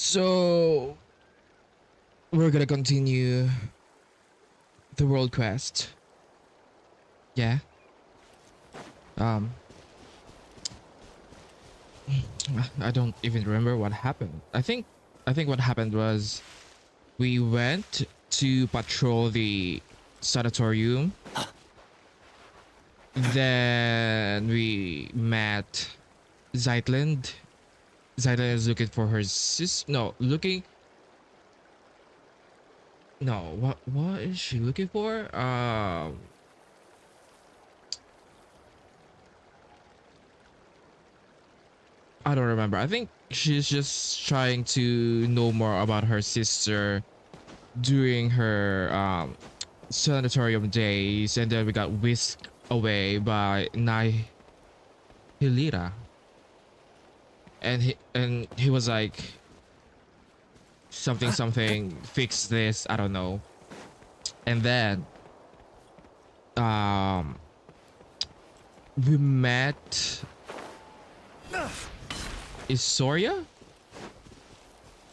So we're gonna continue the world quest. Yeah. Um I don't even remember what happened. I think what happened was we went to patrol the sanatorium. Then we met Zeitland. Zeitland is looking for her sis. No, looking. No, what is she looking for? I don't remember. I think she's just trying to know more about her sister during her sanatorium days, and then we got whisked away by Nihilira, and he was like something something fix this. I don't know. And then um we met Isoria.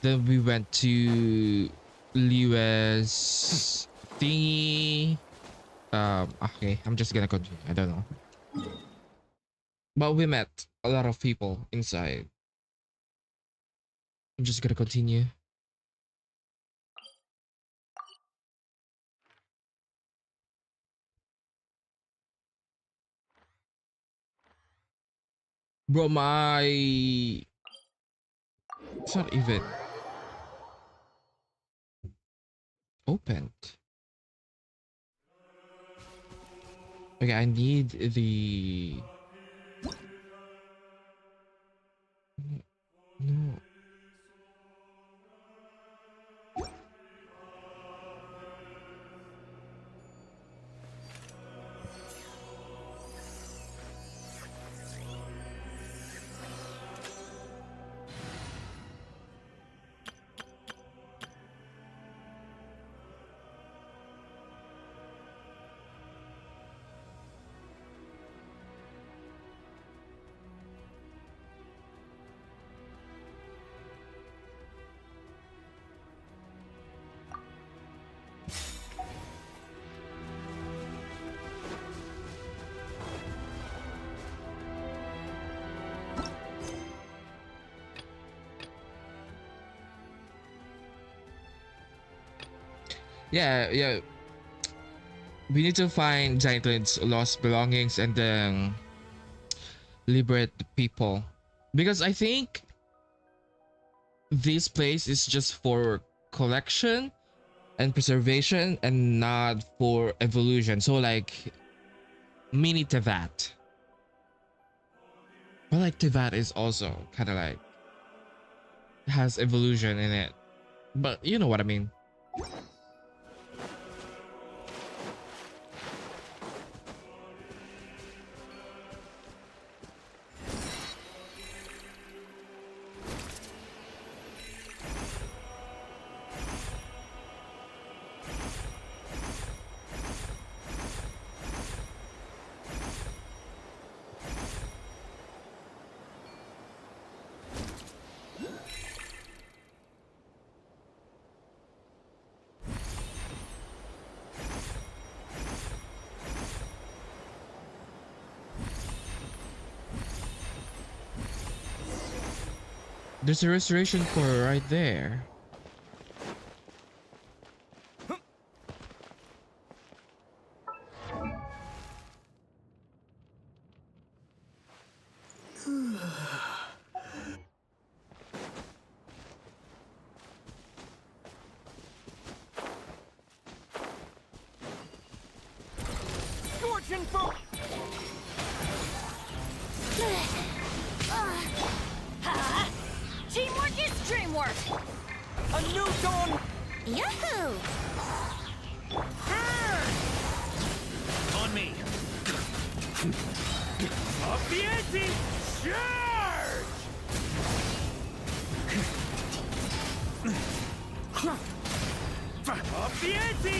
Then we went to Lewis thingy. Okay, I'm just gonna continue. I don't know. But we met a lot of people inside. I'm just gonna continue. Bro, it's not even opened. Okay, I need the no. Yeah. We need to find Giantland's lost belongings and then liberate the people. Because I think this place is just for collection and preservation and not for evolution. So like mini Tevat. But like Tevat is also kind of like has evolution in it. But you know what I mean. There's a restoration core right there. Scorching foe! Teamwork is dreamwork! A new dawn! Yahoo! On me! Up the ante! Charge! Up the ante!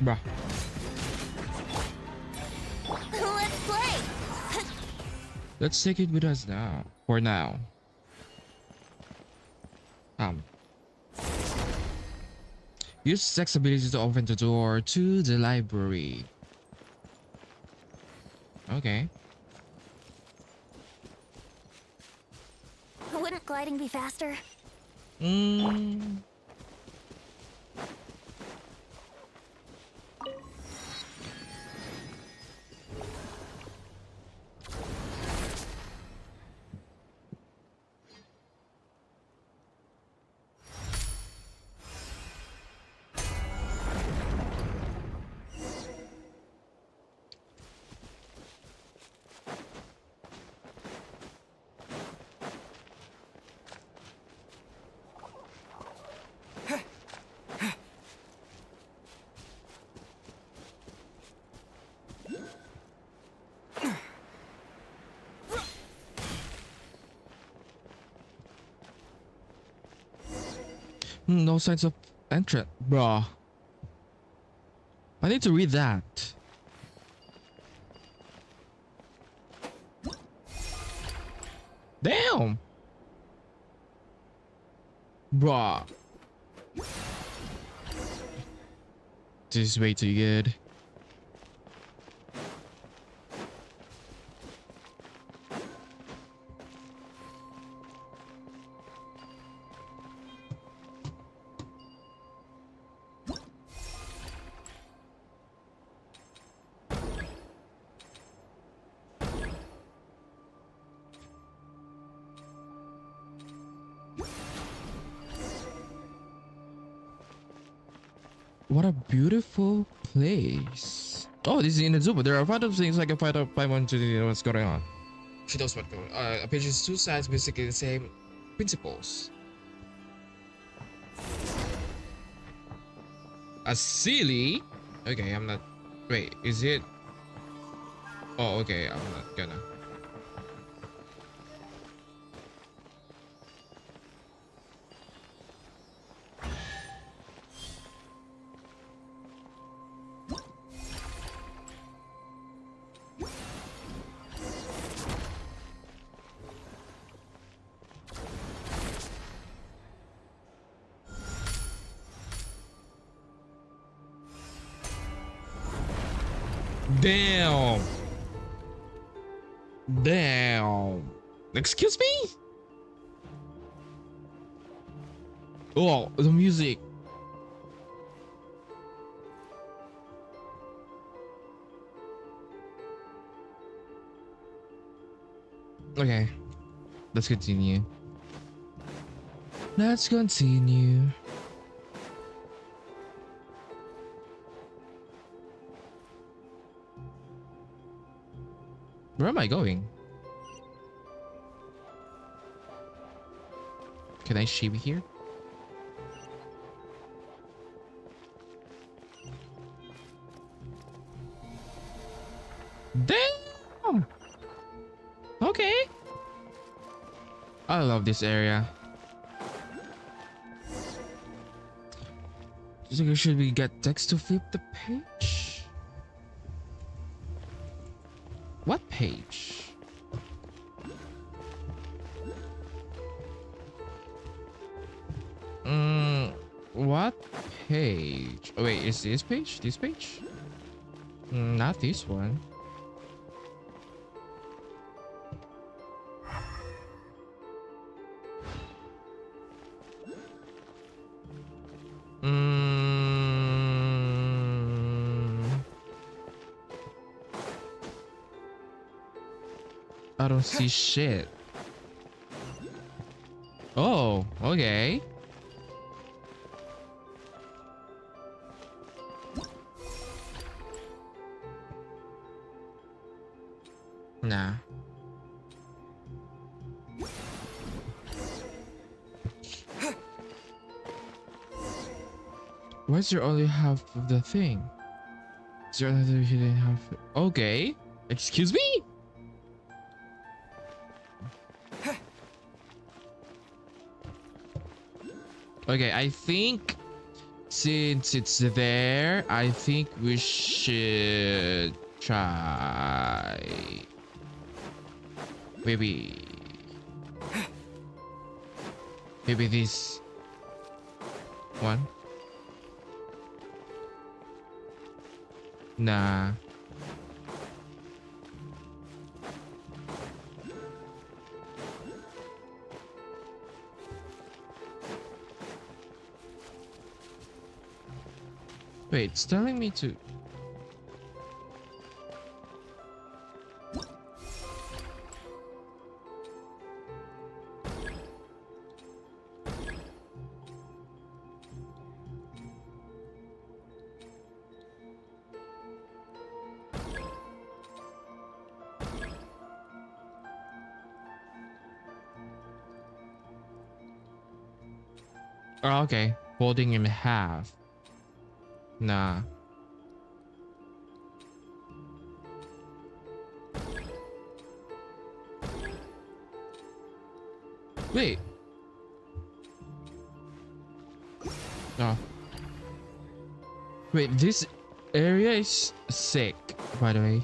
Bruh. Let's play! Let's take it with us now. For now. Um. Use Zach's ability to open the door to the library. Okay. Wouldn't gliding be faster? Mm. No signs of entrance, bruh. I need to read that. Damn, bruh. This is way too good. What a beautiful place. Oh, this is in the zoo, but there are a lot of things I can find out. I want to know what's going on. She knows what's going on. A page is two sides, basically the same principles. A silly. Okay, I'm not. Wait, is it? Oh, okay, I'm not gonna. Damn. Damn. Excuse me? Oh, the music. Okay. Let's continue. Let's continue. Where am I going? Can I shave here? Damn! Okay. I love this area. So should we get text to flip the page? What page? What page? Oh wait, is this page? This page? Not this one. I don't see shit. Oh, okay. Nah. Why is there only half of the thing? Is there another hidden half? Okay. Excuse me? Okay, I think since it's there, I think we should try. Maybe this one. Nah. Wait, it's telling me to. Oh, okay. Folding in half. Nah. Wait. Oh. Wait, this area is sick, by the way.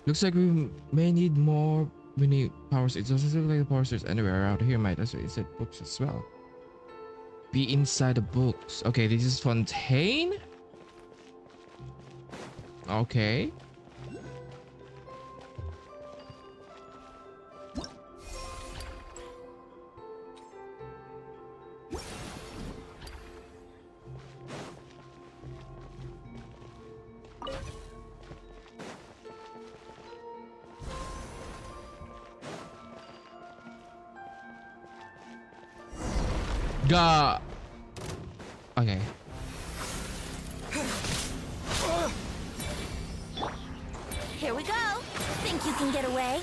Looks like we may need more. We need power source. It doesn't look like the power source anywhere around here. Might as well said books as well. Be inside the books. Okay, this is Fontaine. Okay. Ga. Okay. Here we go. Think you can get away?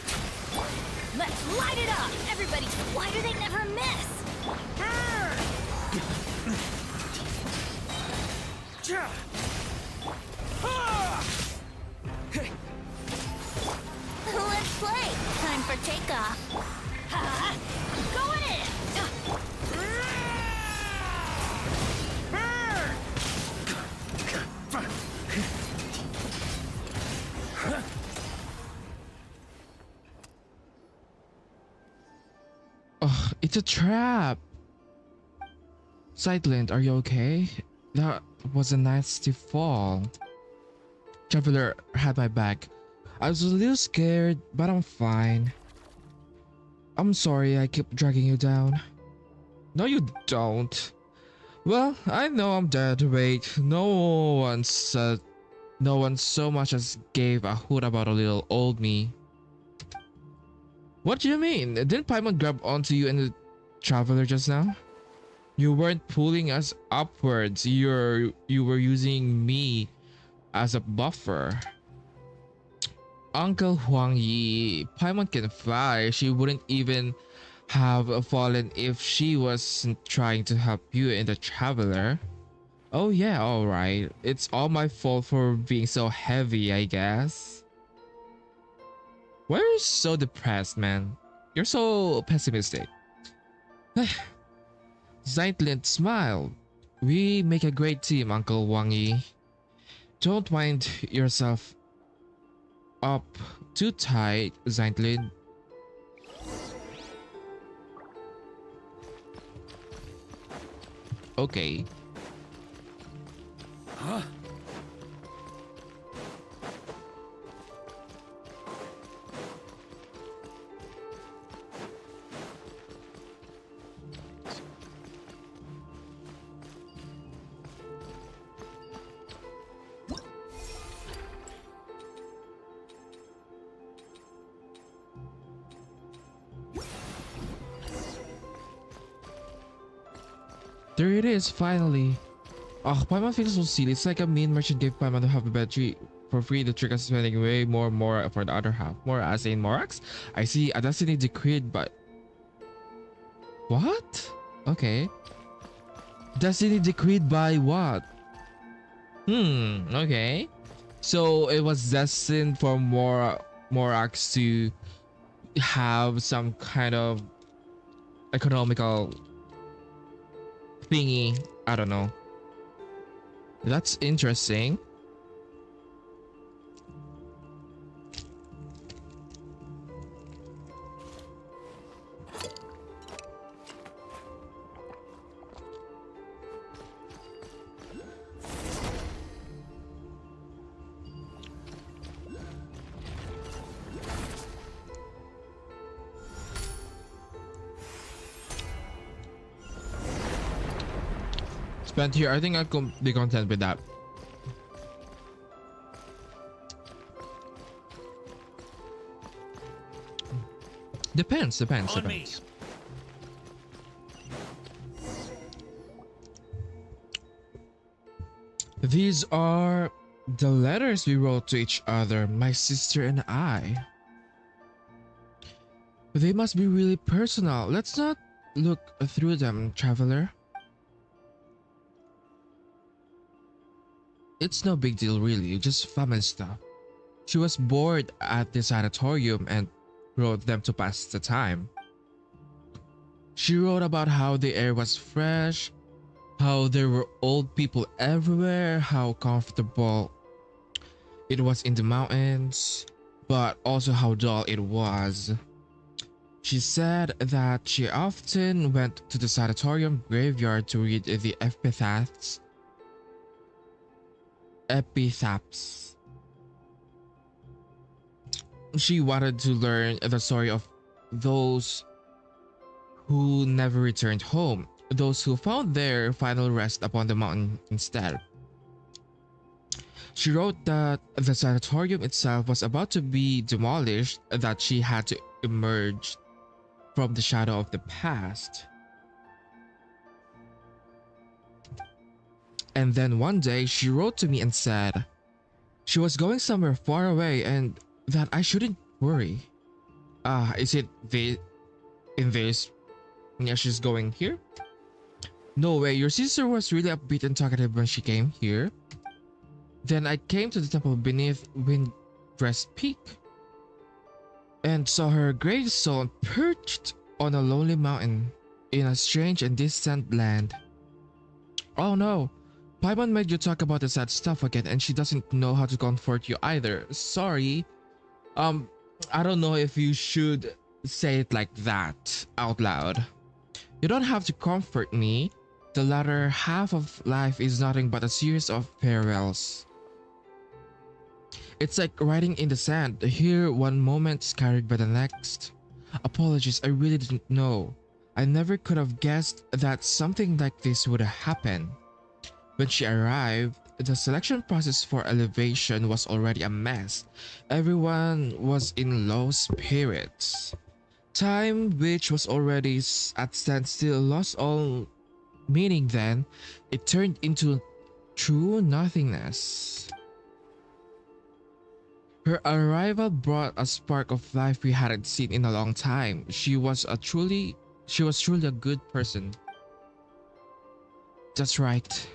Let's light it up. Everybody's why do they never miss? Let's play. Time for takeoff. Going in. Oh, it's a trap. Sideland, are you okay? That was a nasty fall. Traveler had my back. I was a little scared, but I'm fine. I'm sorry I keep dragging you down. No, you don't. Well, I know I'm dead. Wait, no one so much as gave a hoot about a little old me. What do you mean? Didn't Paimon grab onto you and the traveler just now? You weren't pulling us upwards. You were using me as a buffer. Uncle Huang Yi, Paimon can fly. She wouldn't even have fallen if she wasn't trying to help you and the traveler. Oh yeah, alright. It's all my fault for being so heavy, I guess. Why are you so depressed, man? You're so pessimistic. Zeitlin smiled. We make a great team, Uncle Wang Yi. Don't wind yourself up too tight, Zeitlin. Okay. Huh? There it is, finally. Oh, Paimon feels so silly. It's like a mean merchant gave Paimon to have a battery for free. The trick is spending way more for the other half. More as in Morax? I see a destiny decreed by... What? Okay. Destiny decreed by what? Okay. So it was destined for Morax to have some kind of economical thingy. I don't know. That's interesting. spent here. I think I could be content with that. Depends. On me. These are the letters we wrote to each other, my sister and I. They must be really personal. Let's not look through them, traveler. It's no big deal really, just family stuff. She was bored at the sanatorium and wrote them to pass the time. She wrote about how the air was fresh, how there were old people everywhere, how comfortable it was in the mountains, but also how dull it was. She said that she often went to the sanatorium graveyard to read the epitaphs. She wanted to learn the story of those who never returned home, those who found their final rest upon the mountain instead. She wrote that the sanatorium itself was about to be demolished, that she had to emerge from the shadow of the past. And then one day she wrote to me and said she was going somewhere far away and that I shouldn't worry. Is it in this? Yeah, she's going here? No way, your sister was really upbeat and talkative when she came here. Then I came to the temple beneath Windrest Peak and saw her gravestone perched on a lonely mountain in a strange and distant land. Oh no, Paimon made you talk about the sad stuff again and she doesn't know how to comfort you either. Sorry. I don't know if you should say it like that out loud. You don't have to comfort me. The latter half of life is nothing but a series of farewells. It's like writing in the sand, here one moment is carried by the next. Apologies, I really didn't know. I never could have guessed that something like this would happen. When she arrived, the selection process for elevation was already a mess. Everyone was in low spirits. Time, which was already at standstill, lost all meaning then. It turned into true nothingness. Her arrival brought a spark of life we hadn't seen in a long time. She was truly a good person. That's right.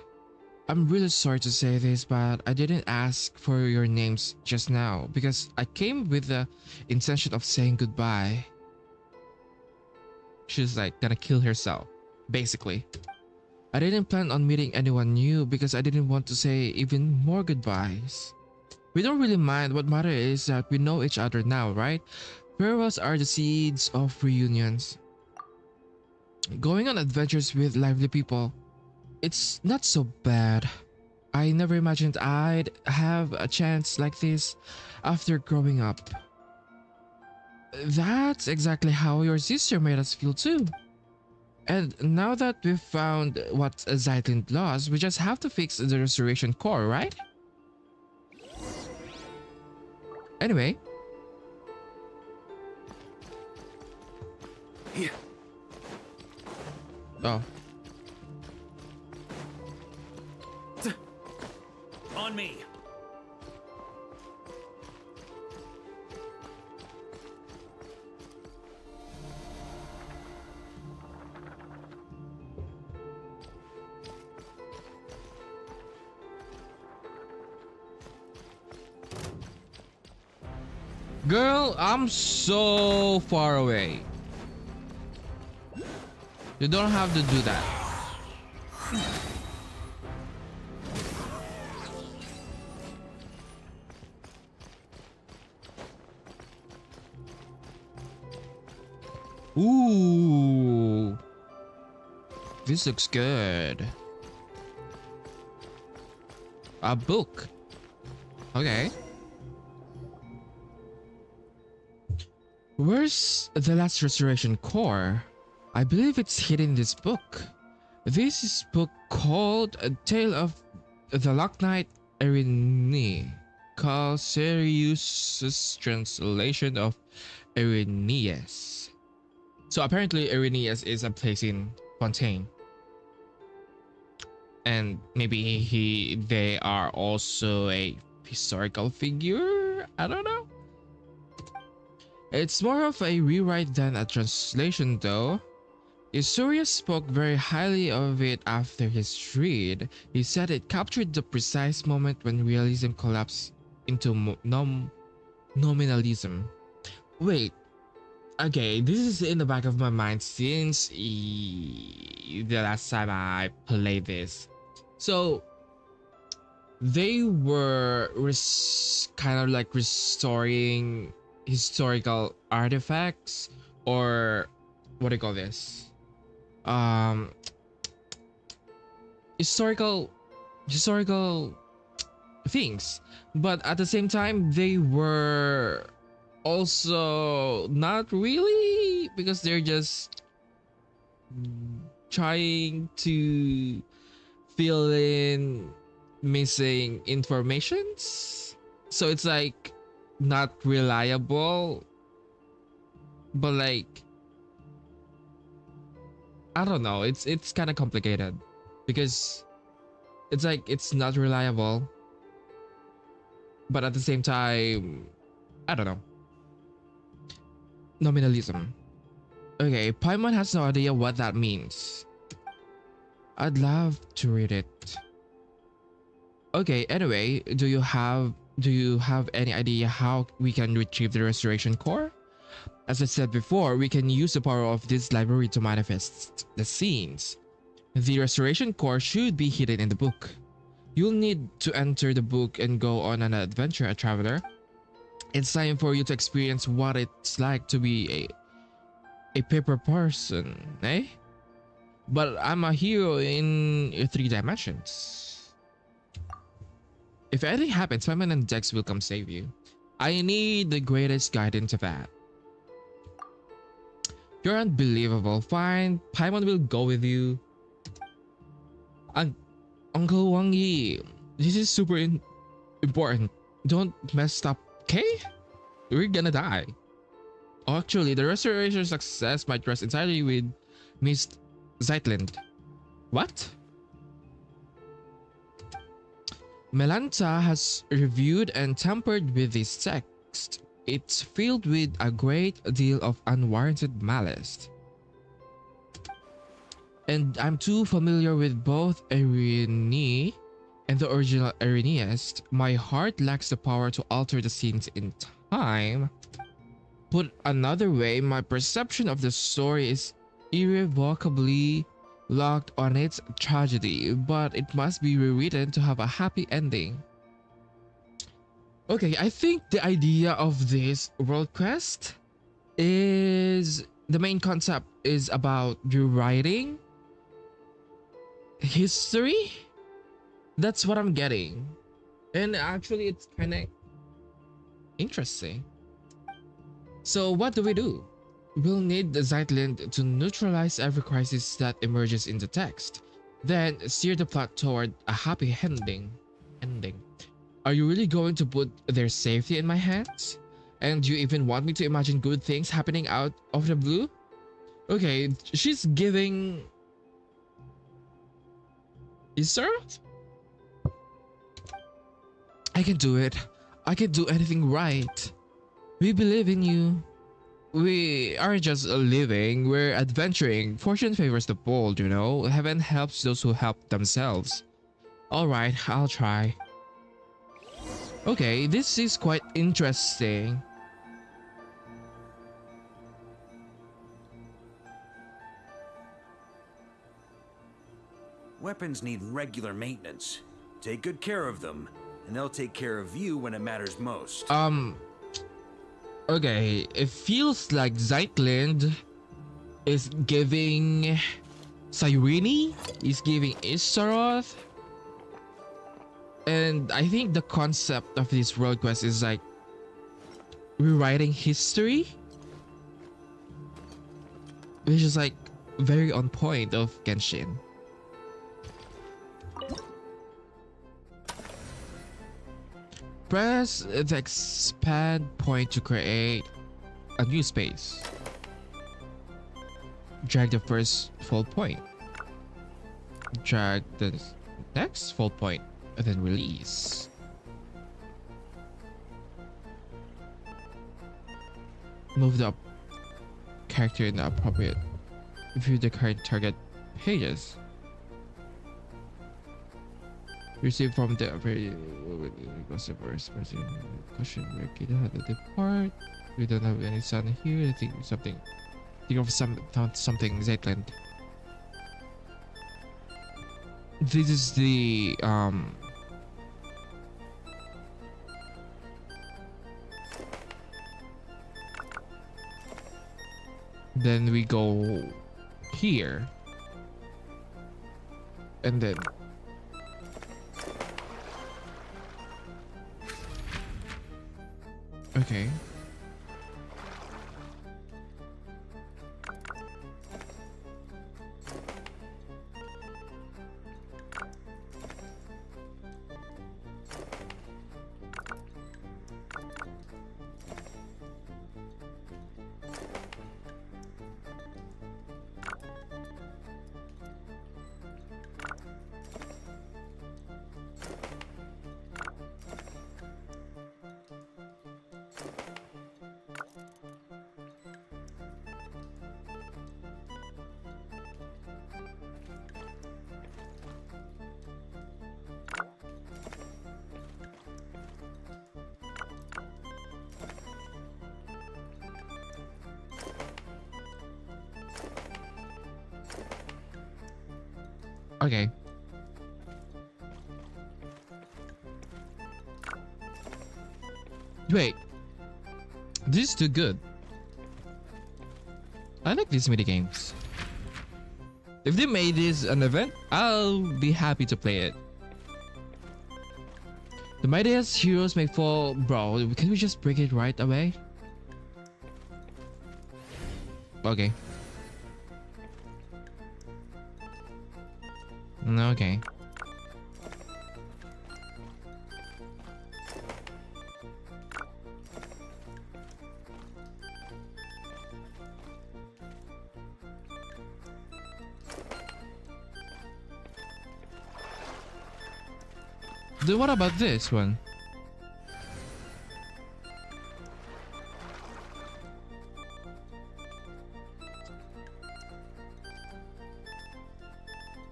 I'm really sorry to say this, but I didn't ask for your names just now because I came with the intention of saying goodbye. She's like gonna kill herself, basically. I didn't plan on meeting anyone new because I didn't want to say even more goodbyes. We don't really mind. What matters is that we know each other now, right? Farewells are the seeds of reunions. Going on adventures with lively people, it's not so bad. I never imagined I'd have a chance like this after growing up. That's exactly how your sister made us feel too. And now that we've found what Zeitlin lost, we just have to fix the restoration core, right? Anyway. Here. Oh. On me. Girl, I'm so far away. You don't have to do that. Ooh. This looks good. A book. Okay. Where's the last restoration core? I believe it's hidden in this book. This is book called A Tale of the Lock Knight Erini, called Sirius's translation of Irenaeus. So apparently Irenaeus is a place in Fontaine. And maybe they are also a historical figure? I don't know. It's more of a rewrite than a translation though. Isurius spoke very highly of it after his read. He said it captured the precise moment when realism collapsed into nominalism. Wait, okay, this is in the back of my mind since the last time I played this. So they were kind of like restoring historical artifacts, or what do you call this? Historical things, but at the same time they were also not really, because they're just trying to fill in missing informations, so it's like not reliable, but like I don't know, it's kind of complicated because it's like it's not reliable, but at the same time I don't know. Nominalism. Okay, Paimon has no idea what that means. I'd love to read it. Okay, anyway, do you have any idea how we can retrieve the restoration core? As I said before, we can use the power of this library to manifest the scenes. The restoration core should be hidden in the book. You'll need to enter the book and go on an adventure, a traveler. It's time for you to experience what it's like to be a paper person, eh? But I'm a hero in 3 dimensions. If anything happens, Paimon and Dex will come save you. I need the greatest guidance of that. You're unbelievable. Fine, Paimon will go with you. Uncle Wang Yi, this is super important. Don't mess up, okay? We're gonna die. Actually, the restoration success might rest entirely with Miss Zeitland. What? Melanta has reviewed and tampered with this text. It's filled with a great deal of unwarranted malice. And I'm too familiar with both Irene and the original Irenaeus. My heart lacks the power to alter the scenes in time. Put another way, my perception of the story is irrevocably locked on its tragedy, but it must be rewritten to have a happy ending. Okay, I think the idea of this world quest is the main concept is about rewriting history. That's what I'm getting, and actually it's kind of interesting. So what do? We'll need the Zeitland to neutralize every crisis that emerges in the text, then steer the plot toward a happy ending. Are you really going to put their safety in my hands? And you even want me to imagine good things happening out of the blue? Okay, she's giving... Isra? I can do it. I can do anything right. We believe in you. We aren't just living, we're adventuring. Fortune favors the bold, you know. Heaven helps those who help themselves. Alright, I'll try. Okay, this is quite interesting. Weapons need regular maintenance. Take good care of them, and they'll take care of you when it matters most. Okay, it feels like Zeitland is giving Cyrene, is giving Isaroth. And I think the concept of this world quest is like rewriting history, which is like very on point of Genshin. Press the expand point to create a new space. Drag the first full point. Drag the next full point and then release. Move the character in the appropriate view the current target pages. Receive from the question mark how to depart. We don't have any sound here. I think something. Think of something Zetland. This is the then we go here and then okay. Okay. Wait. This is too good. I like these mini games. If they made this an event, I'll be happy to play it. The mightiest heroes may fall. Bro, can we just break it right away? Okay. Okay. Then what about this one?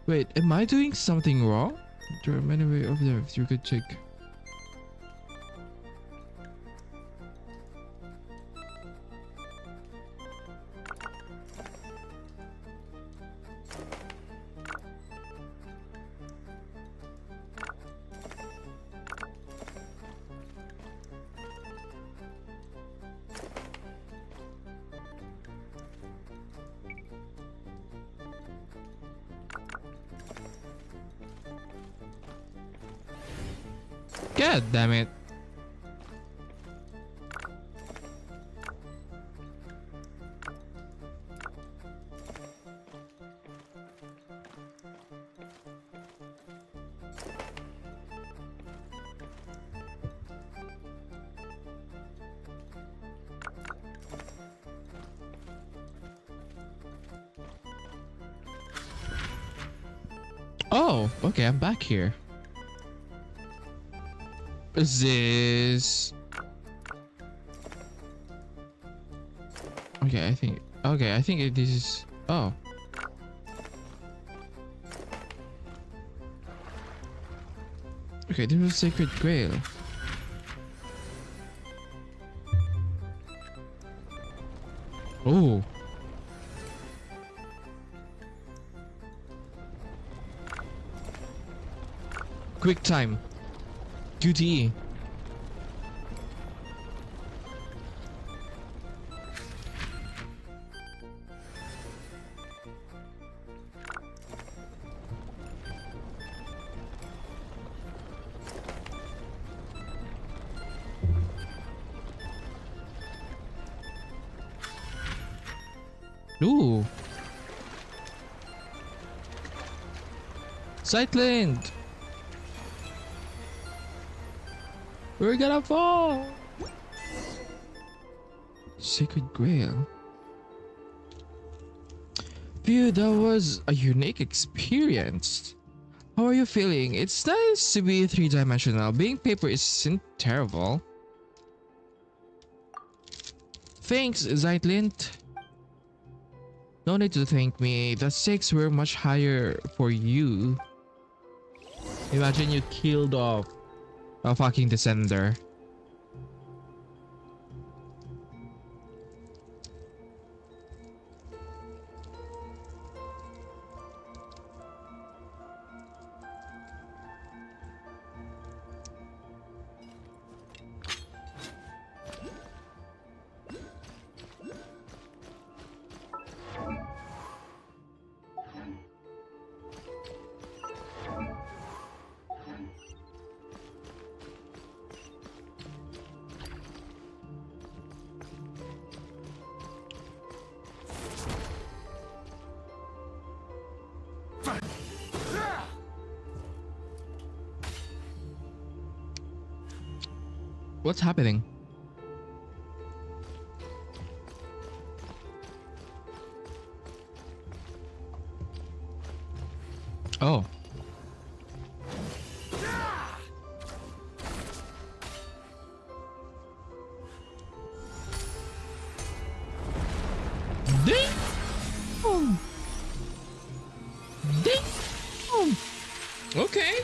Wait, am I doing something wrong? There are many ways over there if you could check. God damn it. Oh, okay, I'm back here. Is this okay? I think this is oh. Okay, this was Sacred Grail. Oh. Quick time. QTE. Ooh. Sightland. We're gonna fall. Sacred Grail. Phew, that was a unique experience. How are you feeling? It's nice to be three-dimensional. Being paper isn't terrible. Thanks, Zeitlint. No need to thank me. The stakes were much higher for you. Imagine you killed off a fucking descender. What's happening? Oh. Ding! Oh. Ding! Oh. Okay.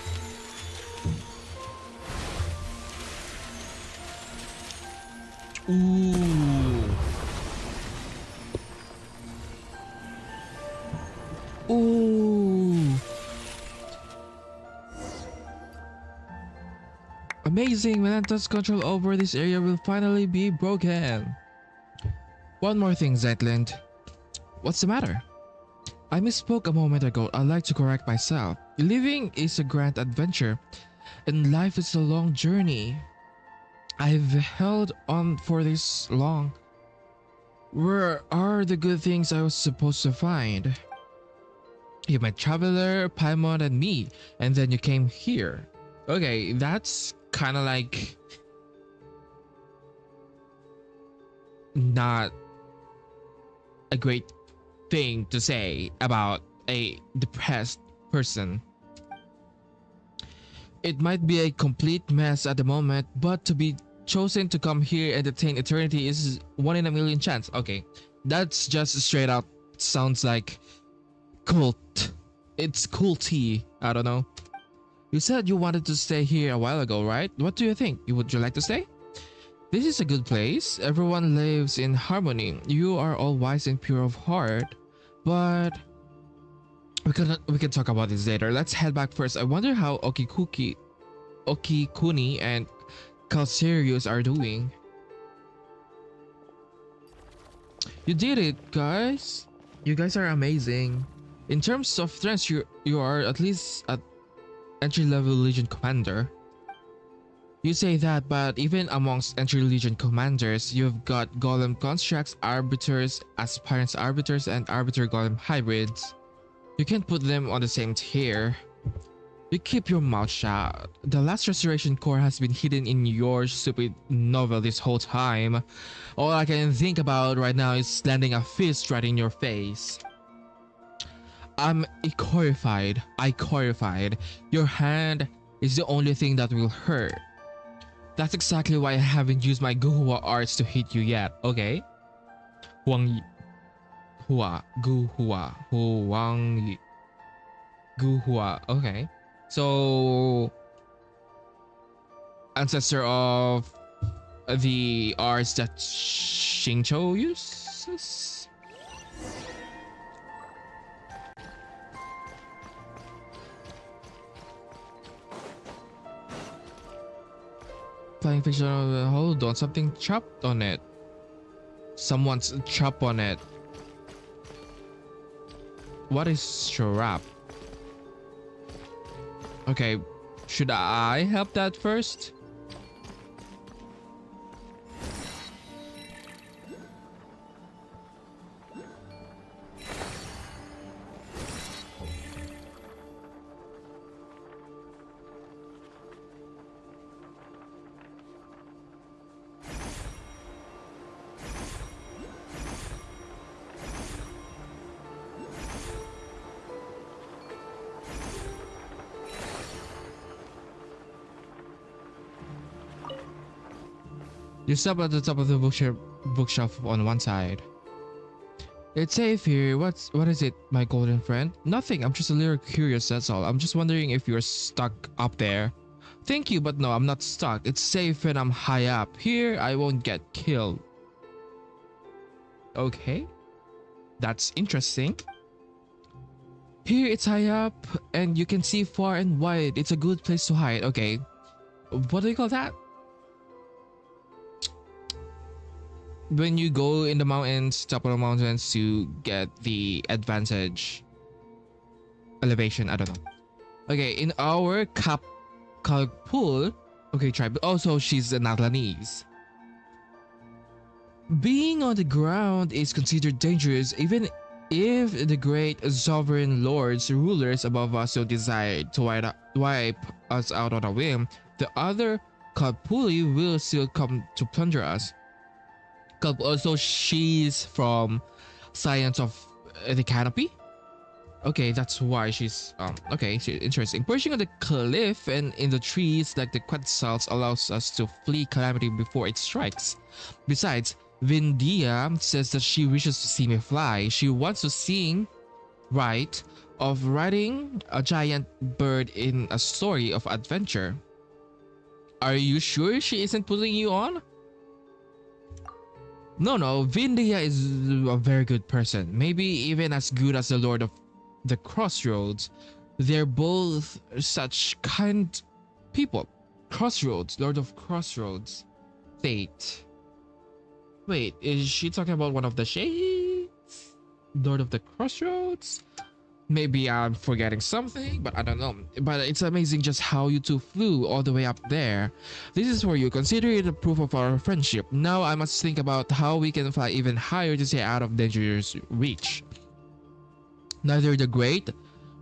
Ooh. Ooh. Amazing, Melanta's control over this area will finally be broken. One more thing, Zetland. What's the matter? I misspoke a moment ago. I'd like to correct myself. Living is a grand adventure, and life is a long journey. I've held on for this long. Where are the good things I was supposed to find? You met Traveler, Paimon, and me, and then you came here. Okay, that's kind of like not a great thing to say about a depressed person. It might be a complete mess at the moment, but to be chosen to come here and attain eternity is 1 in a million chance. Okay, that's just straight out sounds like cult. It's culty. I don't know. You said you wanted to stay here a while ago, right? What do you think? Would you like to stay? This is a good place. Everyone lives in harmony. You are all wise and pure of heart, but we can talk about this later. Let's head back first. I wonder how Okikuni and Calcerius are doing. You did it, guys. You guys are amazing. In terms of strength, you are at least at entry-level Legion Commander. You say that, but even amongst entry Legion Commanders, you've got Golem Constructs, Arbiters, Aspirants Arbiters, and Arbiter Golem Hybrids. You can't put them on the same tier. You keep your mouth shut. The last Restoration Core has been hidden in your stupid novel this whole time. All I can think about right now is landing a fist right in your face. I'm horrified. Your hand is the only thing that will hurt. That's exactly why I haven't used my Guhua arts to hit you yet, okay? Guhua. Okay. So, ancestor of the arts that Xingqiu uses? Flying fiction, hold on, something chopped on it. Someone's chopped on it. What is strap? Okay, should I help that first? You stop at the top of the bookshelf on one side. It's safe here. What is it, my golden friend? Nothing. I'm just a little curious, that's all. I'm just wondering if you're stuck up there. Thank you, but no, I'm not stuck. It's safe and I'm high up. Here, I won't get killed. Okay. That's interesting. Here, it's high up and you can see far and wide. It's a good place to hide. Okay. What do you call that? When you go in the mountains, top of the mountains to get the advantage elevation. I don't know. Okay, in our pool. Okay, tribe. Also, she's an Atlanese. Being on the ground is considered dangerous, even if the great sovereign lords, rulers above us will decide to wipe us out on a whim. The other Kalpuli will still come to plunder us. Also, she's from Science of the Canopy. Okay, that's why she's okay, interesting. Perching on the cliff and in the trees like the quetzals allows us to flee calamity before it strikes. Besides, Vindia says that she wishes to see me fly. She wants to sing right of riding a giant bird in a story of adventure. Are you sure she isn't putting you on? No, Vindia is a very good person. Maybe even as good as the Lord of the Crossroads. They're both such kind people. Crossroads, Lord of Crossroads. Fate. Wait, is she talking about one of the shades? Lord of the Crossroads? Maybe I'm forgetting something, but I don't know. But it's amazing just how you two flew all the way up there. This is for you. Consider it a proof of our friendship. Now I must think about how we can fly even higher to stay out of dangerous reach. Neither the great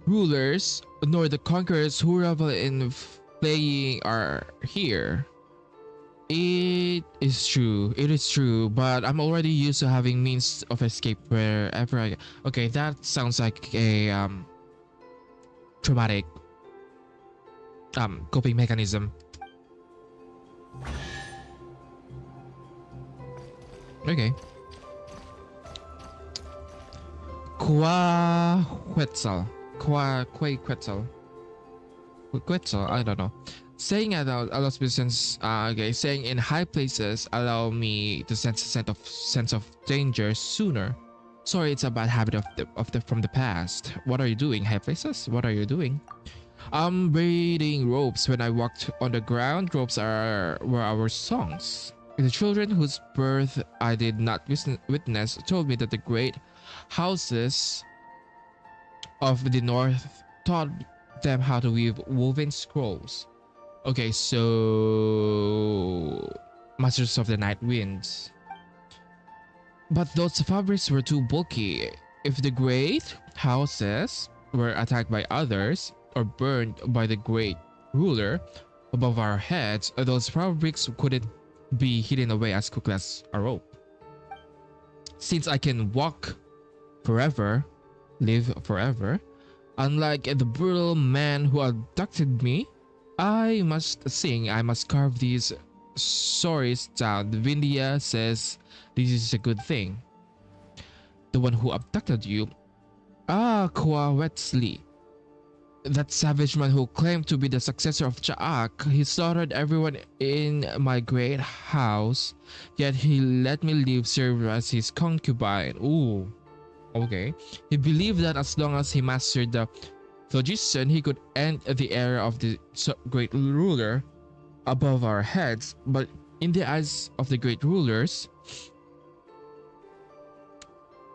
rulers nor the conquerors who revel in flaying are here. It is true, but I'm already used to having means of escape wherever I go. Okay, that sounds like a traumatic coping mechanism. Okay. Quetzal, I don't know. Saying it out allows me saying in high places allow me to sense a sense of danger sooner. Sorry, it's a bad habit from the past. What are you doing? High places? What are you doing? I'm braiding ropes. When I walked on the ground, ropes were our songs. The children whose birth I did not witness told me that the great houses of the north taught them how to weave woven scrolls. Okay, so Masters of the Night Winds. But those fabrics were too bulky. If the great houses were attacked by others or burned by the great ruler above our heads, those fabrics couldn't be hidden away as quickly as a rope. Since I can walk forever, live forever, unlike the brutal man who abducted me, I must carve these stories down. Vindia says this is a good thing. The one who abducted you? Quetzal. That savage man who claimed to be the successor of Chaak. He slaughtered everyone in my great house, yet he let me live, serve as his concubine. Ooh. Okay. He believed that as long as he mastered the phlogiston, he could end the era of the great ruler above our heads. But in the eyes of the great rulers,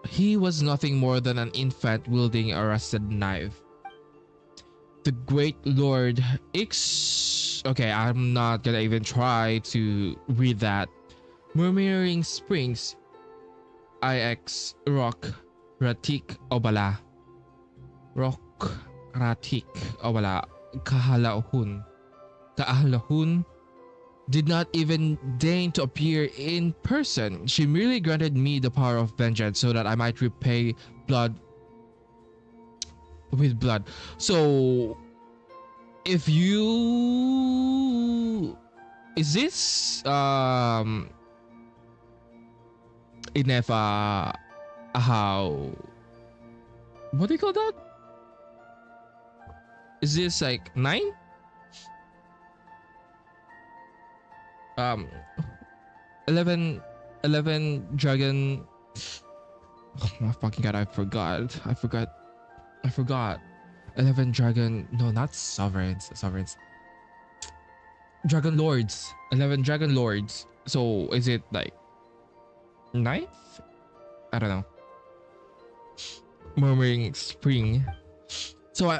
he was nothing more than an infant wielding a rusted knife. The great Lord Ix. Okay, I'm not gonna even try to read that. Murmuring Springs, IX Rock Ratik Obala. Rock Ratik Obala. Kahalahun did not even deign to appear in person. She merely granted me the power of vengeance so that I might repay blood with blood. So if you is this enough how, what do you call that? Is this like 9? Um 11 11 dragon. Oh my fucking god, I forgot. 11 dragon, no, not sovereigns. Dragon lords. 11 dragon lords. So is it like ninth? I don't know. Murmuring spring. So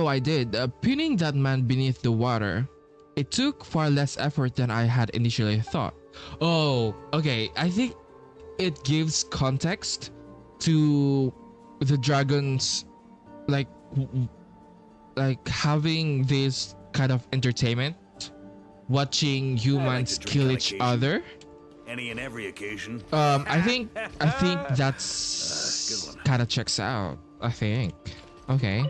I did, pinning that man beneath the water. It took far less effort than I had initially thought. Oh, okay. I think it gives context to the dragons, like like having this kind of entertainment, watching humans drink kill on each occasion. other. Any and every occasion. I think Good that's one. kind of checks out. I think. Okay.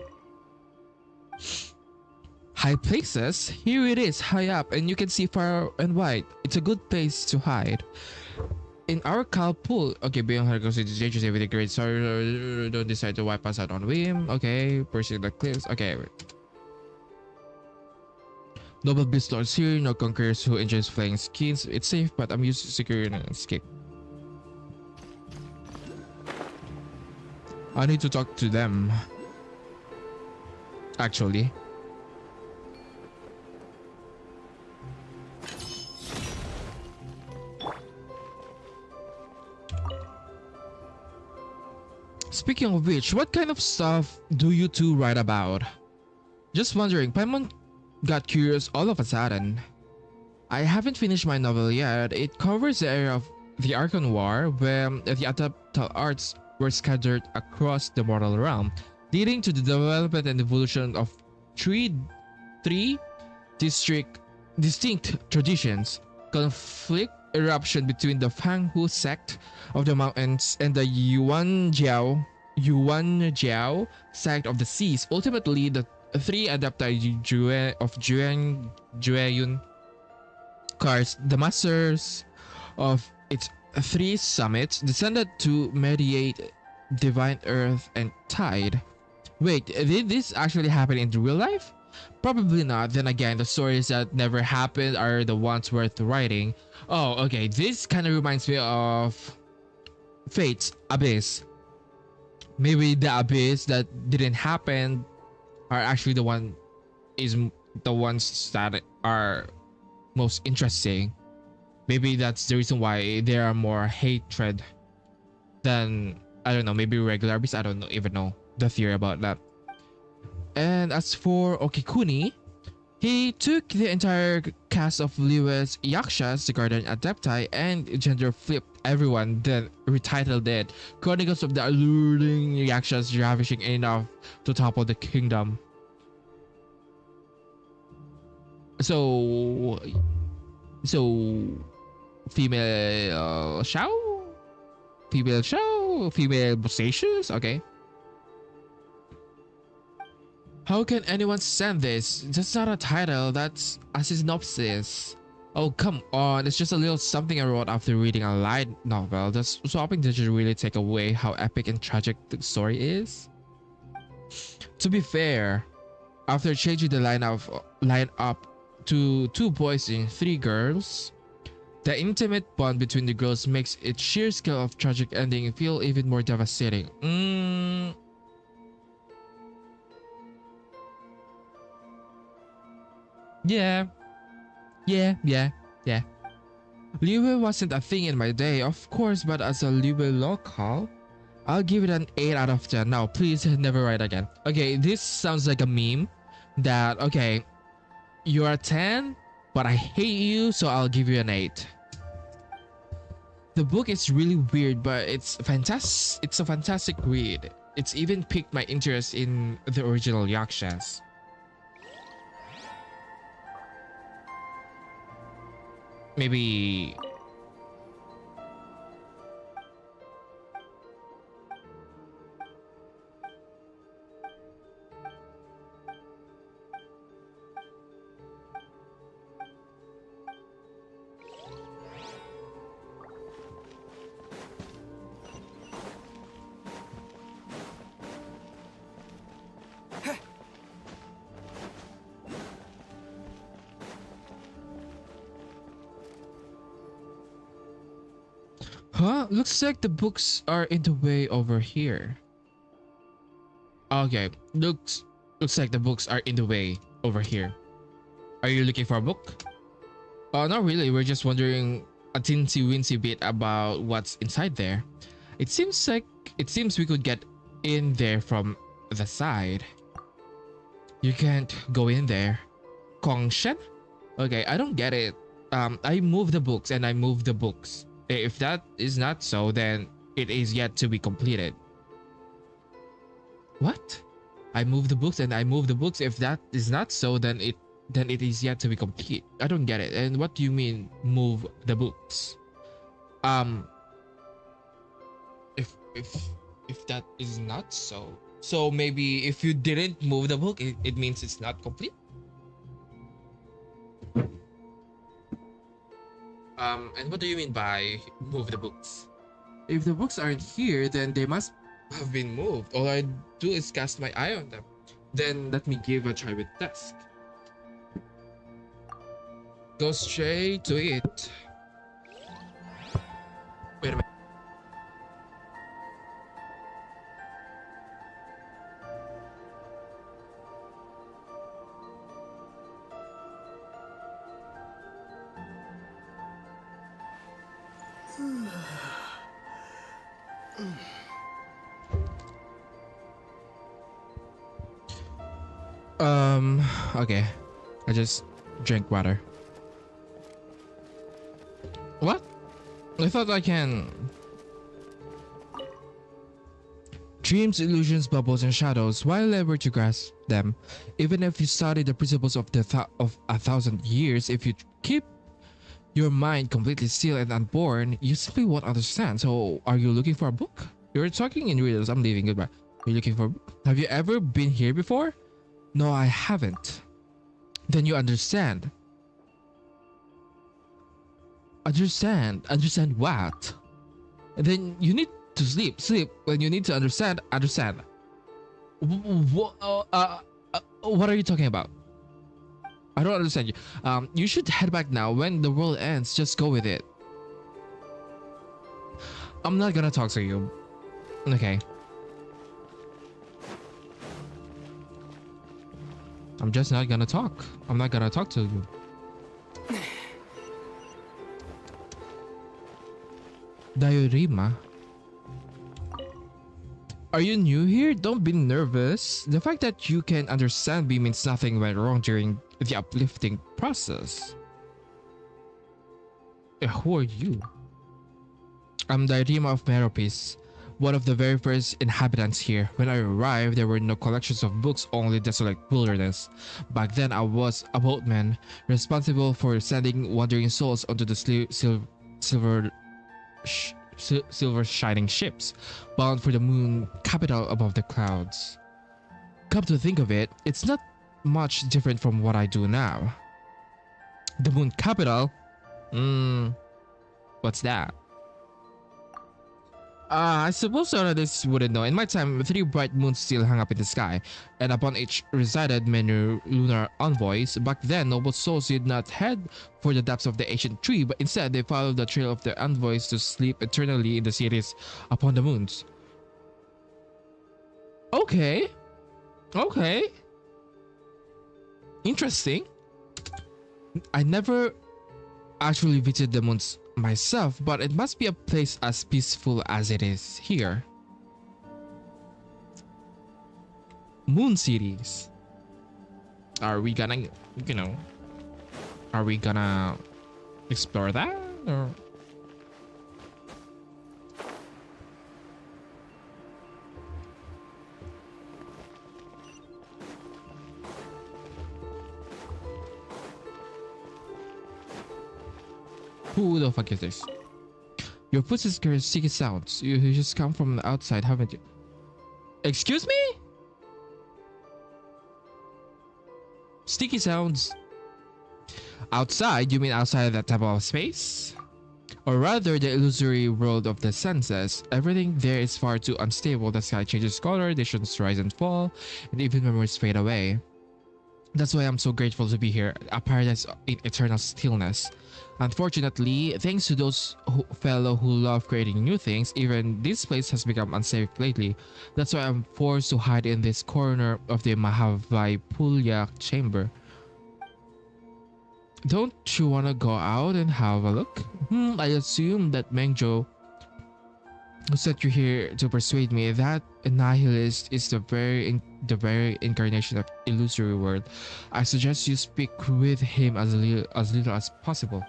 High places. Here it is, high up, and you can see far and wide. It's a good place to hide. In our cow pool. Okay, being hard goes into dangerous with a great sorry. Don't decide to wipe us out on whim. Okay, pursue the cliffs. Okay. Wait. Noble beast lords here, no conquerors who enjoys flying skins. It's safe, but I'm used to securing an escape. I need to talk to them. Actually. Speaking of which, what kind of stuff do you two write about? Just wondering, Paimon got curious all of a sudden. I haven't finished my novel yet. It covers the area of the Archon War, where the adaptable arts were scattered across the mortal realm, leading to the development and evolution of three distinct traditions: conflict eruption between the Fanghu sect of the mountains and the Yuanjiao sect of the seas. Ultimately, the three adapted Jueyun cars, the masters of its three summits, descended to mediate divine earth and tide. Wait, did this actually happen in real life? Probably not. Then again, the stories that never happened are the ones worth writing. Oh, okay. This kind of reminds me of Fate's Abyss. Maybe the abyss that didn't happen are actually the ones that are most interesting. Maybe that's the reason why there are more hatred than, I don't know, maybe regular abyss. I don't even know the theory about that. And as for Okikuni, he took the entire cast of Liyue's Yakshas, the Guardian Adepti, and gender flipped everyone, then retitled it Chronicles of the Alluring Yakshas Ravishing Enough to Topple the Kingdom. So female female bodacious, okay. How can anyone send this? That's not a title, that's a synopsis. Oh, come on, it's just a little something I wrote after reading a light novel. Does swapping digits really take away how epic and tragic the story is? To be fair, after changing the line up to 2 boys and 3 girls, the intimate bond between the girls makes its sheer scale of tragic ending feel even more devastating. Yeah. Liyue wasn't a thing in my day, of course, but as a Liyue local, I'll give it an 8 out of 10. Now, please never write again. Okay, this sounds like a meme that, okay, you're a 10, but I hate you, so I'll give you an 8. The book is really weird, but it's fantastic. It's a fantastic read. It's even piqued my interest in the original Yakshas. Maybe Huh? Looks like the books are in the way over here. Okay, looks like the books are in the way over here. Are you looking for a book? Not really. We're just wondering a teensy weensy bit about what's inside there. It seems we could get in there from the side. You can't go in there. Kongshen? Okay, I don't get it. I move the books and I move the books. If that is not so, then it is yet to be completed. What? I move the books and I move the books. If that is not so, then it is yet to be complete. I don't get it. And what do you mean move the books? If that is not so, so maybe if you didn't move the book, it means it's not complete. And what do you mean by move the books? If the books aren't here, then they must have been moved. All I do is cast my eye on them. Then let me give a try with desk. Go straight to it. Wait a minute. Okay. I just drank water. What? I thought I can. Dreams, illusions, bubbles, and shadows. While ever to grasp them, even if you study the principles of of 1,000 years, if you keep your mind completely still and unborn, you simply won't understand. So, are you looking for a book? You're talking in riddles. I'm leaving. Goodbye. Are you looking for a book? Have you ever been here before? No, I haven't. Then you understand. Understand what? And then you need to sleep. When you need to understand. What are you talking about? I don't understand you. You should head back now. When the world ends, just go with it. I'm not gonna talk to you. Okay. I'm just not gonna talk. I'm not gonna talk to you. Diorama. Are you new here? Don't be nervous. The fact that you can understand me means nothing went wrong during the uplifting process. Who are you? I'm Diorama of Meropis, one of the very first inhabitants here. When I arrived, there were no collections of books, only desolate wilderness. Back then, I was a boatman, responsible for sending wandering souls onto the silver shining ships, bound for the moon capital above the clouds. Come to think of it, it's not much different from what I do now. The moon capital? What's that? I suppose none of this wouldn't know. In my time, 3 bright moons still hung up in the sky, and upon each resided many lunar envoys. Back then, noble souls did not head for the depths of the ancient tree, but instead they followed the trail of their envoys to sleep eternally in the cities upon the moons. Okay. Interesting. I never actually visited the moons myself, but it must be a place as peaceful as it is here. Moon cities. Are we gonna, are we gonna explore that, or? Who the fuck is this? Your footsteps carry sticky sounds. You just come from the outside, haven't you? Excuse me? Sticky sounds. Outside? You mean outside of that type of space? Or rather, the illusory world of the senses. Everything there is far too unstable. The sky changes color, nations rise and fall, and even memories fade away. That's why I'm so grateful to be here, a paradise in eternal stillness. Unfortunately, thanks to those fellow who love creating new things, even this place has become unsafe lately. That's why I'm forced to hide in this corner of the Mahavaipulia chamber. Don't you want to go out and have a look? I assume that Mengjo who sent you here to persuade me that a nihilist is the very incarnation of illusory world. I suggest you speak with him as little as possible.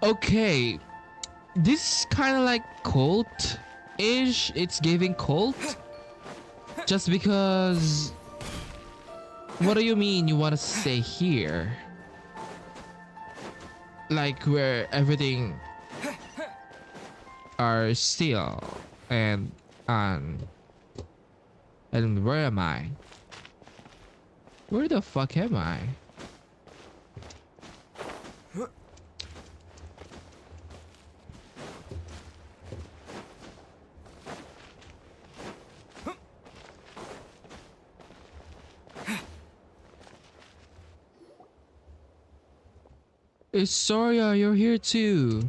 Okay, this is kind of like cult-ish. It's giving cult. Just because. What do you mean you want to stay here? Like where everything are still and where am I? Where the fuck am I? Soria, you're here too.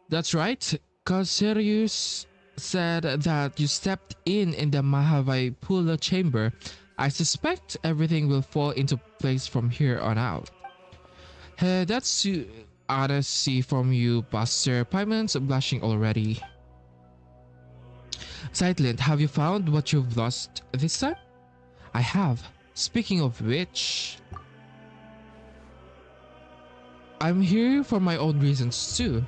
That's right. Cause Sirius said that you stepped in the Mahavaipula chamber. I suspect everything will fall into place from here on out. That's honesty from you, Buster. Paimon's blushing already. Sightlint, have you found what you've lost this time? I have. Speaking of which, I'm here for my own reasons too.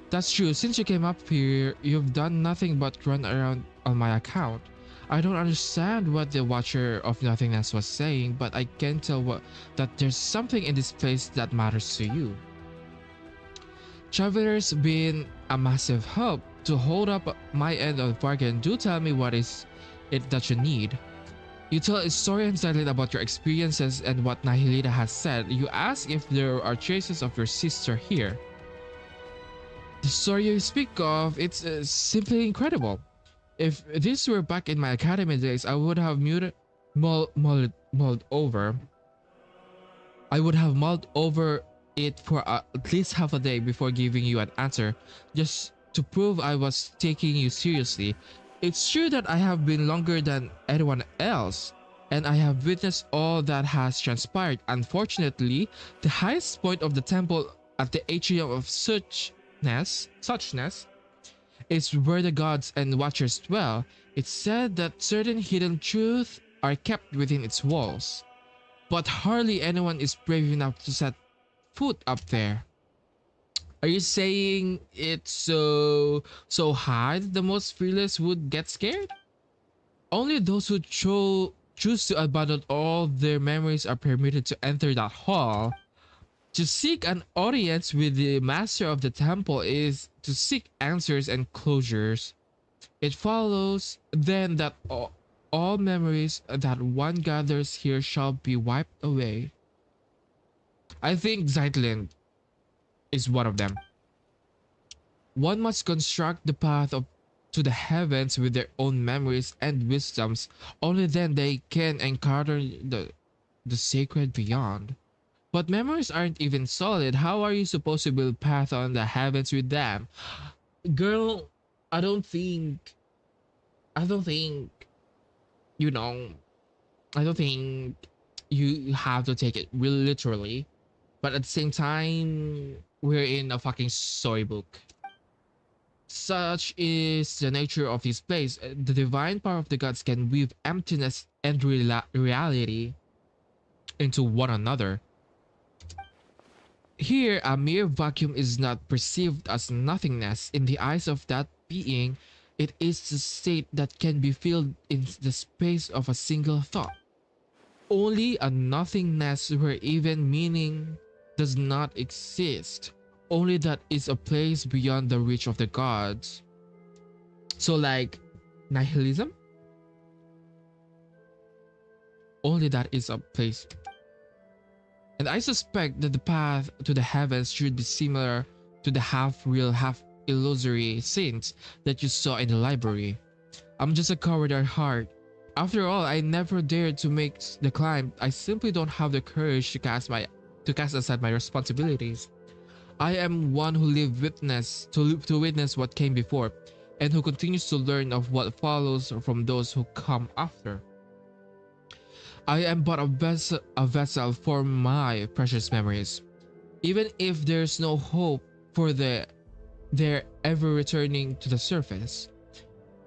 That's true. Since you came up here, you've done nothing but run around on my account. I don't understand what the Watcher of Nothingness was saying, but I can tell that there's something in this place that matters to you. Traveler's been a massive help to hold up my end of the bargain. Do tell me what is it that you need. You tell a story and Sightlint about your experiences and what Nihilita has said. You ask if there are traces of your sister here. The story you speak of, it's simply incredible. If this were back in my academy days, I would have mulled over. I would have mulled over it for at least half a day before giving you an answer, just to prove I was taking you seriously. It's true that I have been longer than anyone else, and I have witnessed all that has transpired. Unfortunately, the highest point of the temple at the atrium of suchness is where the gods and watchers dwell. It's said that certain hidden truths are kept within its walls, but hardly anyone is brave enough to set foot up there. Are you saying it's so high that the most fearless would get scared? Only those who choose to abandon all their memories are permitted to enter that hall. To seek an audience with the master of the temple is to seek answers and closures. It follows then that all memories that one gathers here shall be wiped away. I think Zeitlin is one of them. One must construct the path to the heavens with their own memories and wisdoms. Only then they can encounter the sacred beyond. But memories aren't even solid. How are you supposed to build path on the heavens with them? Girl, I don't think, you know, I don't think you have to take it really literally. But at the same time, we're in a fucking storybook. Such is the nature of this place. The divine power of the gods can weave emptiness and reality into one another. Here, a mere vacuum is not perceived as nothingness. In the eyes of that being, it is the state that can be filled in the space of a single thought. Only a nothingness where even meaning does not exist. Only that is a place beyond the reach of the gods. So like nihilism? Only that is a place. And I suspect that the path to the heavens should be similar to the half-real, half-illusory saints that you saw in the library. I'm just a coward at heart. After all, I never dared to make the climb. I simply don't have the courage to cast aside my responsibilities. I am one who lived witness to witness what came before, and who continues to learn of what follows from those who come after. I am but a vessel for my precious memories. Even if there's no hope for their ever returning to the surface,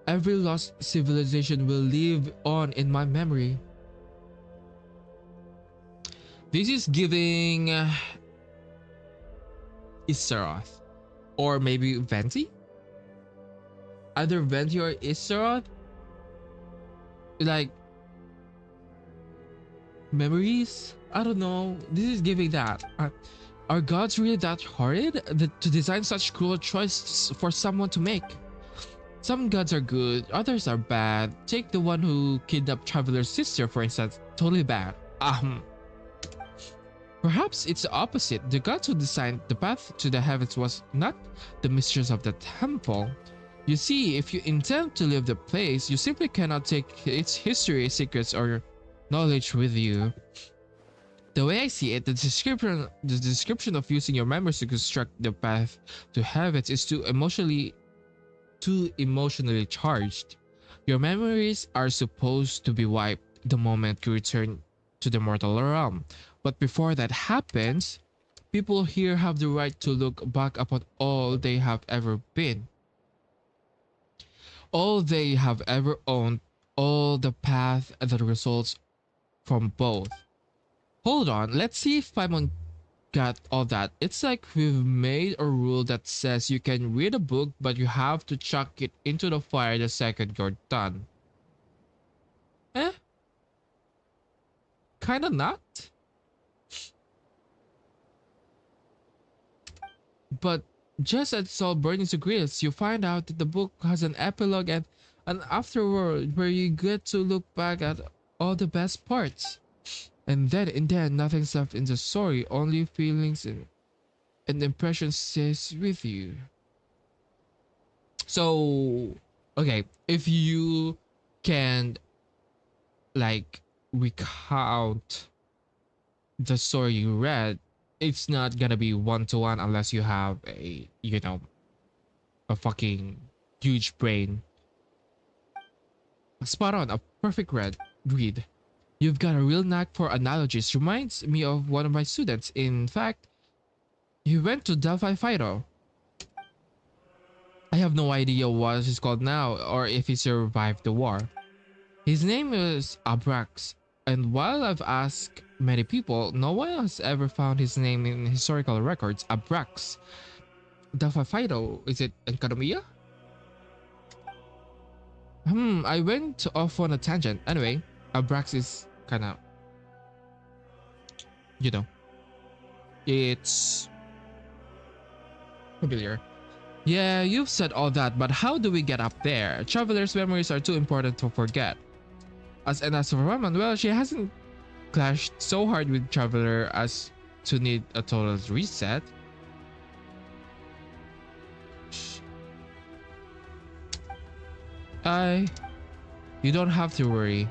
every lost civilization will live on in my memory. This is giving Isaroth, or maybe Venti? Either Venti or Isaroth? Like, memories? I don't know. This is giving that. Are gods really that horrid to design such cruel choices for someone to make? Some gods are good, others are bad. Take the one who kidnapped Traveler's sister, for instance. Totally bad. Perhaps it's the opposite. The gods who designed the path to the heavens was not the mistress of the temple. You see, if you intend to leave the place, you simply cannot take its history, secrets, or knowledge with you. The way I see it, the description of using your memories to construct the path to heavens is too emotionally charged. Your memories are supposed to be wiped the moment you return to the mortal realm. But before that happens, people here have the right to look back upon all they have ever been, all they have ever owned, all the path that results from both. Hold on, let's see if Paimon got all that. It's like we've made a rule that says you can read a book, but you have to chuck it into the fire the second you're done. Eh? Kinda not? But just as it's all burning to crisp, you find out that the book has an epilogue and an afterword where you get to look back at all the best parts. And then in the end, nothing's left in the story, only feelings and impressions stays with you. So, okay, if you can like recount the story you read, it's not gonna be one-to-one unless you have a, you know, a fucking huge brain. Spot on, a perfect read. You've got a real knack for analogies. Reminds me of one of my students. In fact, he went to Delphi Phyto. I have no idea what he's called now or if he survived the war. His name is Abrax, and while I've asked many people, no one has ever found his name in historical records. Abrax. Delphi Phyto, is it Economia? I went off on a tangent. Anyway, Abrax is kinda, you know, it's familiar. Yeah, you've said all that, but how do we get up there? Traveler's memories are too important to forget. As for Raman, well, she hasn't clashed so hard with Traveler as to need a total reset. You don't have to worry.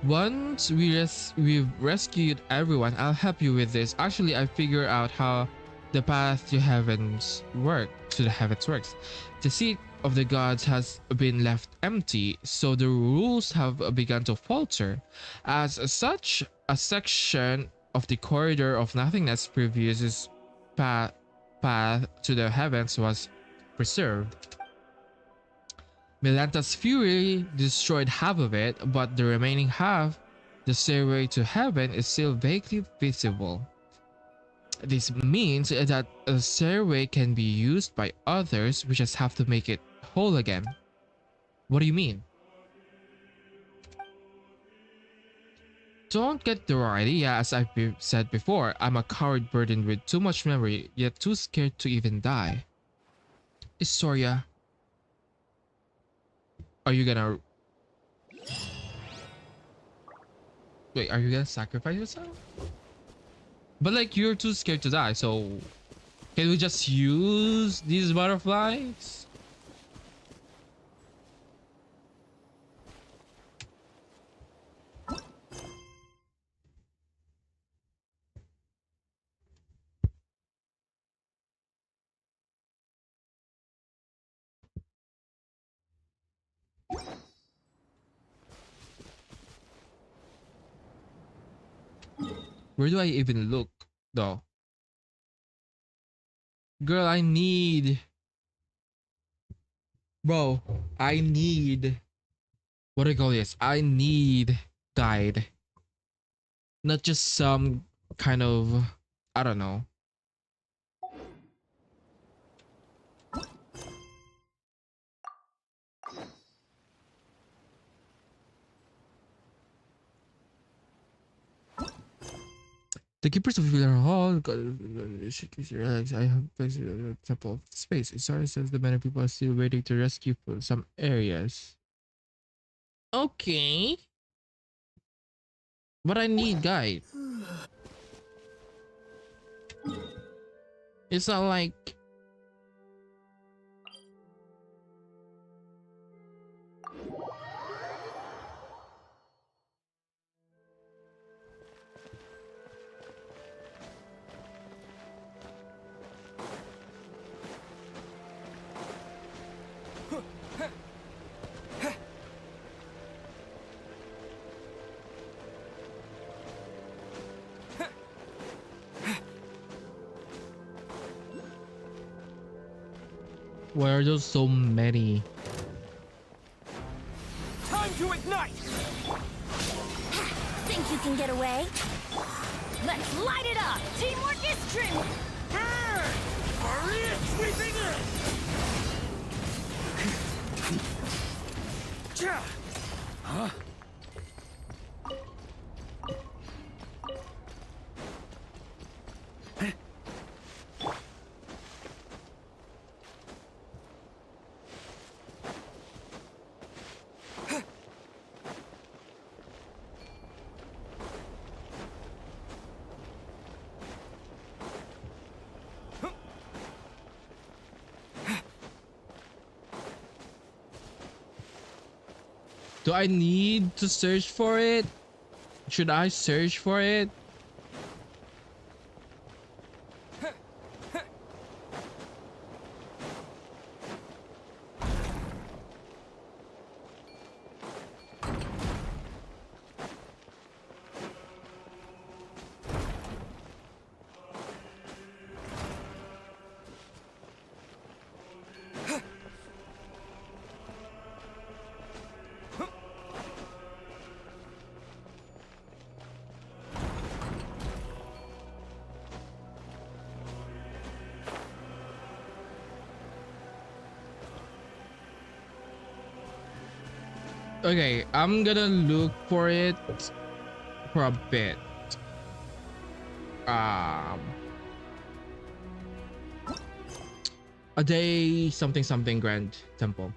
Once we've rescued everyone, I'll help you with this. Actually, I figured out how the path to the heavens works. The seat of the gods has been left empty, so the rules have begun to falter. As such, a section of the corridor of nothingness previous path to the heavens was preserved. Melanta's fury destroyed half of it, but the remaining half, the stairway to heaven, is still vaguely visible. This means that a stairway can be used by others, we just have to make it whole again. What do you mean? Don't get the wrong idea, as I've said before, I'm a coward burdened with too much memory, yet too scared to even die. Historia, are you gonna... Wait, are you gonna sacrifice yourself? But like, you're too scared to die, so can we just use these butterflies? Where do I even look though? Girl, I need, bro, I need, what do I call this? I need guide, not just some kind of, I don't know. The keepers of Villar Hall, relax. I have a temple of space. It started says the many people are still waiting to rescue for some areas. Okay, but I need guide. It's not like, why are there so many? Time to ignite! Think you can get away? Let's light it up! Teamwork is strength! Burn! Maria sweeping in! Cha! Huh? Do I need to search for it? Should I search for it? Okay, I'm gonna look for it for a bit. Um, a day something something grand temple.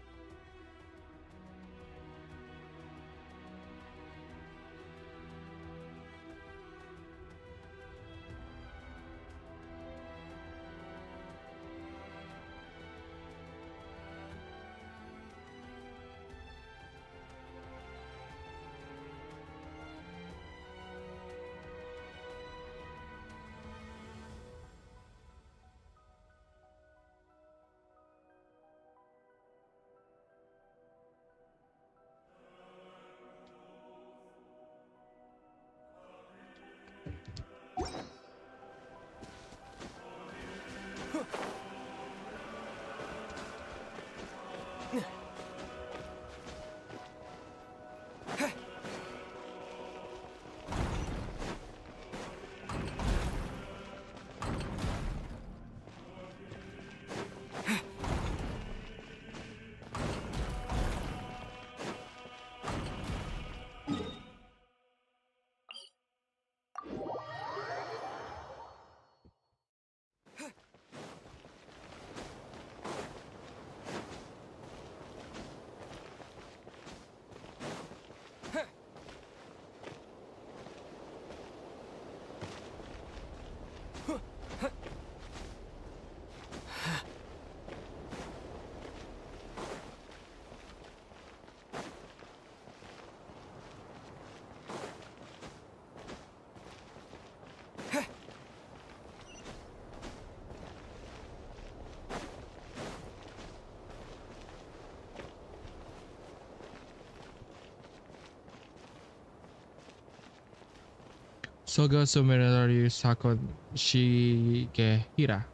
Soga Sumenori Sakon Shigehira.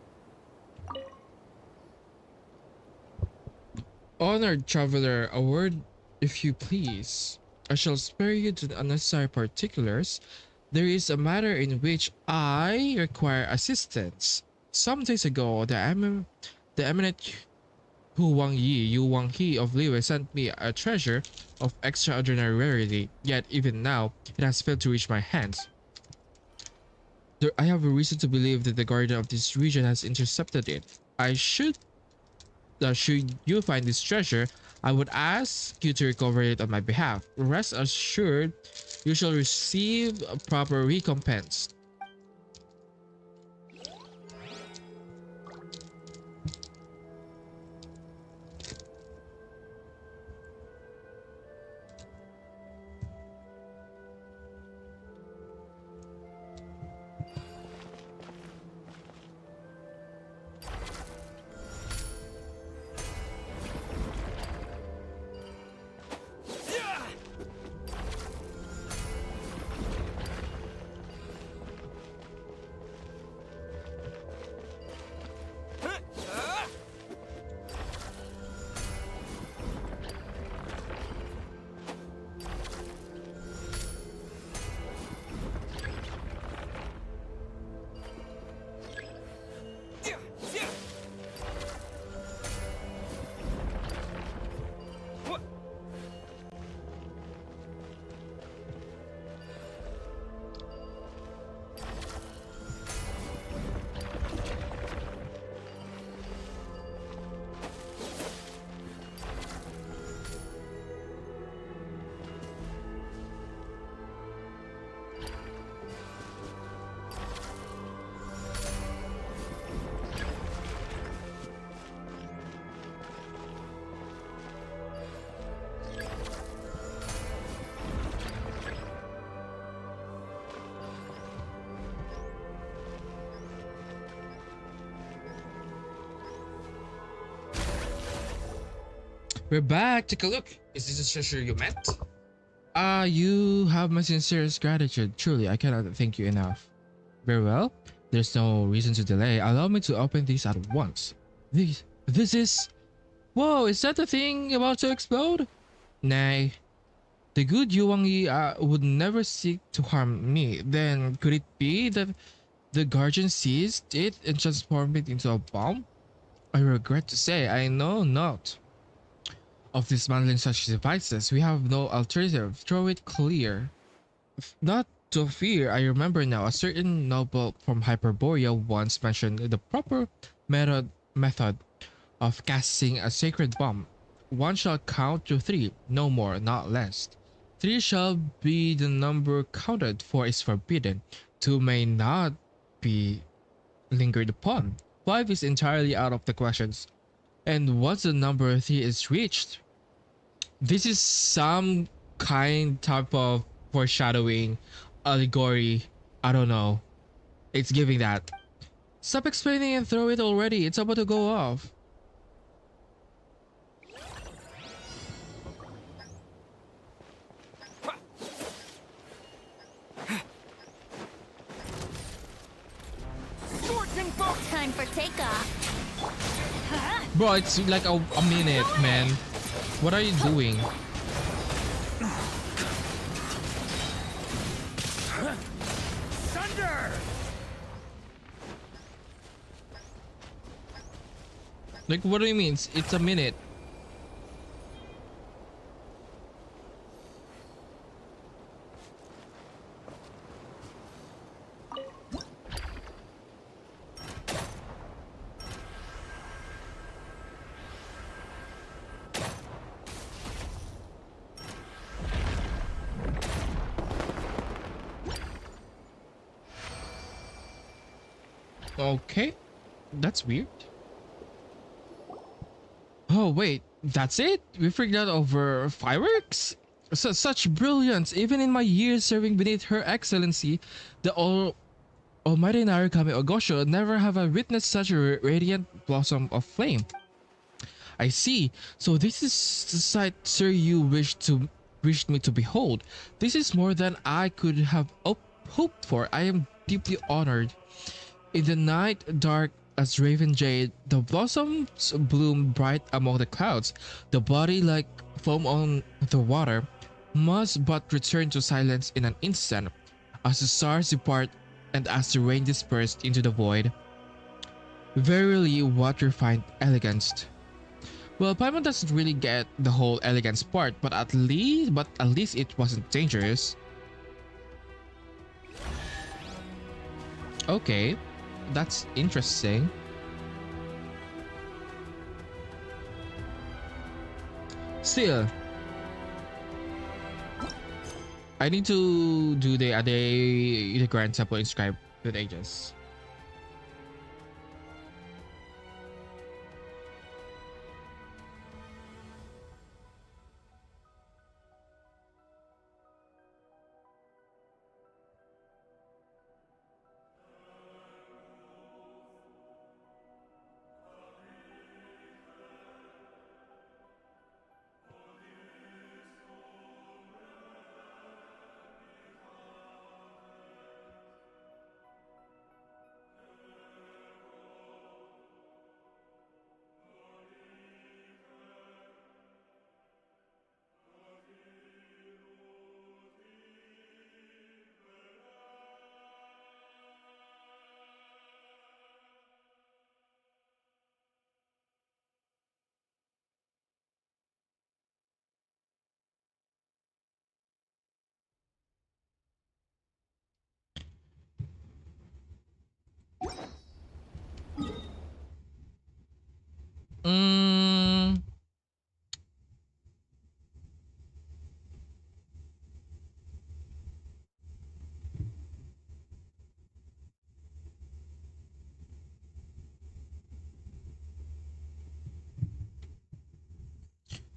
Honored traveler, a word if you please. I shall spare you the unnecessary particulars. There is a matter in which I require assistance. Some days ago, the eminent Yu Wang He of Liyue sent me a treasure of extraordinary rarity, yet even now, it has failed to reach my hands. I have a reason to believe that the guardian of this region has intercepted it. Should you find this treasure, I would ask you to recover it on my behalf. Rest assured, you shall receive a proper recompense. We're back. Take a look. Is this the treasure you meant? You have my sincerest gratitude. Truly, I cannot thank you enough. Very well. There's no reason to delay. Allow me to open these at once. This is... Whoa, is that the thing about to explode? Nay. The good Yuang Yi would never seek to harm me. Then, could it be that the guardian seized it and transformed it into a bomb? I regret to say, I know not of dismantling such devices. We have no alternative. Throw it clear. Not to fear, I remember now, a certain noble from Hyperborea once mentioned the proper method of casting a sacred bomb. One shall count to 3, no more, not less. 3 shall be the number counted, 4 is forbidden. 2 may not be lingered upon. 5 is entirely out of the questions. And once the number 3 is reached, this is some type of foreshadowing, allegory. I don't know. It's giving that. Stop explaining and throw it already. It's about to go off. Time for takeoff. Bro, it's like a minute, man. What are you doing? Thunder! Like, what do you mean? It's a minute. Okay, that's weird. Oh wait, that's it? We freaked out over fireworks? Such brilliance! Even in my years serving beneath Her Excellency, the Almighty Narukami Ogosho, never have I witnessed such a radiant blossom of flame. I see. So this is the sight, sir, you wished me to behold. This is more than I could have hoped for. I am deeply honored. In the night dark as raven jade, the blossoms bloom bright among the clouds. The body like foam on the water must but return to silence in an instant as the stars depart and as the rain dispersed into the void. Verily, what refined elegance. Well, Paimon doesn't really get the whole elegance part, but at least it wasn't dangerous. Okay, that's interesting. Still, I need to do the Grand Temple inscribed with ages. Mm,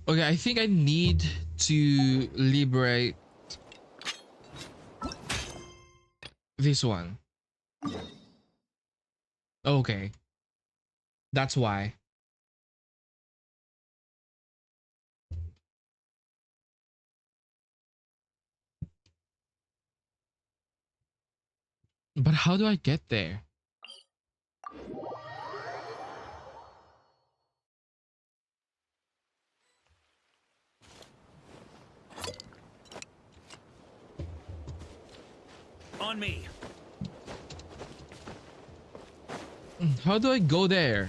okay, I think I need to liberate this one. Okay, that's why. But how do I get there? On me. How do I go there?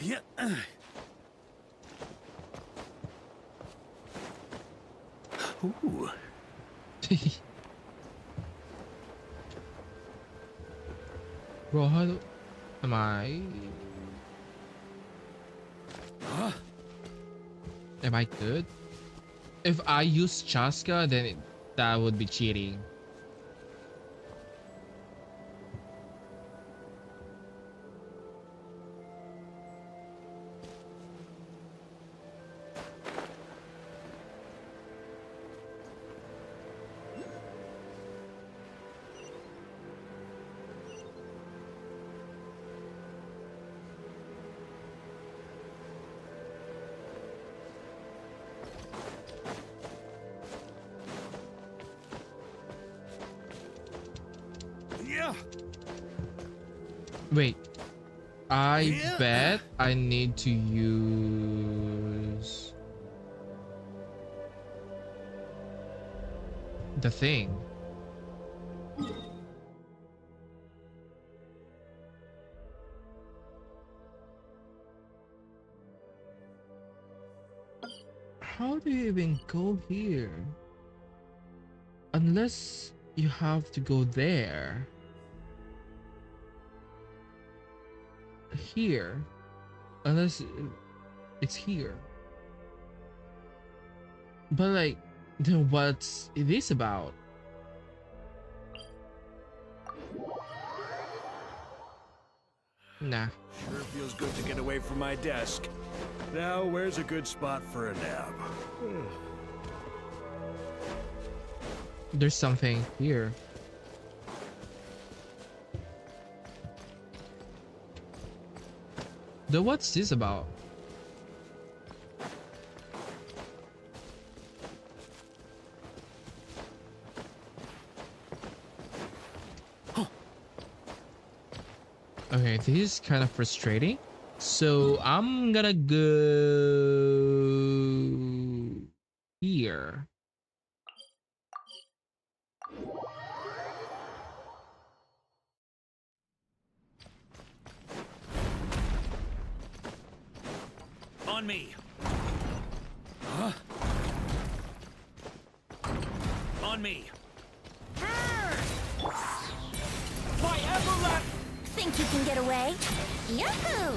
Yeah. Ooh. Bro, how do am I? Huh? Am I good? If I use Chaska, then that would be cheating. Yeah. Wait, I Yeah. bet I need to use the thing. How do you even go here? Unless you have to go there. Here. Unless it's here. But like, then what's this about? Nah. Sure feels good to get away from my desk. Now, where's a good spot for a nap? There's something here. Then what's this about? Okay, this is kind of frustrating. So I'm gonna go here. On me. On me. My everlast. Think you can get away? Yahoo!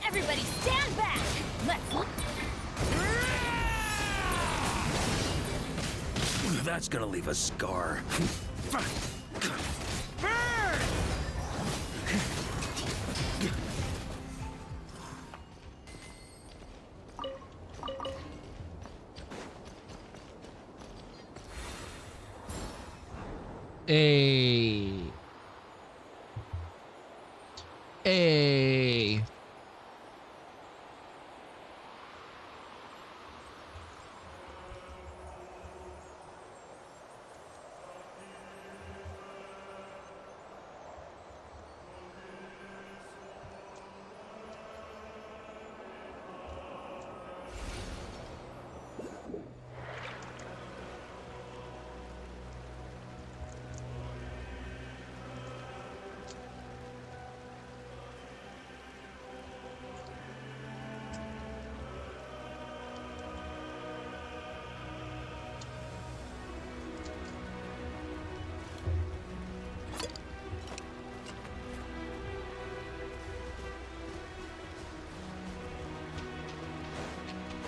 Everybody stand back! Let's look. That's gonna leave a scar. Hey. Hey.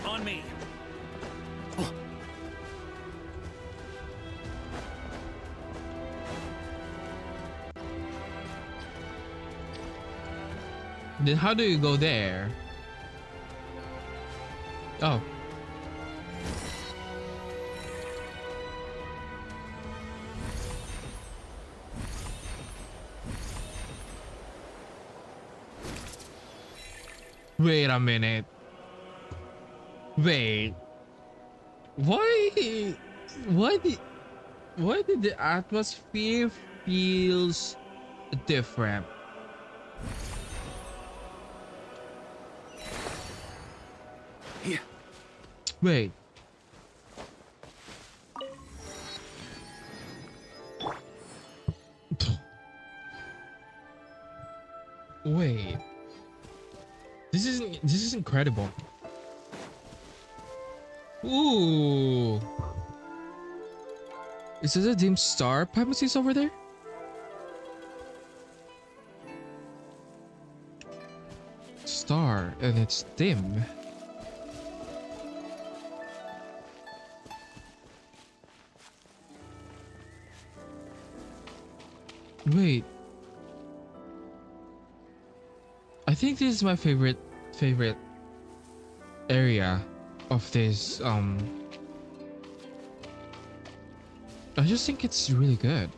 On me. Then how do you go there? Oh. Wait a minute. Wait. Why? Why did? Why did the atmosphere feels different? Yeah. Wait. Wait. This is incredible. Ooh. Is this a dim star premises over there? Star and it's dim. Wait. I think this is my favorite area of this I just think it's really good.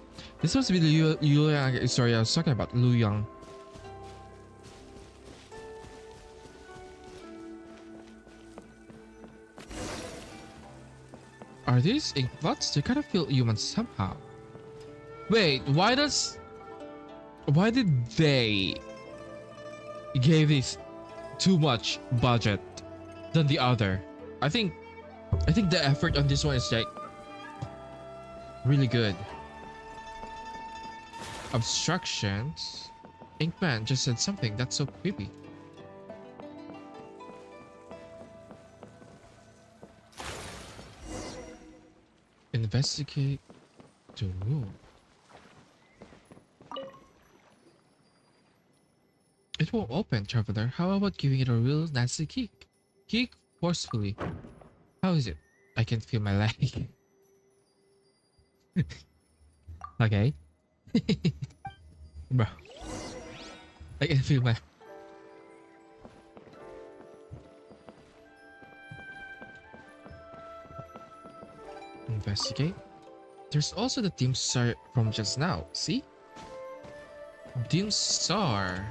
This must be the Yu Yang story I was talking about, Lu Yang. Are these inkblots? They kind of feel human somehow. Wait, why did they gave this too much budget than the other? I think the effort on this one is like really good. Obstructions. Inkman just said something that's so creepy. Investigate the room. It won't open, traveler. How about giving it a real nasty kick? Kick forcefully. How is it? I can feel my leg. Okay. Bro. I can feel my... Investigate. There's also the dim star from just now. See? Dim star.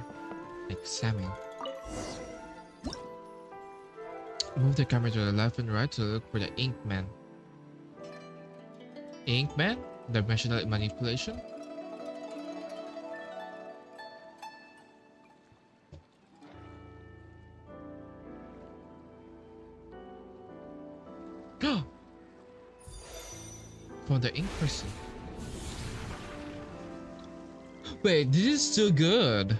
Examine. Move the camera to the left and right to look for the Inkman. Inkman? Dimensional manipulation? upon the ink person. Wait, this is still good.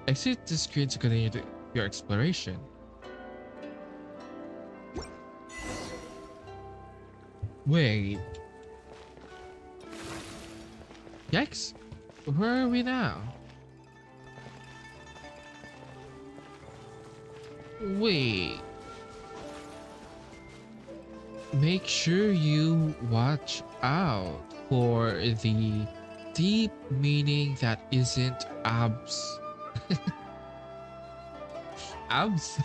Exit the screen to continue your exploration. Wait. Yikes. Where are we now? Wait. Make sure you watch out for the deep meaning that isn't abs. Abs?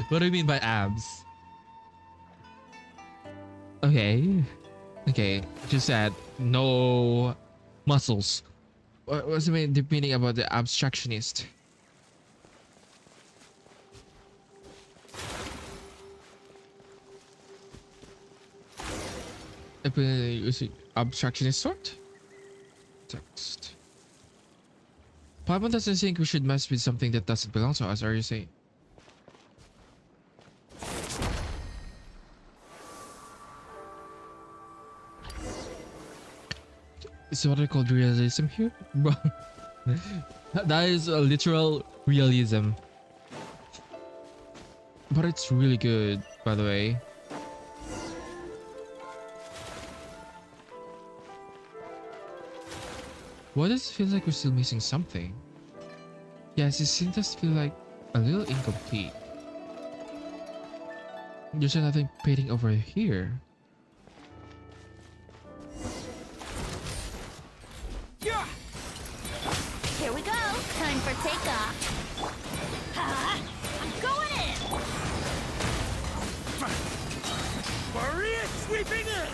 What do you mean by abs? Okay. Okay. Just said no muscles. What's the meaning about the abstractionist? Abstractionist sort? Text. Paimon doesn't think we should mess with something that doesn't belong to us, are you saying? Is what I call realism here? Bro. That is a literal realism. But it's really good, by the way. Why does it feel like we're still missing something? Yes, it seems to feel like a little incomplete. There's another painting over here. Here we go. Time for takeoff. Ha! I'm going in. Maria sweeping in!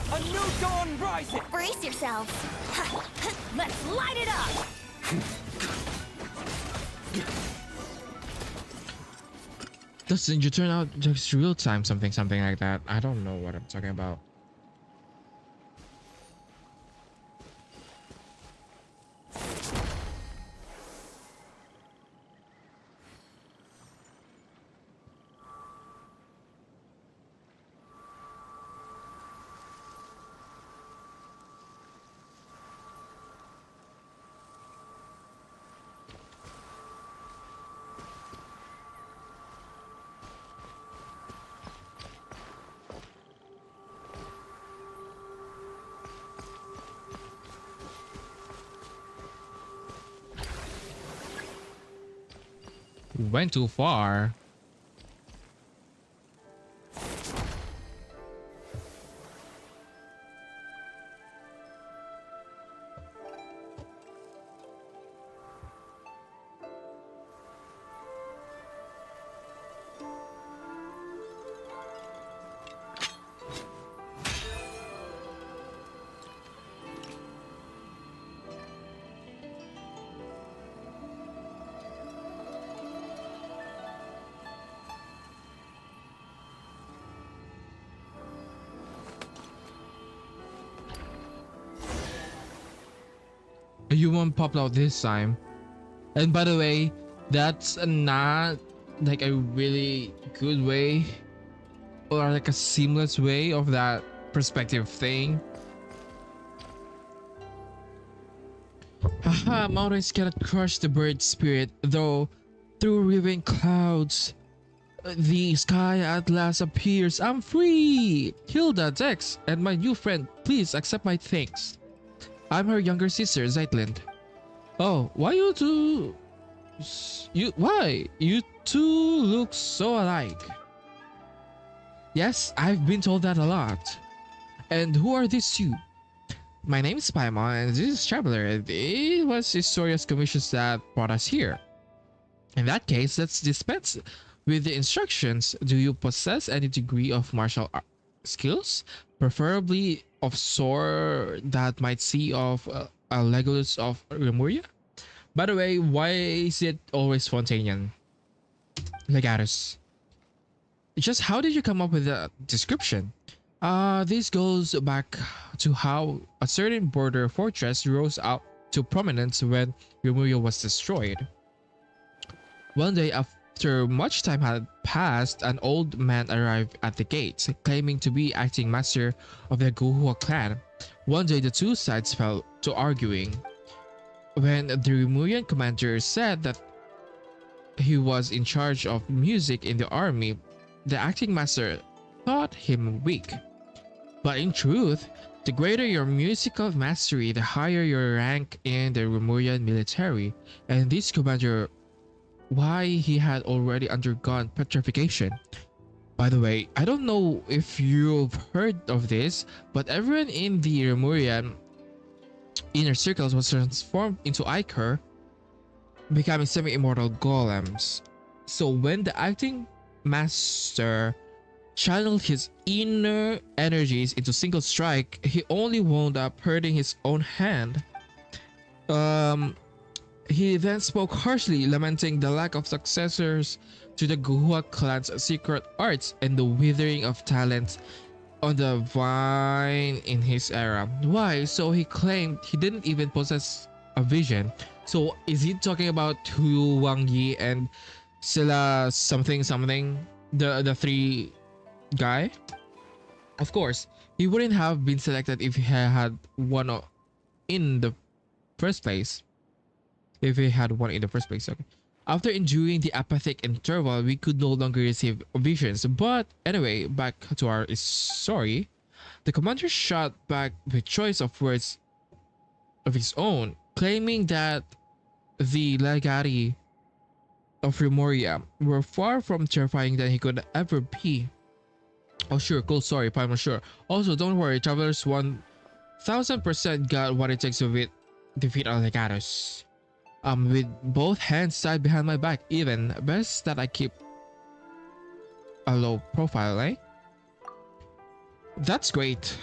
A new dawn rising! Brace yourselves. Let's light it up. Doesn't you turn out just real time something like that? I don't know what I'm talking about. Went too far. You won't pop out this time. And by the way, that's not like a really good way or like a seamless way of that perspective thing. Haha, mountains cannot crush the bird spirit, though through riven clouds the sky at last appears. I'm free! Hilda, Dex, and my new friend, please accept my thanks. I'm her younger sister, Zeitlin. Oh, why you two... Why? You two look so alike. Yes, I've been told that a lot. And who are these two? My name is Paimon, and this is Traveler. It was Historia's commissions that brought us here. In that case, let's dispense with the instructions. Do you possess any degree of martial art skills? Preferably of sword that might see of a Legolas of Lemuria? By the way, why is it always Fontanian? Legatus. Just how did you come up with the description? This goes back to how a certain border fortress rose out to prominence when Lemuria was destroyed. One day, a after much time had passed, an old man arrived at the gate, claiming to be acting master of the Guhua clan. One day, the two sides fell to arguing. When the Remuyan commander said that he was in charge of music in the army, the acting master thought him weak. But in truth, the greater your musical mastery, the higher your rank in the Remuyan military, and this commander, why he had already undergone petrification. By the way, I don't know if you've heard of this, but everyone in the Remuyan inner circles was transformed into ichor, becoming semi-immortal golems. So when the acting master channeled his inner energies into single strike, he only wound up hurting his own hand. He then spoke harshly, lamenting the lack of successors to the Guhua clan's secret arts and the withering of talents on the vine in his era. Why? So he claimed he didn't even possess a vision. So is he talking about Hu Wang Yi and Silla something something? The three guy? Of course, he wouldn't have been selected if he had one in the first place. Okay. After enduring the apathic interval, we could no longer receive visions. But anyway, back to our story. The commander shot back with choice of words of his own, claiming that the Legati of Remoria were far from terrifying than he could ever be. Oh sure, cool story, but I'm not sure. Also, don't worry, Travelers 1000% got what it takes to defeat our Legatos. With both hands tied behind my back, even best that I keep a low profile, eh? That's great.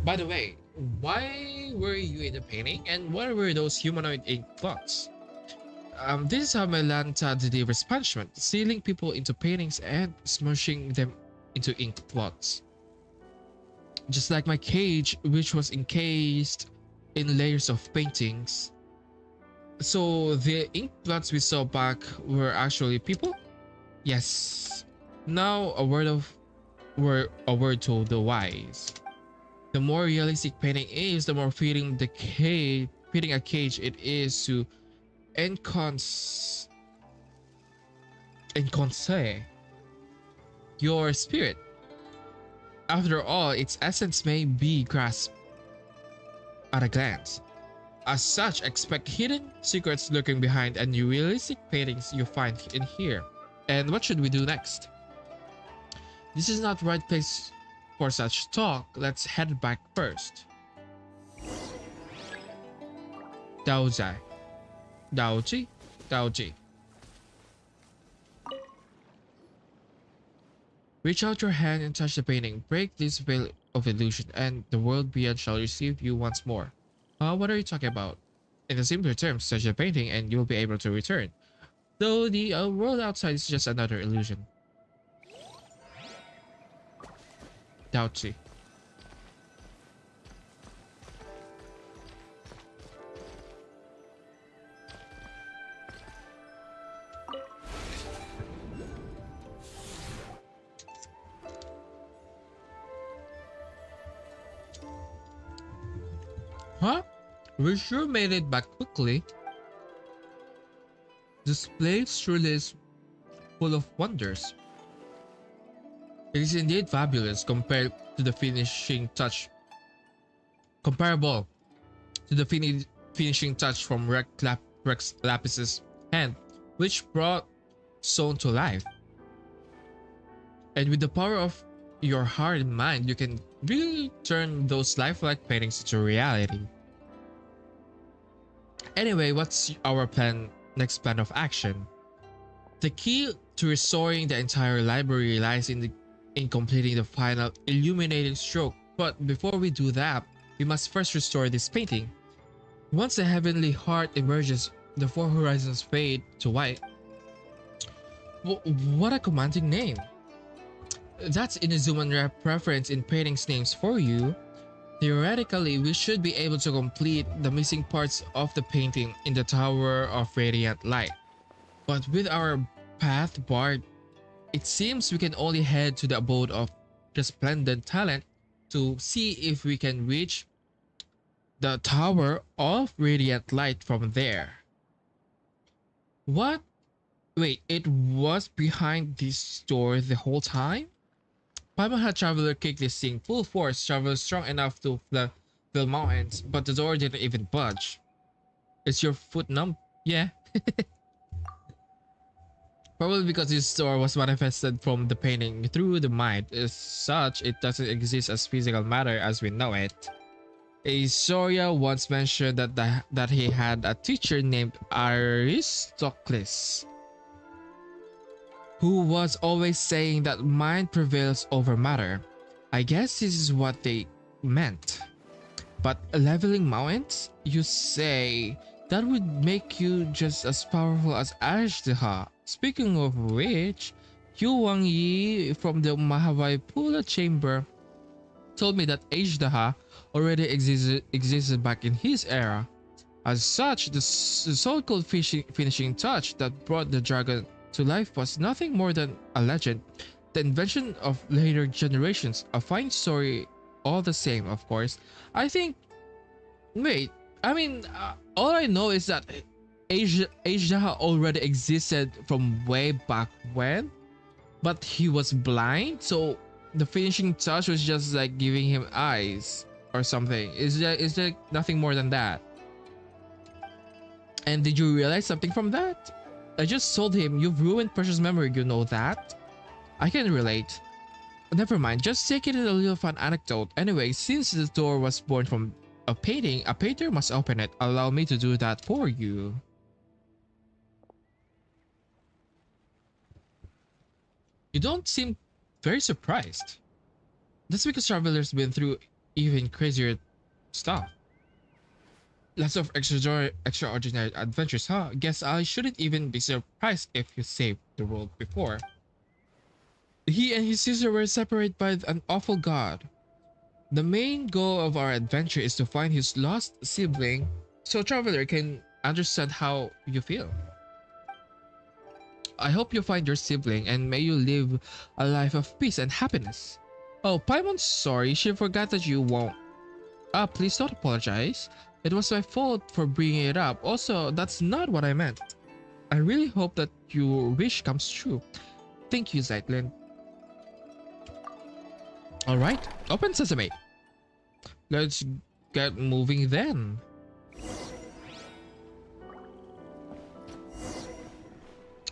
By the way, why were you in the painting, and what were those humanoid ink plots? This is how my Lanta delivers punishment, sealing people into paintings and smushing them into ink plots. Just like my cage, which was encased in layers of paintings. So the ink plots we saw back were actually people? Yes. Now a word to the wise. The more realistic painting is, the more fitting a cage it is to enconce your spirit. After all, its essence may be grasped at a glance. As such, expect hidden secrets lurking behind any realistic paintings you find in here. And what should we do next? This is not the right place for such talk. Let's head back first. Daozai. Daoji. Reach out your hand and touch the painting. Break this veil of illusion, and the world beyond shall receive you once more. What are you talking about? In the simpler terms, touch the painting and you'll be able to return. Though the world outside is just another illusion. Daoji. Huh? We sure made it back quickly. This place truly is full of wonders. It is indeed fabulous comparable to the finishing touch from Rex Lapis's hand, which brought Stone to life. And with the power of your heart and mind, you can really turn those lifelike paintings into reality. Anyway, what's our next plan of action? The key to restoring the entire library lies in completing the final illuminating stroke. But before we do that, we must first restore this painting. Once the heavenly heart emerges, the four horizons fade to white. What a commanding name! That's Inazuman preference in paintings names for you. Theoretically, we should be able to complete the missing parts of the painting in the Tower of Radiant Light. But with our path barred, it seems we can only head to the abode of resplendent talent to see if we can reach the Tower of Radiant Light from there. What? Wait, it was behind this door the whole time? Paimon had Traveler kick this thing full force, Traveler strong enough to fill mountains, but the door didn't even budge. Is your foot numb? Yeah. Probably because this door was manifested from the painting through the mind. As such, it doesn't exist as physical matter as we know it. Soria once mentioned that he had a teacher named Aristocles, who was always saying that mind prevails over matter. I guess this is what they meant. But leveling mountains? You say that would make you just as powerful as Ashtaha. Speaking of which, Yu Wang Yi from the Mahavai Pula chamber told me that Ashtaha already existed back in his era. As such, the so-called finishing touch that brought the dragon to life was nothing more than a legend, the invention of later generations. A fine story all the same, of course. I think... Wait, I mean, all I know is that Ashtaha already existed from way back when, but he was blind, so the finishing touch was just like giving him eyes or something. Is there nothing more than that? And did you realize something from that? I just told him, you've ruined precious memory, you know that? I can relate. Never mind, just take it as a little fun anecdote. Anyway, since the door was born from a painting, a painter must open it. Allow me to do that for you. You don't seem very surprised. That's because Traveler's been through even crazier stuff. Lots of extraordinary adventures, huh? Guess I shouldn't even be surprised if you saved the world before. He and his sister were separated by an awful god. The main goal of our adventure is to find his lost sibling, so Traveler can understand how you feel. I hope you find your sibling and may you live a life of peace and happiness. Oh, Paimon's sorry, she forgot that you won't. Please don't apologize. It was my fault for bringing it up. Also, that's not what I meant. I really hope that your wish comes true. Thank you, Zeitlin. Alright, open sesame. Let's get moving then.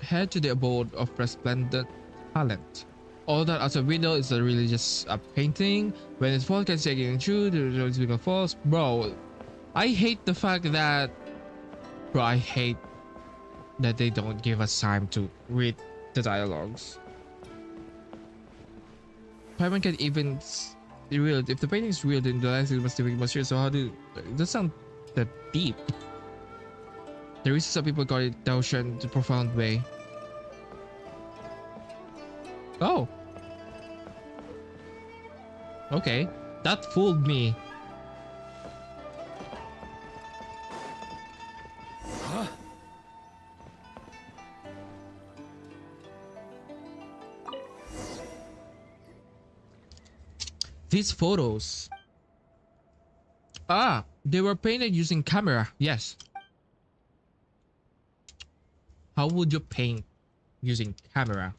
Head to the abode of resplendent talent. All that out of window is really just a painting. When it falls, can take it true. The falls, bro. I hate the fact that, bro. I hate that they don't give us time to read the dialogues. Paimon can even be real. If the painting is real, then the landscape must be much real. So how do it doesn't sound that deep? The reason some people call it Daoshan the profound way. Oh. Okay. That fooled me. Huh? These photos. They were painted using camera. Yes. How would you paint using camera?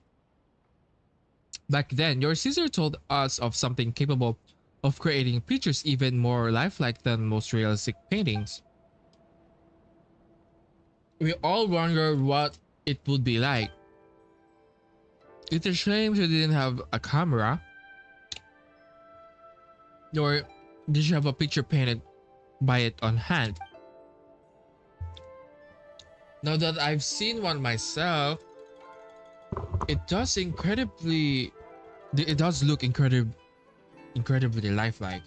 Back then, your sister told us of something capable of creating pictures even more lifelike than most realistic paintings. We all wondered what it would be like. It's a shame she didn't have a camera. Or did she have a picture painted by it on hand? Now that I've seen one myself, it does look incredibly lifelike.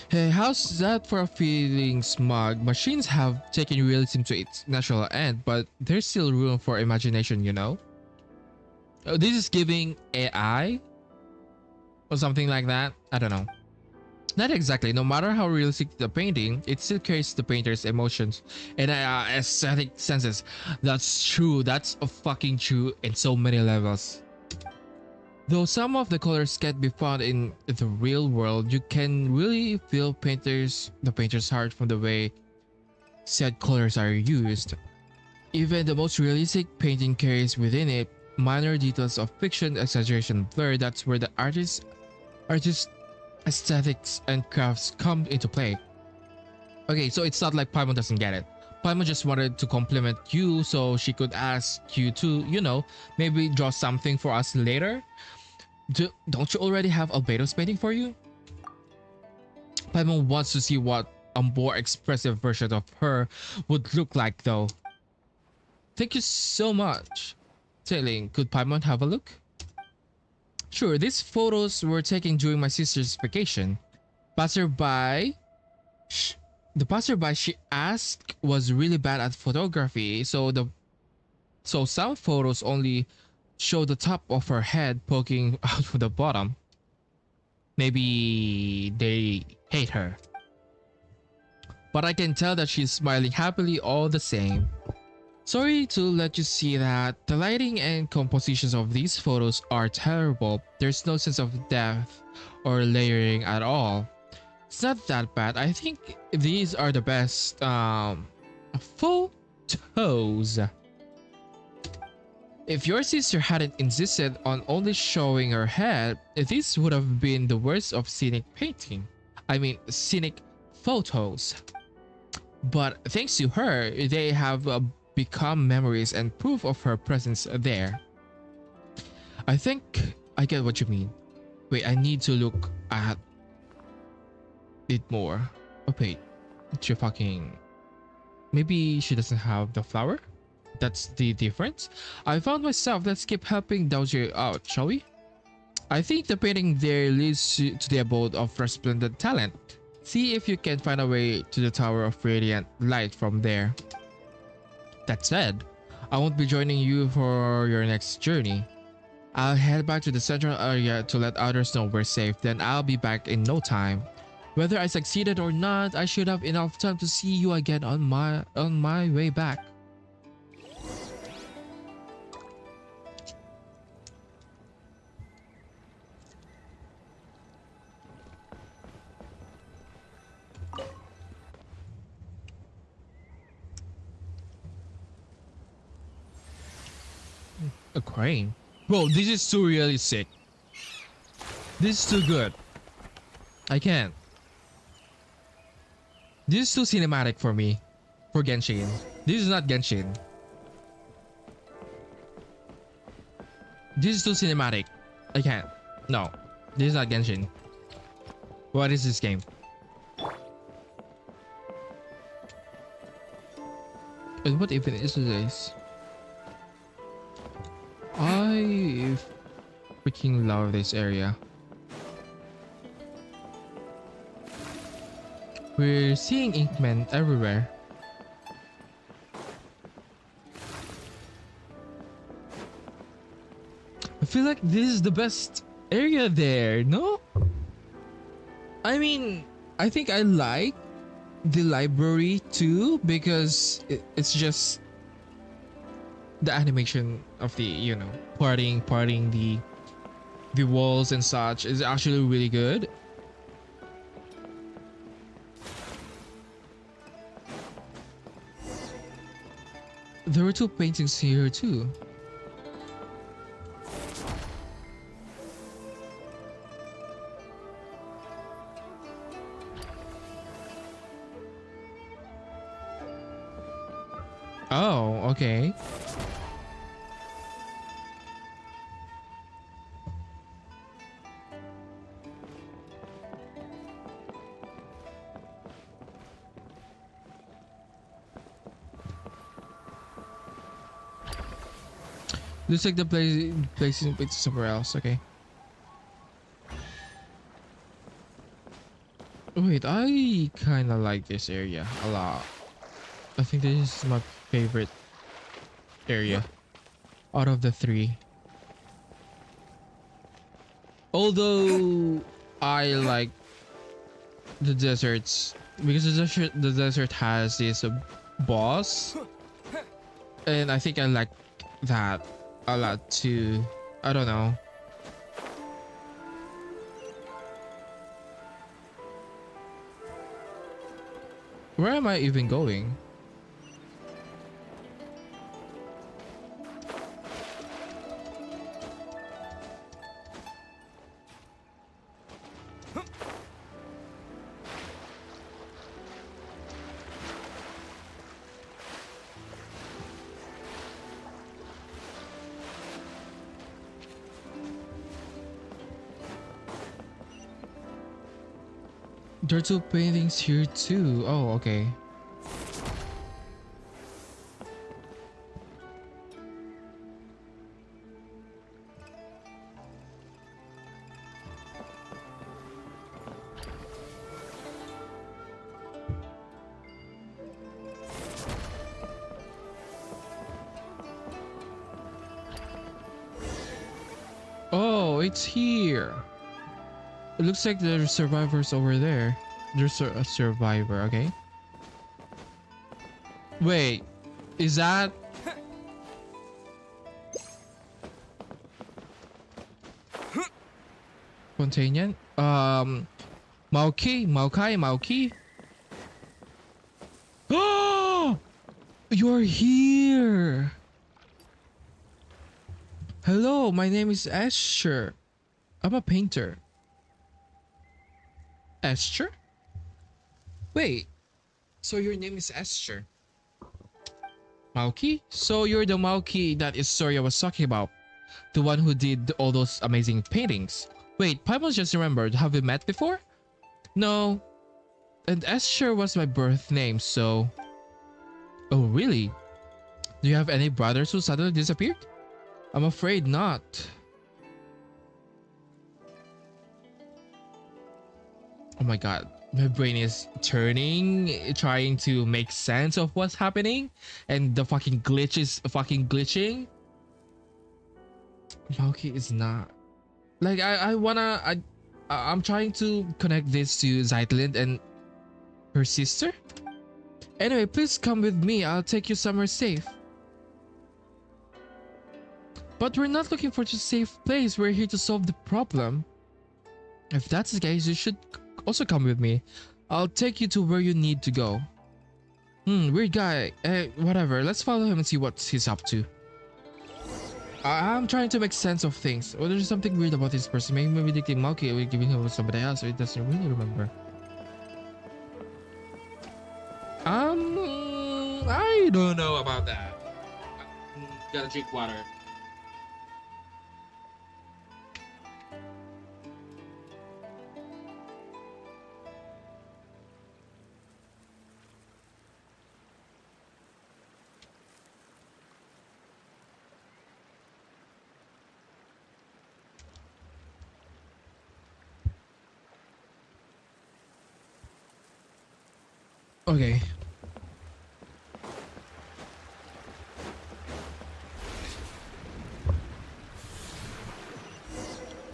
Hey, how's that for a feeling smug? Machines have taken realism to its natural end, but there's still room for imagination, you know? Oh, this is giving AI? Or something like that? I don't know. Not exactly. No matter how realistic the painting, it still carries the painter's emotions and aesthetic senses. That's true. That's a fucking true in so many levels. Though some of the colors can't be found in the real world, you can really feel the painter's heart from the way said colors are used. Even the most realistic painting carries within it minor details of fiction, exaggeration, blur. That's where the artist aesthetics and crafts come into play. Okay, so it's not like Paimon doesn't get it. Paimon just wanted to compliment you so she could ask you to, maybe draw something for us later. Don't you already have Albedo's painting for you? Paimon wants to see what a more expressive version of her would look like though. Thank you so much. Tailing, could Paimon have a look? Sure, these photos were taken during my sister's vacation. Passerby, the passerby she asked was really bad at photography, so some photos only show the top of her head poking out from the bottom. Maybe they hate her. But I can tell that she's smiling happily all the same. Sorry to let you see that the lighting and compositions of these photos are terrible. There's no sense of depth or layering at all. It's not that bad. I think these are the best photos. If your sister hadn't insisted on only showing her head, this would have been the worst of scenic photos. But thanks to her, they have become memories and proof of her presence there. I think I get what you mean. Wait, I need to look at it more. Oh wait, maybe she doesn't have the flower? That's the difference? I found myself. Let's keep helping Dowager out, shall we? I think the painting there leads to the abode of resplendent talent. See if you can find a way to the Tower of Radiant Light from there. That said, I won't be joining you for your next journey. I'll head back to the central area to let others know we're safe, then I'll be back in no time. Whether I succeeded or not, I should have enough time to see you again on my way back. A crane? Bro, this is too really sick. This is too good. I can't. This is too cinematic for me. For Genshin. This is not Genshin. This is too cinematic. I can't. No. This is not Genshin. What is this game? And what even is this? I freaking love this area. We're seeing Inkmen everywhere. I feel like this is the best area there, no? I mean, I think I like the library too because it's just the animation of the parting the walls and such is actually really good. There were two paintings here too. Oh, okay. Looks like the placing it somewhere else. Okay. Wait, I kind of like this area a lot. I think this is my favorite area out of the three. Although I like the deserts, because the desert has this boss, and I think I like that a lot too. I don't know. Where am I even going? There are two paintings here too. Oh, okay. Oh, it's here. It looks like there's survivors over there. There's a survivor, okay. Wait, is that... Spontanean? Maokai? Oh! You're here! Hello, my name is Asher. I'm a painter. Asher? Wait, so your name is Asher? Maoki? So you're the Maoki that Istoria was talking about. The one who did all those amazing paintings. Wait, Paimon just remembered. Have we met before? No. And Asher was my birth name, so... Oh, really? Do you have any brothers who suddenly disappeared? I'm afraid not. Oh my god. My brain is turning, trying to make sense of what's happening. And the fucking glitch is fucking glitching. Maoki is not. Like, I'm trying to connect this to Zeitlin and her sister. Anyway, please come with me. I'll take you somewhere safe. But we're not looking for a safe place. We're here to solve the problem. If that's the case, you should also come with me. I'll take you to where you need to go. Weird guy. Whatever. Let's follow him and see what he's up to. I'm trying to make sense of things. Oh, there's something weird about this person. Maybe they think Maoki or giving him to somebody else, so he doesn't really remember. I don't know about that. Gotta drink water. Okay.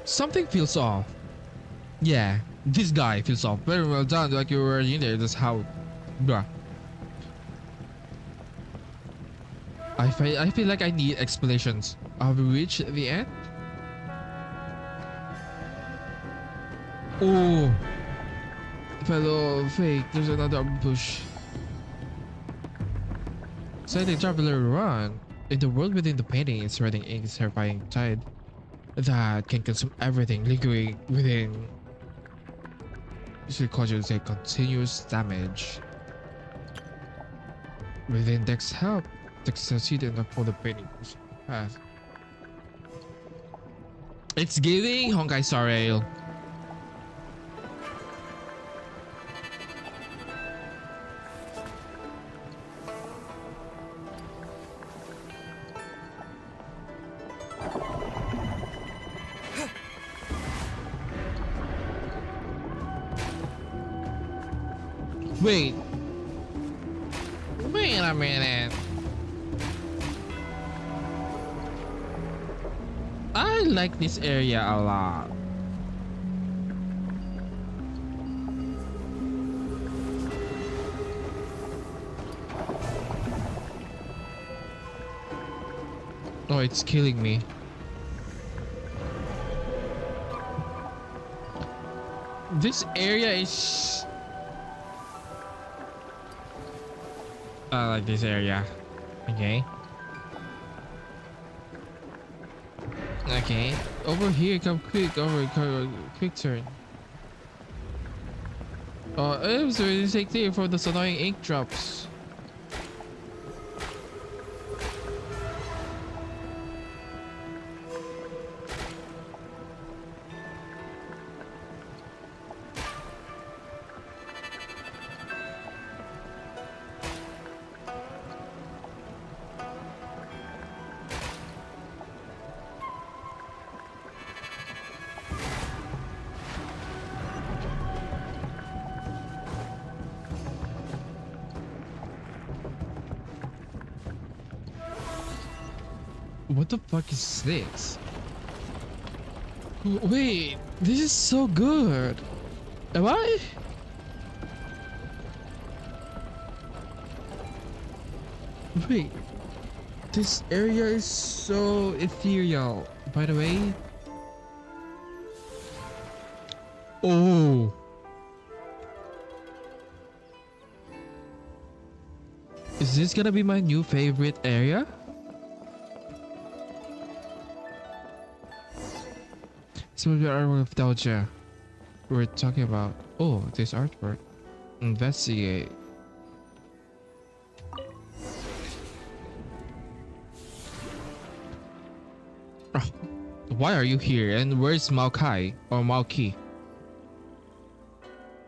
Something feels off. Yeah, this guy feels off. Very well done, like you were in there. That's how... Bruh. I feel like I need explanations. Have we reached the end? Oh. Fellow fake, there's another ambush. Sighting traveler run. In the world within the painting, it's spreading ink, terrifying tide that can consume everything, lingering within. Usually causes a continuous damage. Within Dex help, Dex succeeded enough for the painting path. It's giving Honkai Star Rail. Wait a minute. I like this area a lot. Oh, it's killing me. This area is... I like this area. Okay. Okay. Over here, come quick. Quick turn. Oh, I'm sorry. Take clear for those annoying ink drops. What the fuck is this? Wait, this is so good. Am I? Wait, this area is so ethereal. By the way. Oh. Is this gonna be my new favorite area? So the artwork of Doja we're talking about. Oh, this artwork. Investigate. Oh, why are you here? And where's Maokai or Maoki?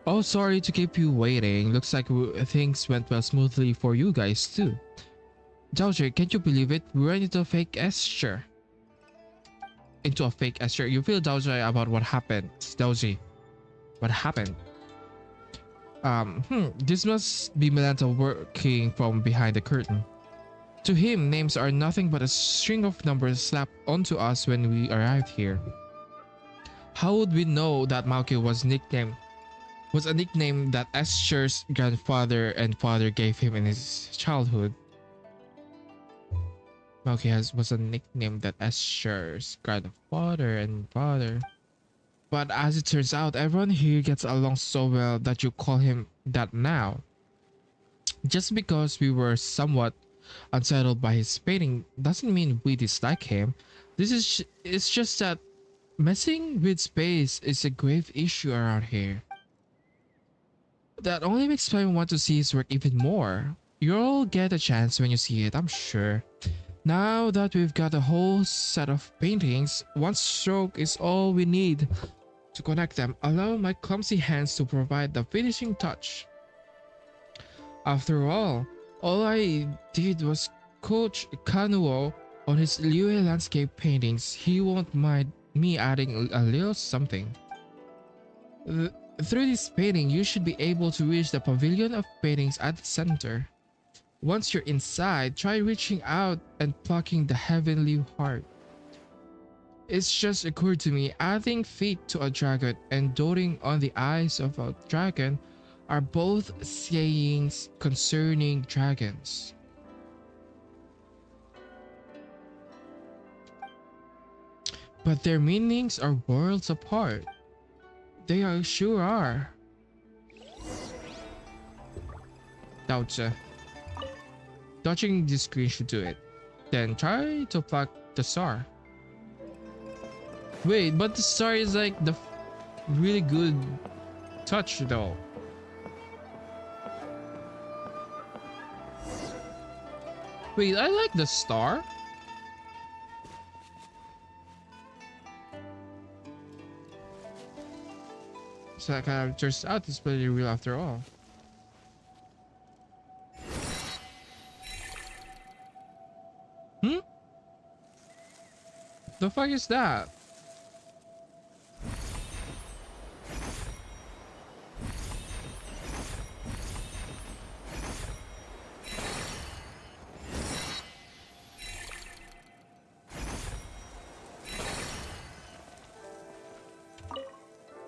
Oh, sorry to keep you waiting. Looks like things went well smoothly for you guys too. Doja, can't you believe it? We ran into a fake gesture. Into a fake gesture. You feel Doja about what happened. Doji. What happened? This must be Melanta working from behind the curtain. To him, names are nothing but a string of numbers slapped onto us when we arrived here. How would we know that Maoki was a nickname that Esther's grandfather and father gave him in his childhood? Maoki was a nickname that Esther's grandfather and father. But as it turns out, everyone here gets along so well that you call him that now. Just because we were somewhat unsettled by his painting doesn't mean we dislike him. It's just that messing with space is a grave issue around here. That only makes me want to see his work even more. You'll get a chance when you see it, I'm sure. Now that we've got a whole set of paintings, one stroke is all we need to connect them. Allow my clumsy hands to provide the finishing touch. After all I did was coach Kanuo on his Liyue landscape paintings. He won't mind me adding a little something. Through this painting, you should be able to reach the pavilion of paintings at the center. Once you're inside, try reaching out and plucking the heavenly heart. It's just occurred to me, adding feet to a dragon and doting on the eyes of a dragon are both sayings concerning dragons. But their meanings are worlds apart. They sure are. Doubtcha. Dodging the screen should do it. Then try to pluck the star. Wait, but the star is like the really good touch though. Wait, I like the star. So that kind of turns out it's pretty real after all. The fuck is that?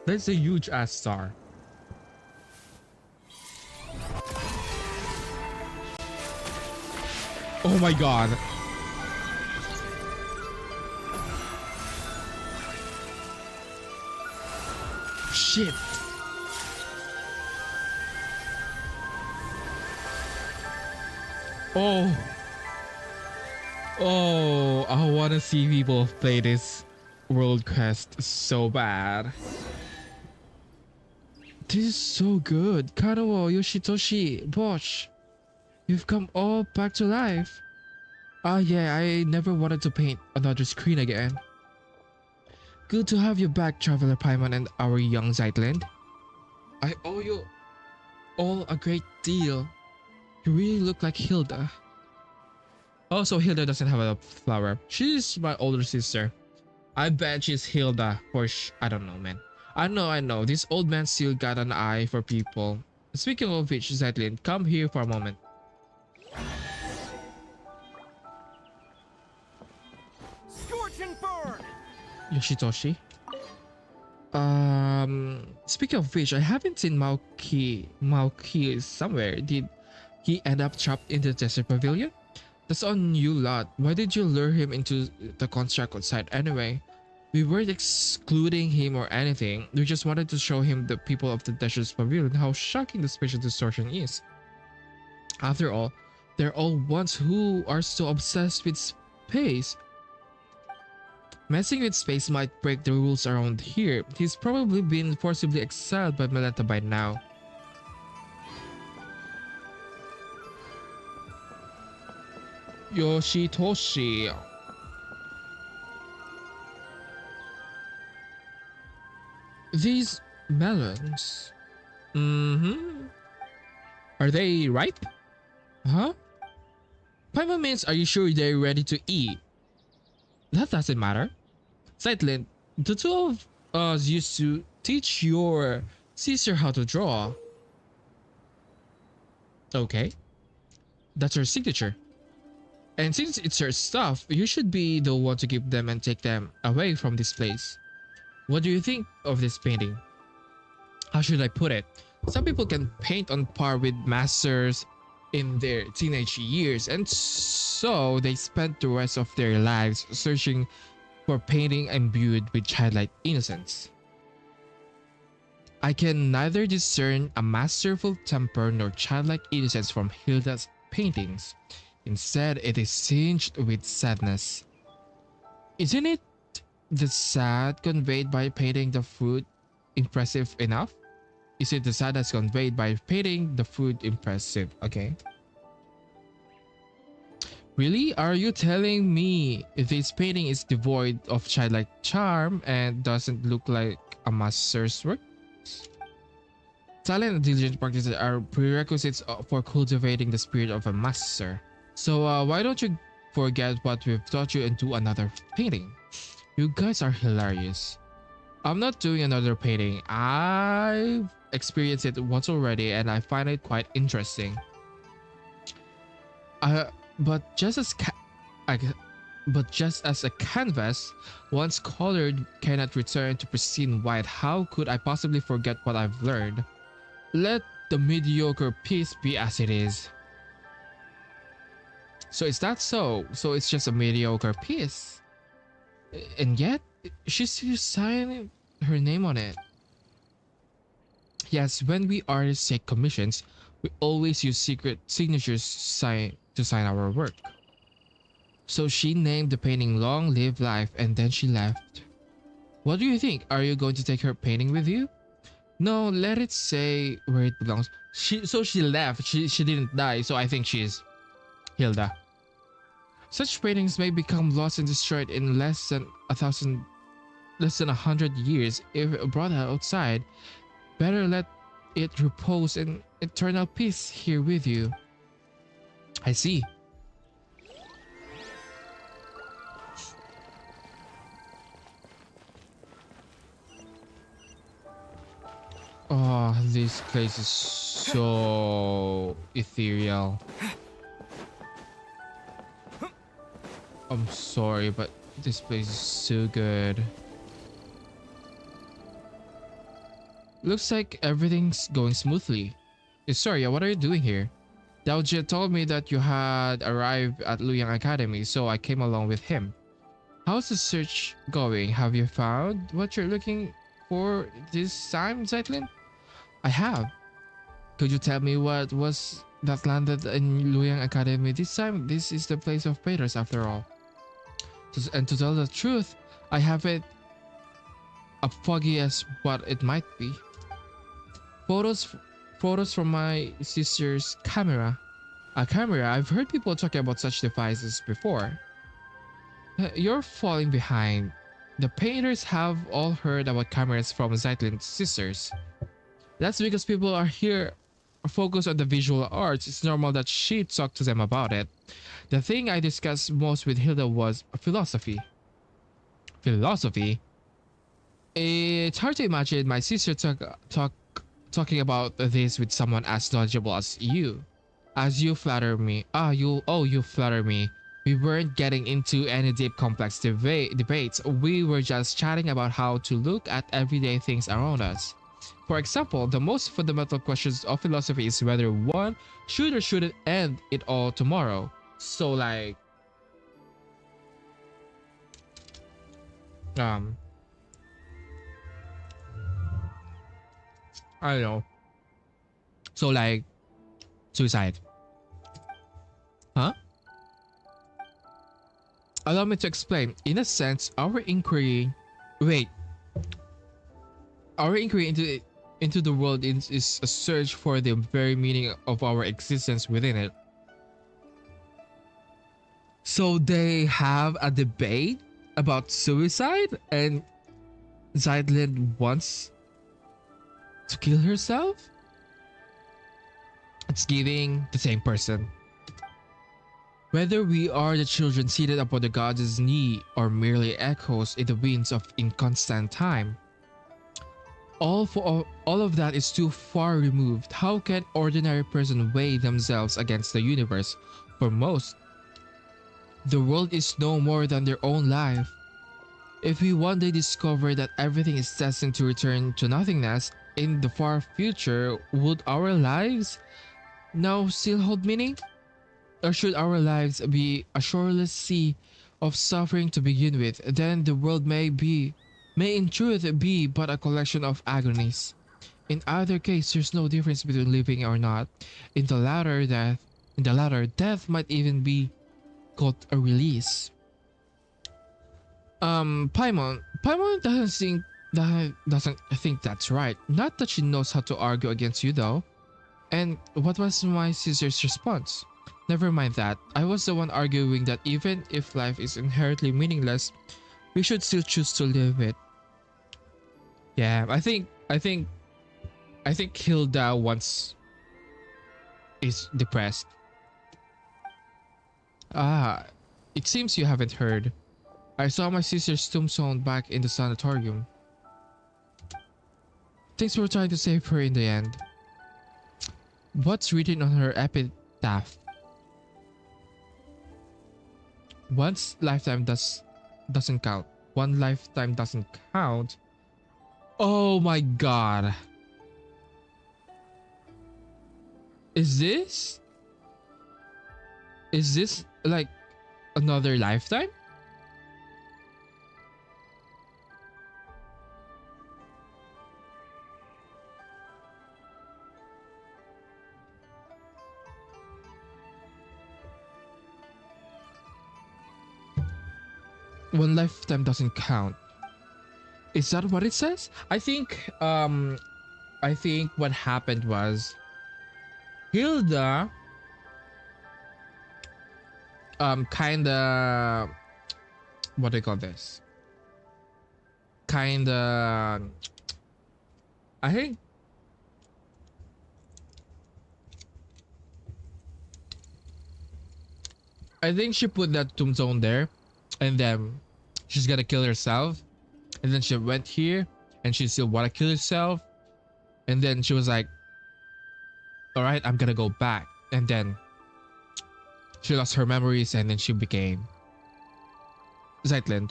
That's a huge ass star. Oh my god. Shit. Oh. Oh, I want to see people play this world quest so bad. This is so good. Kanawa, Yoshitoshi, Bosch. You've come all back to life. Ah, yeah, I never wanted to paint another screen again. Good to have you back, Traveler Paimon and our young Zeitland. I owe you all a great deal. You really look like Hilda. Also, Hilda doesn't have a flower. She's my older sister. I bet she's Hilda for I don't know, man. I know. This old man still got an eye for people. Speaking of which, Zetlin, come here for a moment. Scorch and burn! Yoshitoshi? Speaking of which, I haven't seen Maoki. Maoki is somewhere. Did he end up trapped in the desert pavilion? That's on you lot. Why did you lure him into the construct outside anyway? We weren't excluding him or anything. We just wanted to show him the people of the desert pavilion how shocking the spatial distortion is. After all, they're all ones who are so obsessed with space. Messing with space might break the rules around here. He's probably been forcibly exiled by Meleta by now. Yoshitoshi. These melons. Are they ripe? Huh? Paimon means, are you sure they're ready to eat? That doesn't matter. Zeitlin, the two of us used to teach your sister how to draw. Okay. That's her signature. And since it's her stuff, you should be the one to give them and take them away from this place. What do you think of this painting? How should I put it? Some people can paint on par with masters in their teenage years, and so they spend the rest of their lives searching for painting imbued with childlike innocence. I can neither discern a masterful temper nor childlike innocence from Hilda's paintings. Instead, it is singed with sadness. Isn't it the sad conveyed by painting the fruit impressive enough? Is it the sadness conveyed by painting the fruit impressive? Okay. Really? Are you telling me this painting is devoid of childlike charm and doesn't look like a master's work? Talent and diligent practice are prerequisites for cultivating the spirit of a master. So why don't you forget what we've taught you and do another painting? You guys are hilarious. I'm not doing another painting. I've experienced it once already and I find it quite interesting. But just as a canvas, once colored, cannot return to pristine white, how could I possibly forget what I've learned? Let the mediocre piece be as it is. So is that so? So it's just a mediocre piece. And yet, she still signed her name on it. Yes, when we artists take commissions, we always use secret signatures to sign our work. So she named the painting Long Live Life and then she left. What do you think? Are you going to take her painting with you? No, let it say where it belongs. So she left. She didn't die, so I think she's Hilda. Such paintings may become lost and destroyed in less than 100 years if brought outside. Better let it repose in eternal peace here with you. I see. Oh, this place is so ethereal. I'm sorry, but this place is so good. Looks like everything's going smoothly. Sorry, what are you doing here? Daojie told me that you had arrived at Luyang Academy, so I came along with him. How's the search going? Have you found what you're looking before this time, Zeitlin? I have. Could you tell me what was that landed in Luyang Academy this time? This is the place of painters after all. And to tell the truth, I have it as foggy as what it might be. Photos from my sister's camera. A camera? I've heard people talking about such devices before. You're falling behind. The painters have all heard about cameras from Zeitlin's sisters. That's because people are here focused on the visual arts. It's normal that she talked to them about it. The thing I discussed most with Hilda was philosophy. Philosophy? It's hard to imagine my sister talking about this with someone as knowledgeable as you. As you flatter me. You flatter me. We weren't getting into any deep complex debates. We were just chatting about how to look at everyday things around us. For example, the most fundamental questions of philosophy is whether one should or shouldn't end it all tomorrow. So like I don't know. So like suicide. Huh? Allow me to explain. In a sense, our inquiry into the world is a search for the very meaning of our existence within it. So they have a debate about suicide and Zeitlin wants to kill herself? It's giving the same person. Whether we are the children seated upon the goddess' knee or merely echoes in the winds of inconstant time, all of that is too far removed. How can ordinary person weigh themselves against the universe? For most, the world is no more than their own life. If we one day discover that everything is destined to return to nothingness in the far future, would our lives now still hold meaning? Or should our lives be a shoreless sea of suffering to begin with? Then the world may in truth be but a collection of agonies. In either case, there's no difference between living or not. In the latter, death might even be called a release. Paimon doesn't think that's right. Not that she knows how to argue against you though. And what was my sister's response? Never mind that. I was the one arguing that even if life is inherently meaningless, we should still choose to live it. Yeah, I think Hilda is depressed. It seems you haven't heard. I saw my sister's tombstone back in the sanatorium. Thanks for trying to save her in the end. What's written on her epitaph? One's lifetime doesn't count. One lifetime doesn't count. Oh my god. Is this like another lifetime? One lifetime doesn't count. Is that what it says? I think what happened was Hilda kinda, what do you call this? Kinda, I think she put that tombstone there and then she's gonna kill herself, and then she went here and she still wanna kill herself, and then she was like, all right, I'm gonna go back, and then she lost her memories and then she became Zeitlin.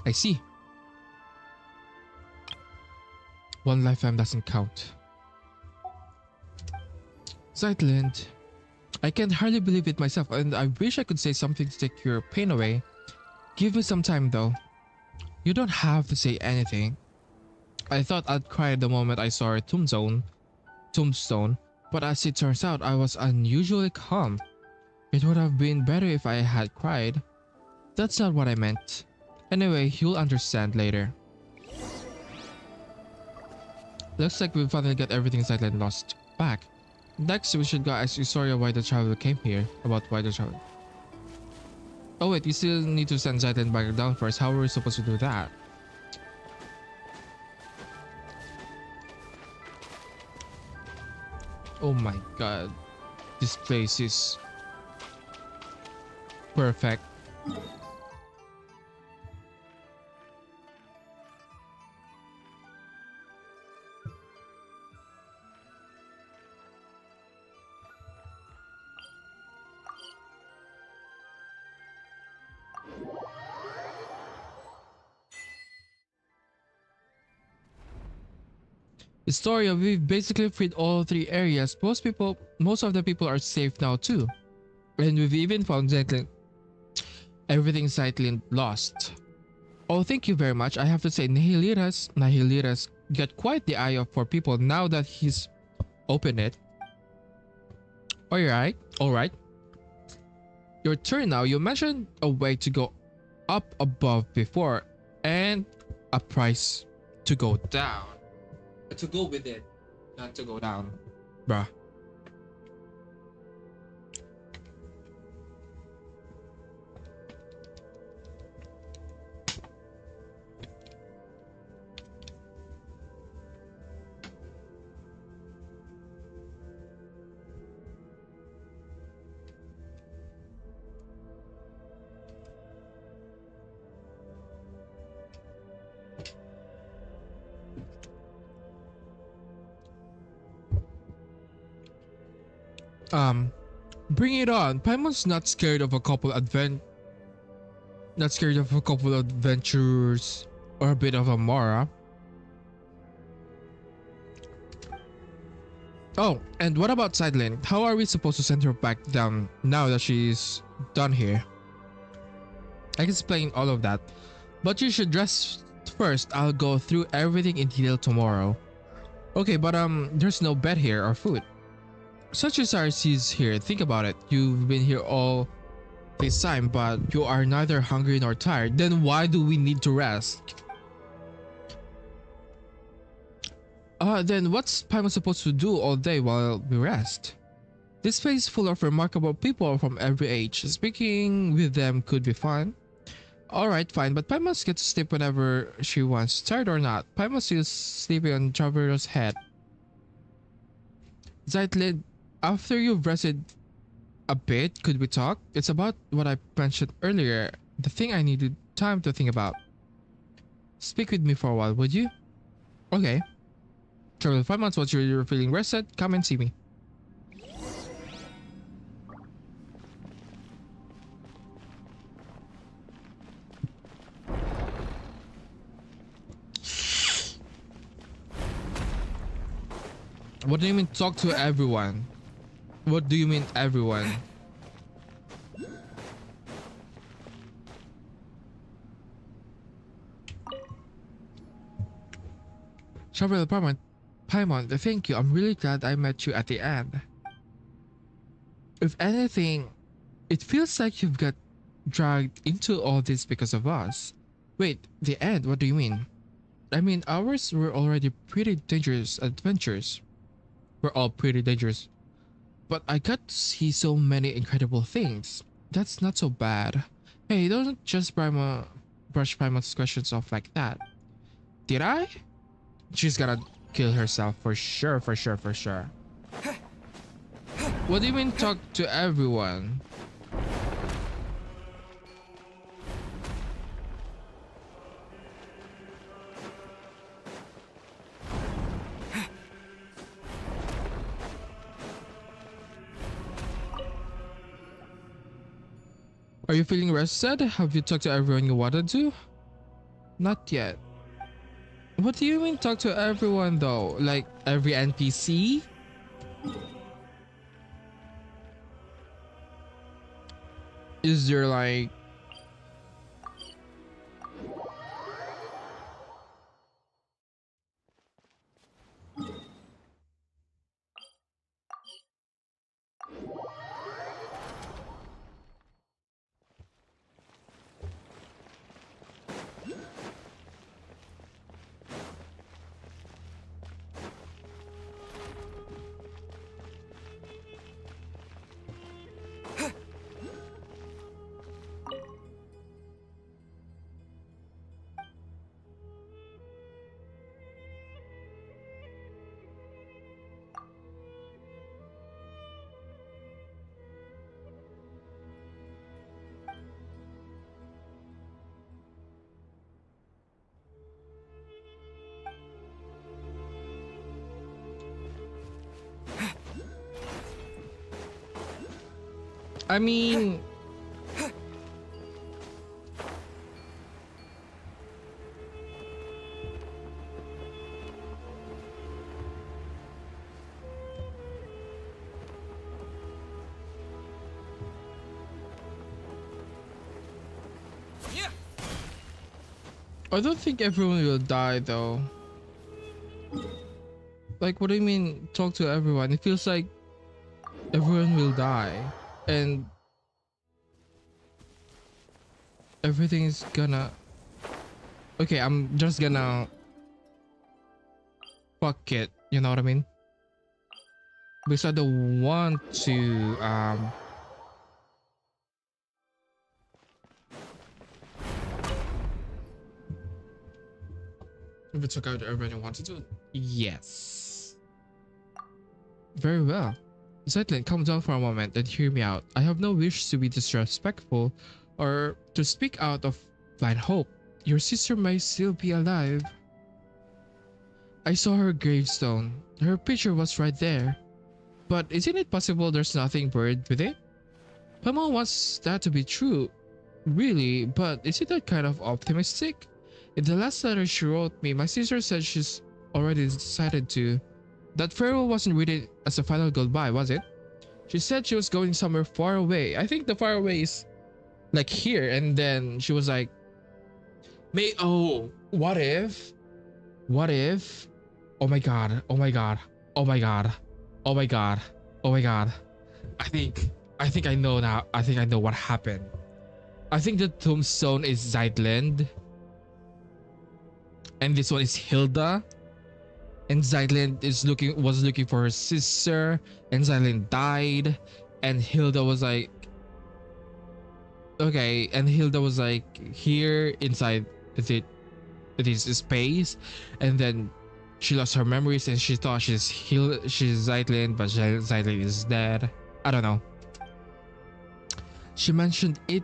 I see. One lifetime doesn't count. Zeitlin, I can hardly believe it myself, and I wish I could say something to take your pain away. Give me some time though. You don't have to say anything. I thought I'd cry the moment I saw her tombstone, but as it turns out, I was unusually calm. It would have been better if I had cried. That's not what I meant. Anyway, you'll understand later. Looks like we finally got everything Silent lost back. Next, we should go ask Isoria why the traveler came here. About why the traveler. Oh wait, we still need to send Silent back down first. How are we supposed to do that? Oh my god. This place is perfect. Historia, we've basically freed all three areas. Most of the people are safe now too. And we've even found everything Zeitlin lost. Oh, thank you very much. I have to say, Nihilira's got quite the eye for people now that he's opened it. Alright. Your turn now. You mentioned a way to go up above before and a price to go down. To go with it, not to go down. Bruh. Bring it on. Paimon's not scared of a couple adventures or a bit of a Mara. Oh, and what about Sideline? How are we supposed to send her back down now that she's done here? I can explain all of that, but you should dress first. I'll go through everything in detail tomorrow. Okay, but there's no bed here or food. Such as RC's here, think about it. You've been here all this time, but you are neither hungry nor tired. Then why do we need to rest? Then what's Paimon supposed to do all day while we rest? This place is full of remarkable people from every age. Speaking with them could be fun. Alright, fine, but Paimon gets to sleep whenever she wants, tired or not. Paimon still sleeping on Traveler's head. Zeitlin, after you've rested a bit, could we talk? It's about what I mentioned earlier, the thing I needed time to think about. Speak with me for a while, would you? Okay. Travel 5 months once you're feeling rested, come and see me. What do you mean talk to everyone? What do you mean everyone? Travel apartment. Paimon, thank you. I'm really glad I met you at the end. If anything, it feels like you've got dragged into all this because of us. Wait, the end? What do you mean? I mean, ours were already pretty dangerous adventures. We're all pretty dangerous. But I got to see so many incredible things. That's not so bad. Hey, don't just brush Primal's questions off like that. Did I? She's gonna kill herself for sure, for sure, for sure. What do you mean talk to everyone? Are you feeling rested? Have you talked to everyone you wanted to? Not yet. What do you mean talk to everyone though? Like every NPC? Is there like... I mean, Yeah. I don't think everyone will die though. Like, what do you mean talk to everyone? It feels like everyone will die and everything is gonna. Okay, I'm just gonna fuck it. You know what I mean? Because I don't want to if it's okay, everyone wanted to. Yes. Very well. Zetland, calm down for a moment and hear me out. I have no wish to be disrespectful or to speak out of blind hope. Your sister may still be alive. I saw her gravestone. Her picture was right there. But isn't it possible there's nothing buried with it? My mom wants that to be true. Really, but is it that kind of optimistic? In the last letter she wrote me, my sister said she's already decided to. That farewell wasn't really as a final goodbye, was it? She said she was going somewhere far away. I think the far away is like here, and then she was like, what if? What if? Oh my god, oh my god, oh my god, oh my god, oh my god. I think I know now. I think I know what happened. I think the tombstone is Zeitland. And this one is Hilda. And Zeitland was looking for her sister. And Zeitland died. And Hilda was like, okay. And Hilda was like here inside this space. And then she lost her memories and she thought she's Zeitland, but Zeitland is dead. I don't know. She mentioned it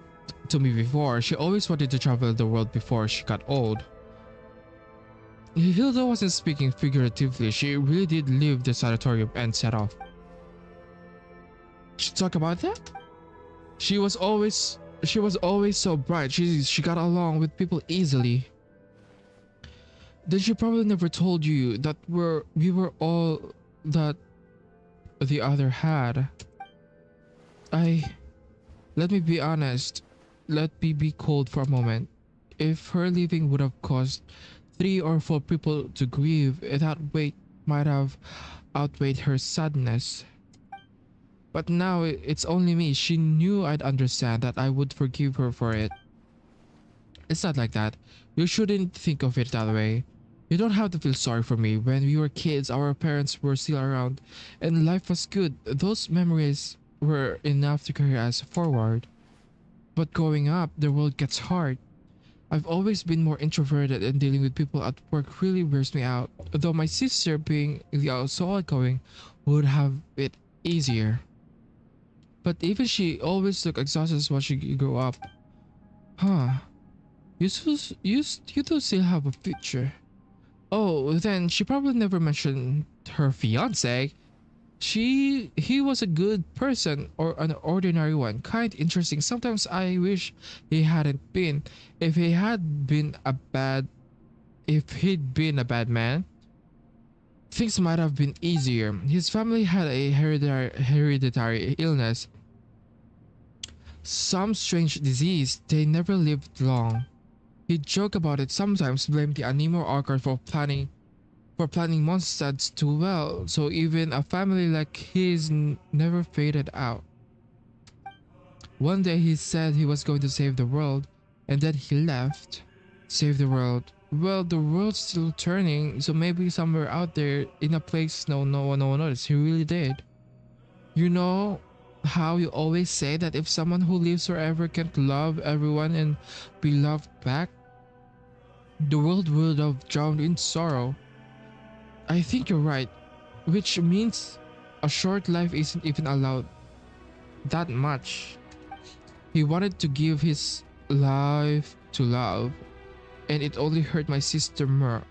to me before. She always wanted to travel the world before she got old. Hilda wasn't speaking figuratively. She really did leave the sanatorium and set off. She talk about that? She was always so bright. She got along with people easily. Then she probably never told you that we were all that the other had. Let me be honest. Let me be cold for a moment. If her leaving would have caused 3 or 4 people to grieve, that weight might have outweighed her sadness. But now it's only me. She knew I'd understand, that I would forgive her for it. It's not like that. You shouldn't think of it that way. You don't have to feel sorry for me. When we were kids, our parents were still around and life was good. Those memories were enough to carry us forward. But growing up, the world gets hard. I've always been more introverted, and dealing with people at work really wears me out. Though my sister, being so outgoing, would have it easier. But even she always looked exhausted when she grew up. Huh. You two still have a future. Oh, then she probably never mentioned her fiance. He was a good person, or an ordinary one, kind, interesting. Sometimes I wish he hadn't been. If he'd been a bad man, things might have been easier. His family had a hereditary illness, some strange disease. They never lived long. He'd joke about it sometimes, blame the Anemo Orchard for planning Mondstadt's too well, so even a family like his never faded out. One day he said he was going to save the world, and then he left. Save the world. Well, the world's still turning, so maybe somewhere out there in a place no one noticed, he really did. You know how you always say that if someone who lives forever can't love everyone and be loved back, the world would have drowned in sorrow. I think you're right, which means a short life isn't even allowed that much. He wanted to give his life to love, and it only hurt my sister more.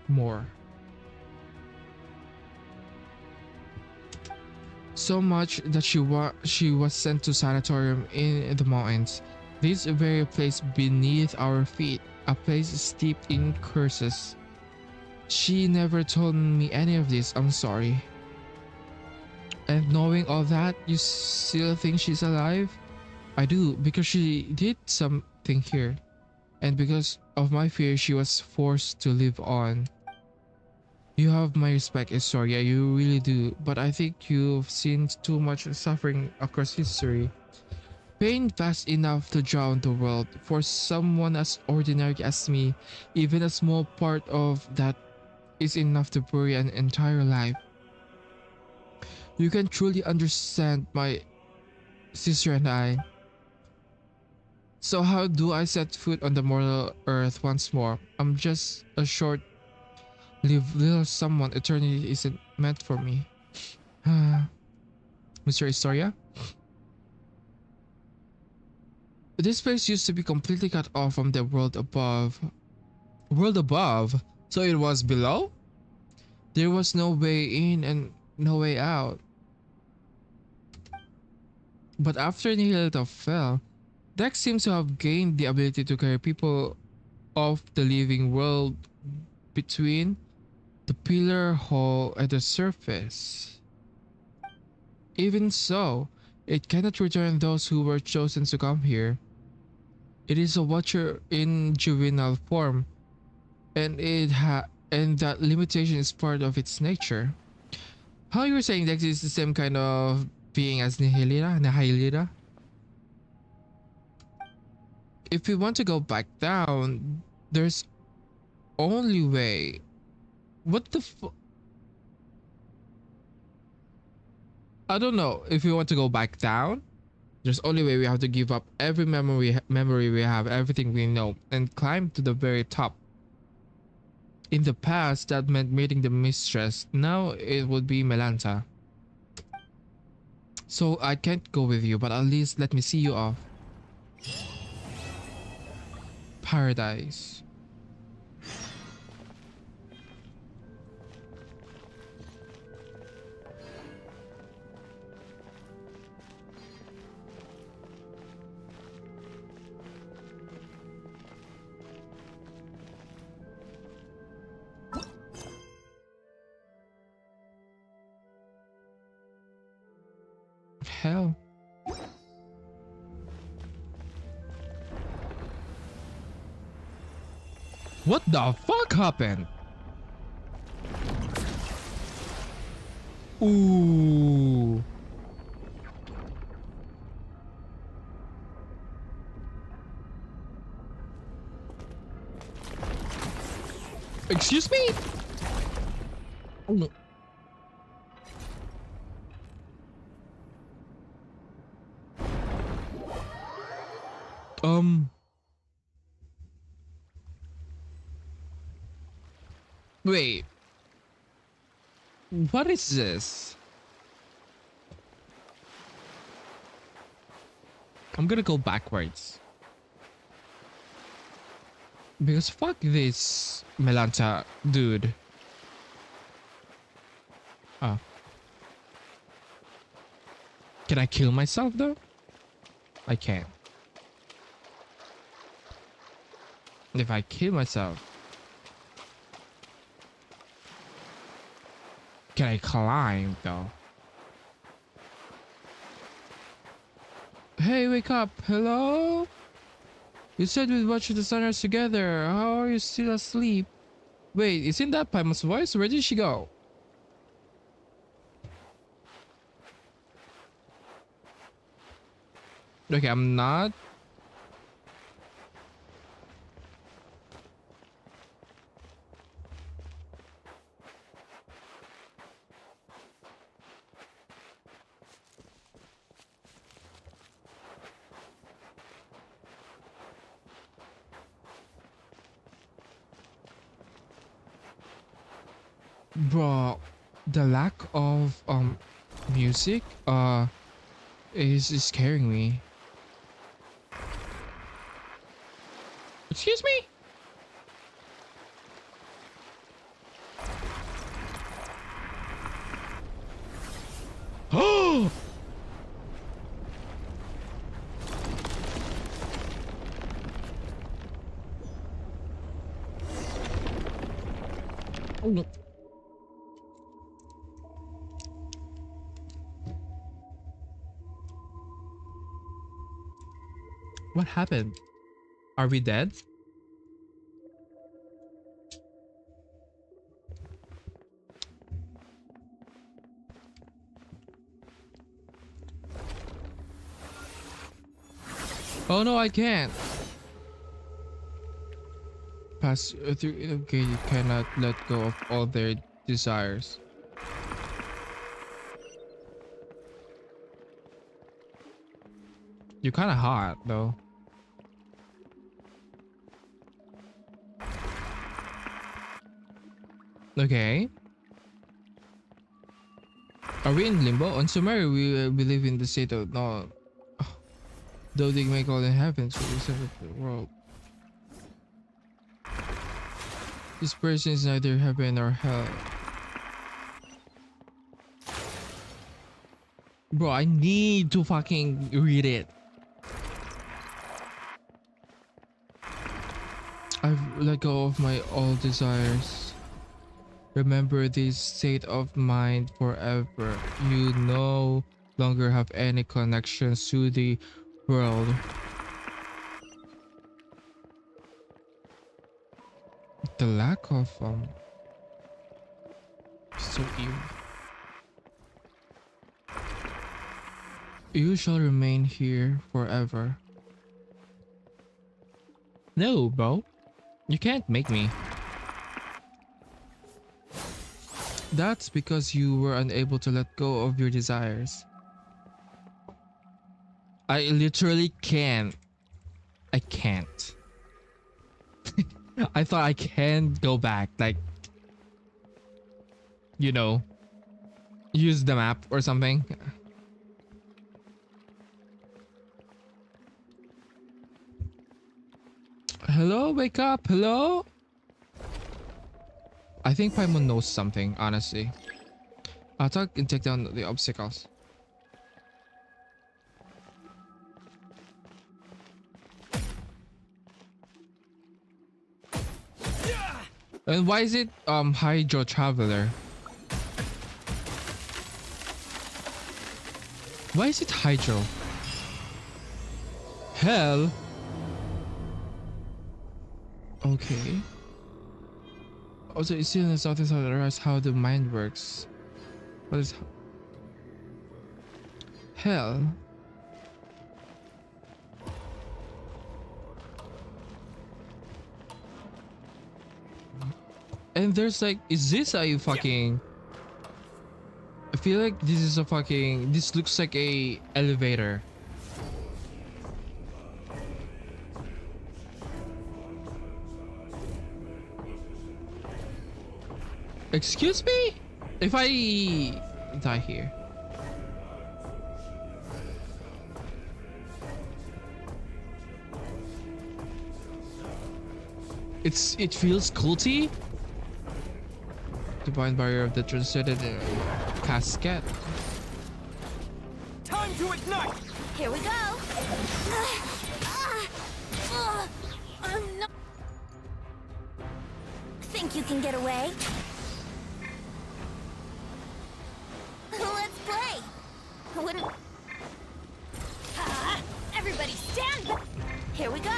So much that she was sent to sanatorium in the mountains. This very place beneath our feet, a place steeped in curses. She never told me any of this. I'm sorry. And knowing all that, you still think she's alive? I do, because she did something here. And because of my fear, she was forced to live on. You have my respect, Historia, you really do. But I think you've seen too much suffering across history. Pain fast enough to drown the world. For someone as ordinary as me, even a small part of that is enough to bury an entire life. You can truly understand my sister and I. So how do I set foot on the mortal earth once more? I'm just a short-lived little someone. Eternity isn't meant for me. Mr. Historia? This place used to be completely cut off from the world above. World above? So it was below? There was no way in and no way out. But after Nihilita fell, Dex seems to have gained the ability to carry people off the living world between the pillar hole and the surface. Even so, it cannot return those who were chosen to come here. It is a watcher in juvenile form, and that limitation is part of its nature. How you were saying Dex is the same kind of being as Nihilita? If we want to go back down, there's only way. What the I don't know. If we want to go back down, there's only way we have to give up every memory we have, everything we know, and climb to the very top. In the past, that meant meeting the mistress. Now it would be Melanta. So I can't go with you, but at least let me see you off. Paradise. Hell. What the fuck happened? Ooh. Excuse me? Oh. Wait. What is this? I'm gonna go backwards. Because fuck this Melanta dude. Oh. Can I kill myself though? I can't. If I kill myself, can I climb though? Hey, wake up. Hello? You said we'd watch the sunrise together. How are you still asleep? Wait, isn't that Paimon's voice? Where did she go? Okay, I'm not. Bro, the lack of music is scaring me. Excuse me? Oh! Oh, no. What happened? Are we dead? Oh no, I can't. Pass through. Okay, you cannot let go of all their desires. You're kind of hot though. Okay. Are we in limbo? On Sumeru, we live in the state of no. Though they make all in heavens for the center of the world. This person is neither heaven or hell. Bro, I need to fucking read it. I've let go of my all desires. Remember this state of mind forever. You no longer have any connections to the world. The lack of so evil. You shall remain here forever. No, bro. You can't make me. That's because you were unable to let go of your desires. I literally can't. I can't. I thought I can go back, like, you know, use the map or something. Hello, wake up, hello? I think Paimon knows something, honestly. Attack and take down the obstacles. And why is it Hydro Traveler? Why is it Hydro? Hell. Okay. Also, it's still in the southeast of the rest how the mind works. What is hell? And there's like, is this a fucking? I feel like this is a fucking. This looks like a elevator. Excuse me? If I die here. It feels culty. Divine barrier of the transcended casket. Time to ignite! Here we go. I'm not. Think you can get away? Let's play. Wouldn't. Everybody stand back. Here we go.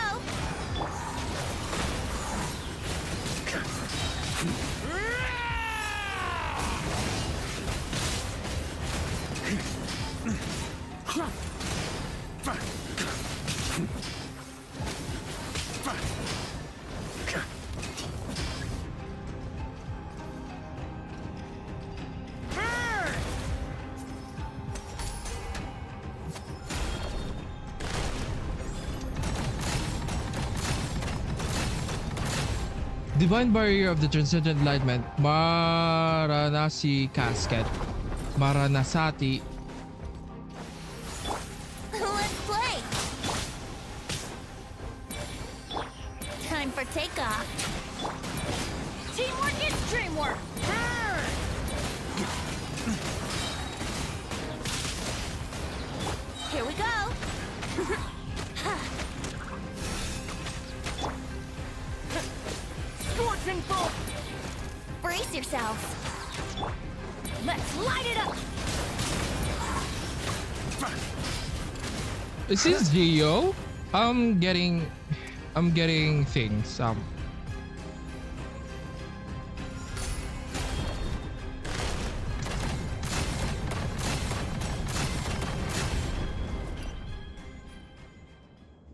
Divine barrier of the transcendent enlightenment. Maranasi casket. Maranasati. Let's play. Time for takeoff. Teamwork is dreamwork. Here we go. Scorching bolt! Brace yourselves. Let's light it up. Is this Geo? I'm getting things.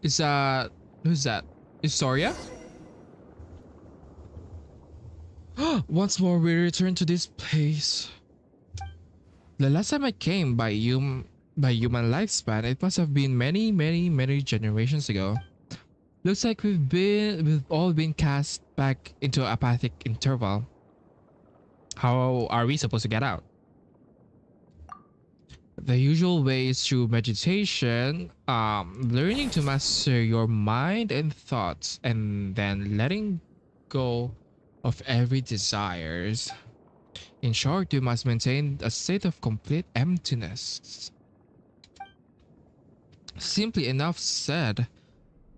Is who's that? Is Soria? Once more we return to this place. The last time I came by human lifespan, it must have been many generations ago. Looks like we've all been cast back into apathic interval. How are we supposed to get out? The usual way is through meditation, learning to master your mind and thoughts, and then letting go of every desires. In short, you must maintain a state of complete emptiness. Simply enough said,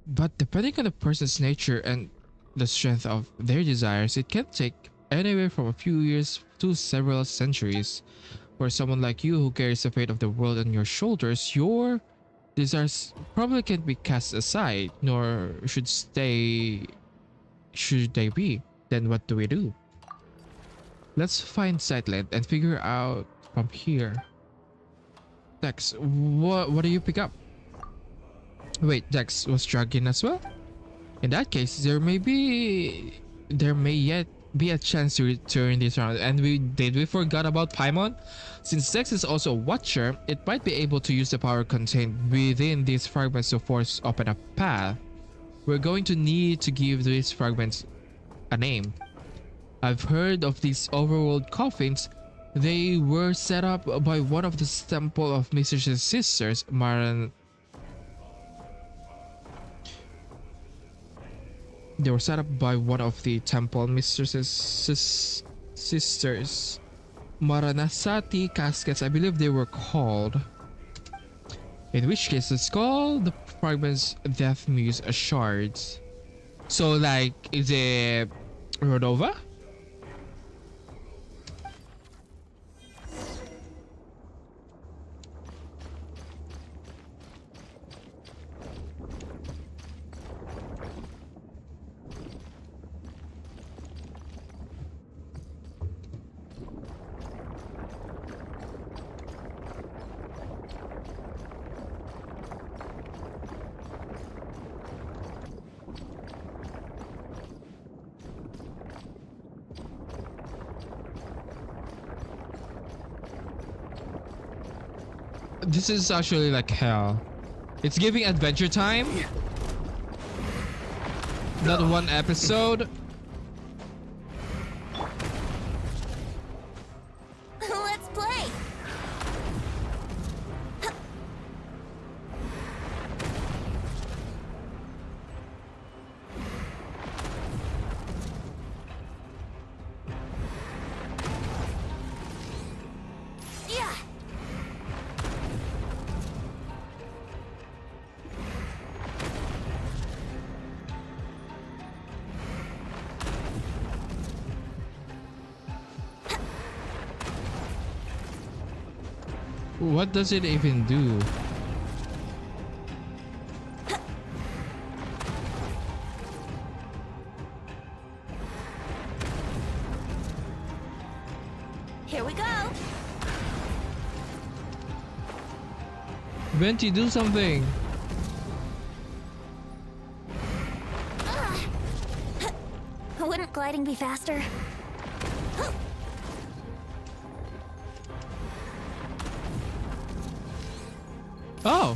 but depending on the person's nature and the strength of their desires, it can take anywhere from a few years to several centuries. For someone like you who carries the fate of the world on your shoulders, your desires probably can't be cast aside, nor should they be. Then what do we do? Let's find Sightland and figure out from here. Dex, what do you pick up? Wait, Dex was dragged in as well? In that case, there may yet be a chance to return this round. And we forgot about Paimon? Since Dex is also a watcher, it might be able to use the power contained within these fragments to force open a path. We're going to need to give these fragments a name. I've heard of these overworld coffins. They were set up by one of the temple of Mistress's sisters, They were set up by one of the temple mistress's sisters. Maranasati caskets, I believe they were called. In which case, let's call the fragments Death Muse shards. So, like, is it Rodova? This is actually like hell. It's giving Adventure Time. Not one episode. Let's play. Yeah. What does it even do? Here we go. Venti, do something. Wouldn't gliding be faster? Oh.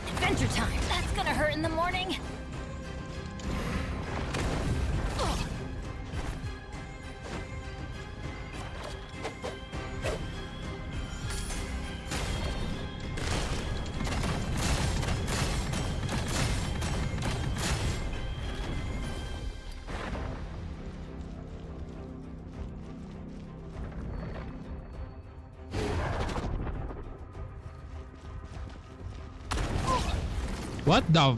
Adventure time. That's gonna hurt in the morning. What the?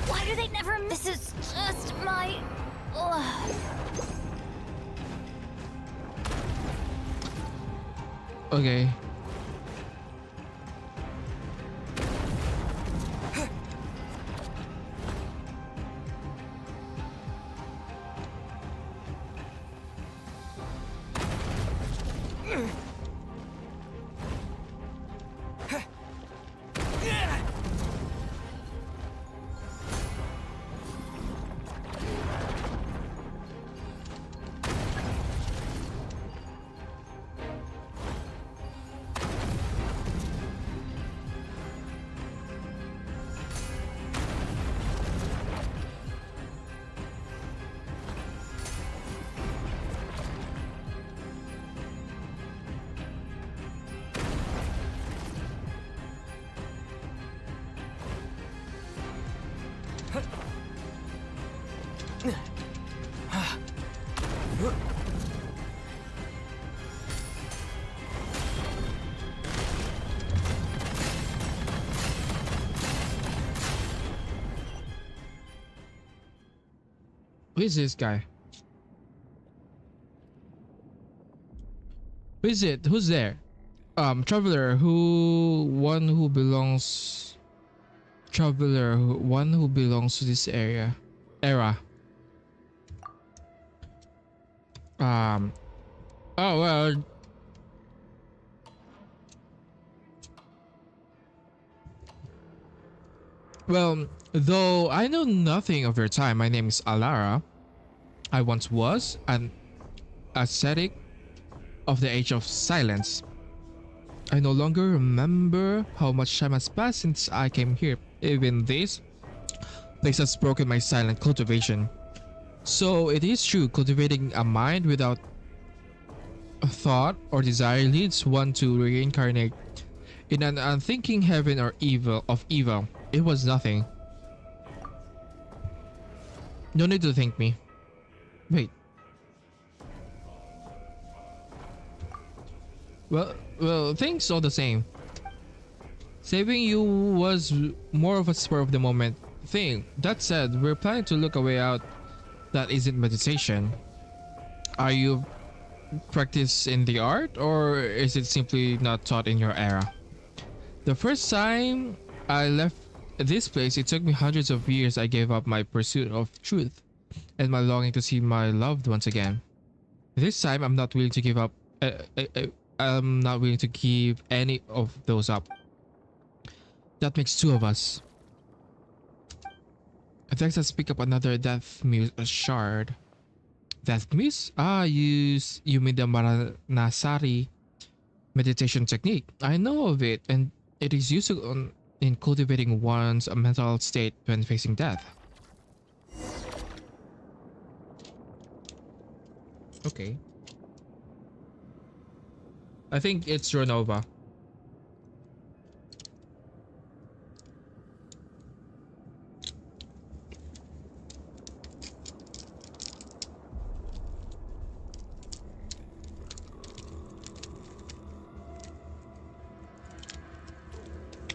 Why do they never? This is just my. Ugh. Okay. Who is this guy? Who is it? Who's there? Traveler one who belongs to this era. Oh well. Well, though I know nothing of your time, my name is Alara. I once was an ascetic of the Age of Silence. I no longer remember how much time has passed since I came here. Even this place has broken my silent cultivation. So it is true, cultivating a mind without a thought or desire leads one to reincarnate in an unthinking heaven or evil. It was nothing. No need to thank me. Wait. Well, thanks all the same. Saving you was more of a spur of the moment thing. That said, we're planning to look a way out that isn't meditation. Are you practice in the art, or is it simply not taught in your era? The first time I left this place, it took me hundreds of years. I gave up my pursuit of truth and my longing to see my loved ones again. This time, I'm not willing to give up. I'm not willing to give any of those up. That makes two of us. Next, let's pick up another Death Muse shard. Death Muse? Ah, you mean the Maranasari meditation technique. I know of it, and it is used in cultivating one's mental state when facing death. Okay. I think it's Ronova.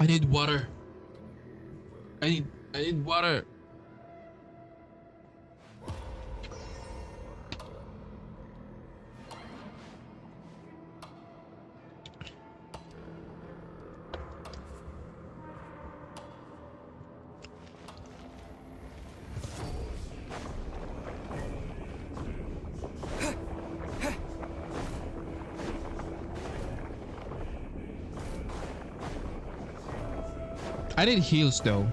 I need water. I need water. I need heals though.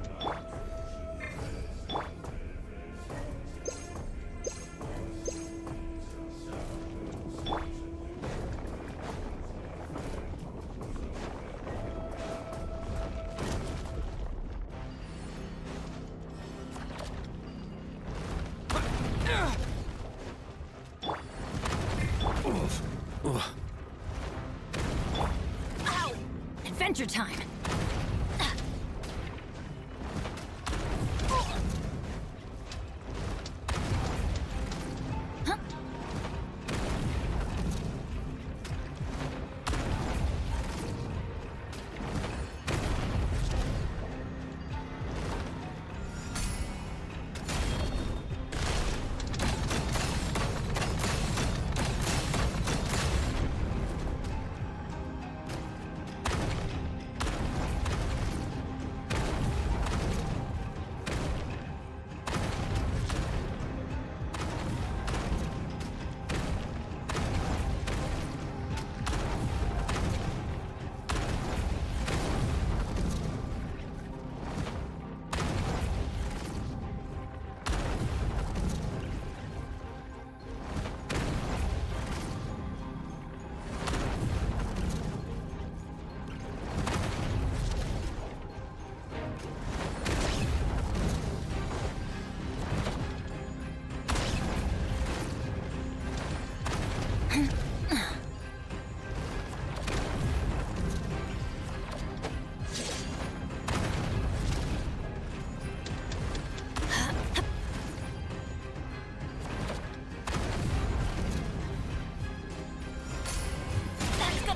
soldier time.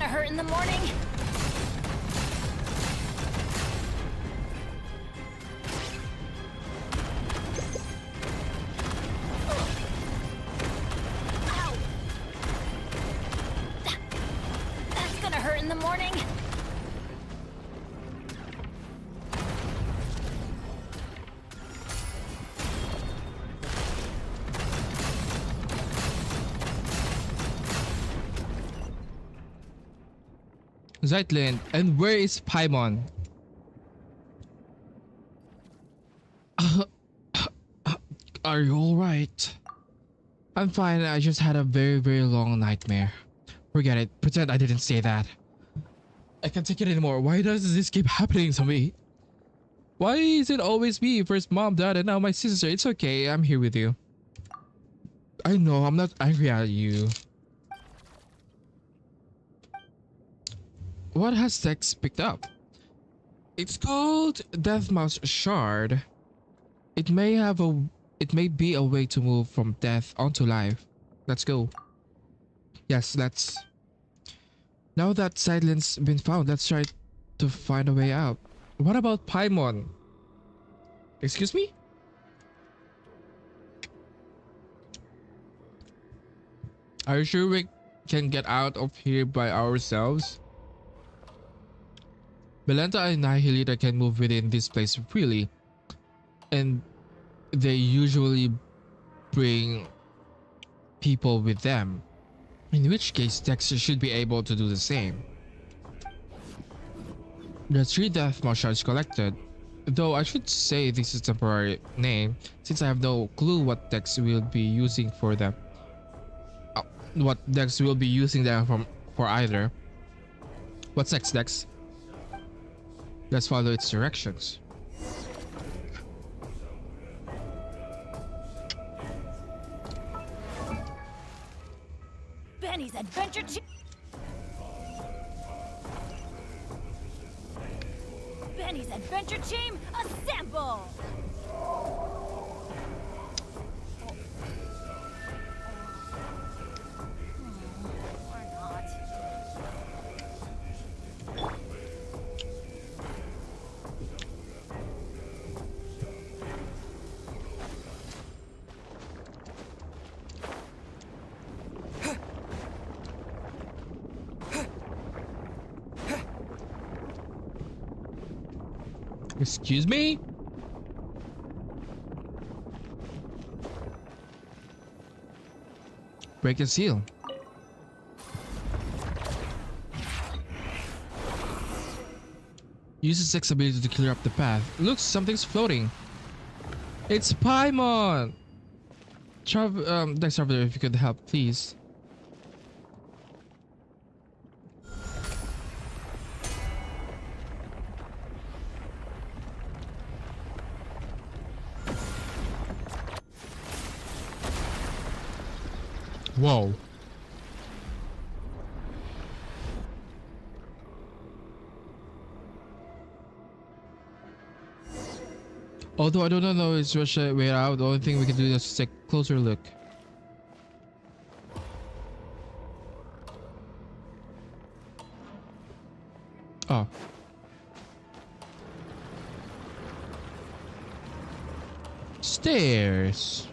Hurt in the morning. Ow. That's gonna hurt in the morning. Zeitlin, and where is Paimon? Are you alright? I'm fine, I just had a very long nightmare. Forget it, pretend I didn't say that. I can't take it anymore. Why does this keep happening to me? Why is it always me? First mom, dad, and now my sister. It's okay, I'm here with you. I know, I'm not angry at you. What has Tex picked up? It's called Deathmouse Shard. It may be a way to move from death onto life. Let's go. Yes, let's. Now that Sidelin's been found, let's try to find a way out. What about Paimon? Excuse me? Are you sure we can get out of here by ourselves? Belenta and Nihilita can move within this place freely, and they usually bring people with them, in which case Tex should be able to do the same. The 3 Deathmouse shards collected, though I should say this is a temporary name since I have no clue what Tex will be using for them. What Dex will be using them for either. What's next, Dex? Let's follow its directions. Benny's Adventure Benny's Adventure Team, assemble! Excuse me? Break and seal. Use the Sex ability to clear up the path. Look, something's floating. It's Paimon! Dex Traveler, if you could help, please. Whoa. Although I don't know it's rush it way out. The only thing we can do is take a closer look. Oh. Stairs.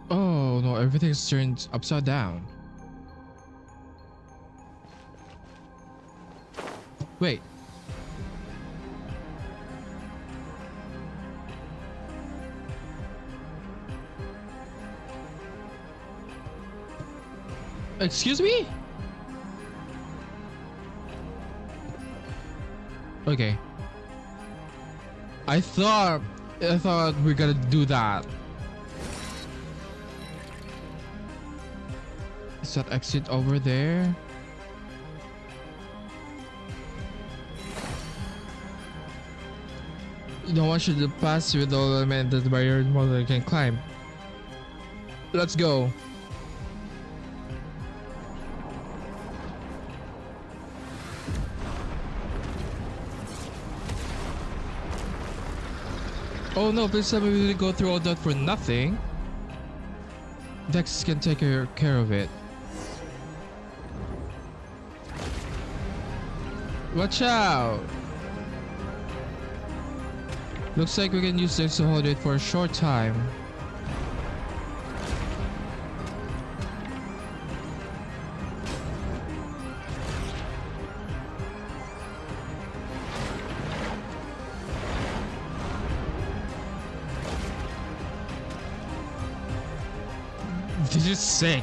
Oh no, everything's turned upside down. Wait. Excuse me? Okay. I thought we're gonna do that. Is that exit over there? No one should pass with all element that the barrier model can climb. Let's go. Oh no, please tell me we didn't go through all that for nothing. Dex can take care of it. Watch out! Looks like we can use this to hold it for a short time. This is sick.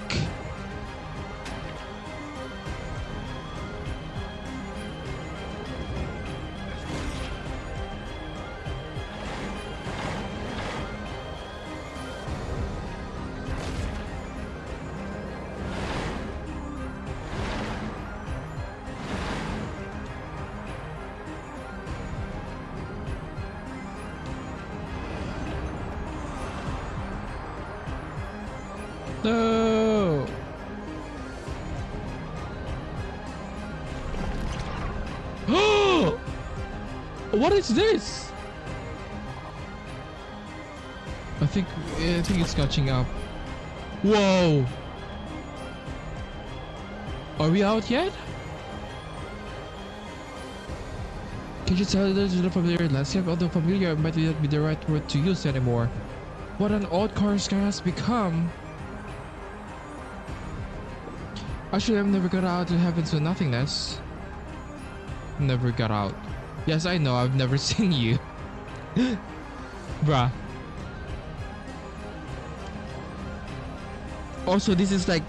No. Oh! What is this? I think it's catching up. Whoa! Are we out yet? Can you tell there's a familiar landscape? Although familiar might not be the right word to use anymore. What an odd car sky has become. Actually, I've never got out to heaven to nothingness. Never got out. Yes, I know, I've never seen you. Bruh. Also, this is like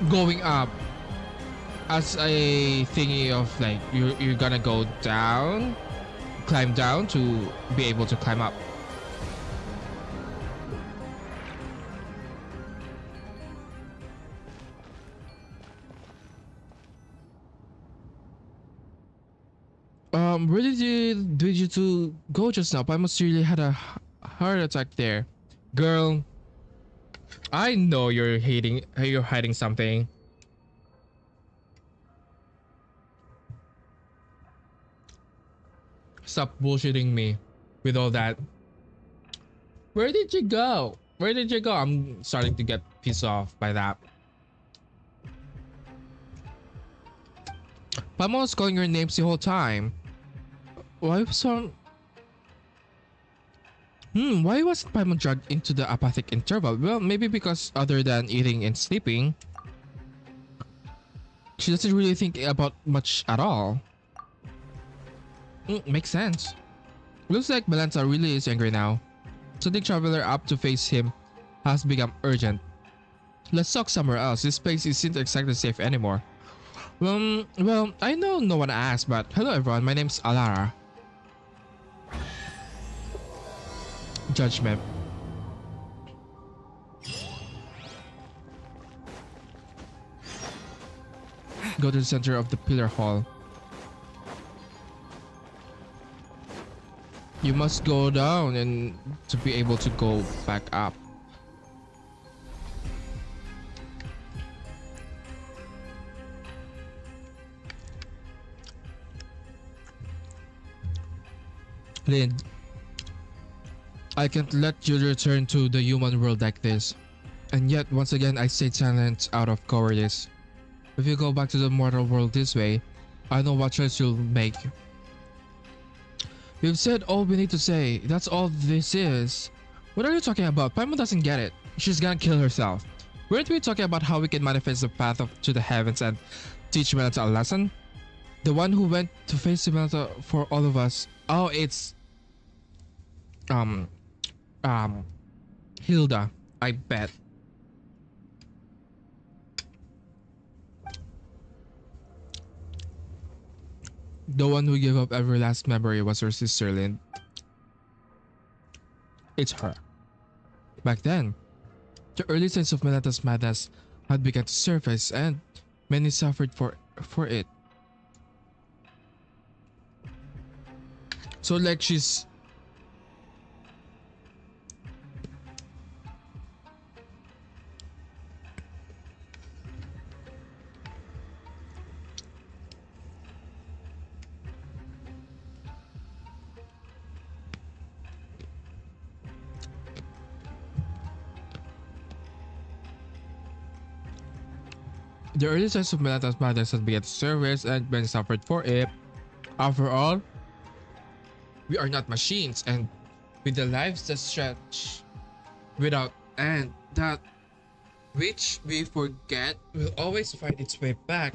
going up as a thingy of like you're gonna go down, climb down to be able to climb up. Where did you two go just now? I must really had a heart attack there, girl. I know you're hiding something. Stop bullshitting me with all that. Where did you go? Where did you go? I'm starting to get pissed off by that. Paimon was calling your names the whole time. Why wasn't Paimon dragged into the apathic interval? Well, maybe because other than eating and sleeping, she doesn't really think about much at all. Makes sense. Looks like Melanza really is angry now. Sending Traveler up to face him has become urgent. Let's talk somewhere else. This place isn't exactly safe anymore. Well, I know no one asked, but hello everyone, my name's Alara. Judgment. go to the center of the pillar hall. You must go down and to be able to go back up. Lynn, I can't let you return to the human world like this. And yet, once again, I stayed silent out of cowardice. If you go back to the mortal world this way, I know what choice you'll make. We've said all we need to say. That's all this is. What are you talking about? Paimon doesn't get it. She's gonna kill herself. Weren't we talking about how we can manifest the path to the heavens and teach Melanta a lesson? The one who went to face Melanta for all of us. Oh, it's Hilda, I bet. The one who gave up every last memory was her sister Lynn. It's her. Back then, the early signs of Melanta's madness had begun to surface and many suffered for it. So like she's the early signs of Melanta's madness had begun to surface and many suffered for it. After all, we are not machines, and with the lives that stretch without end, that which we forget will always find its way back.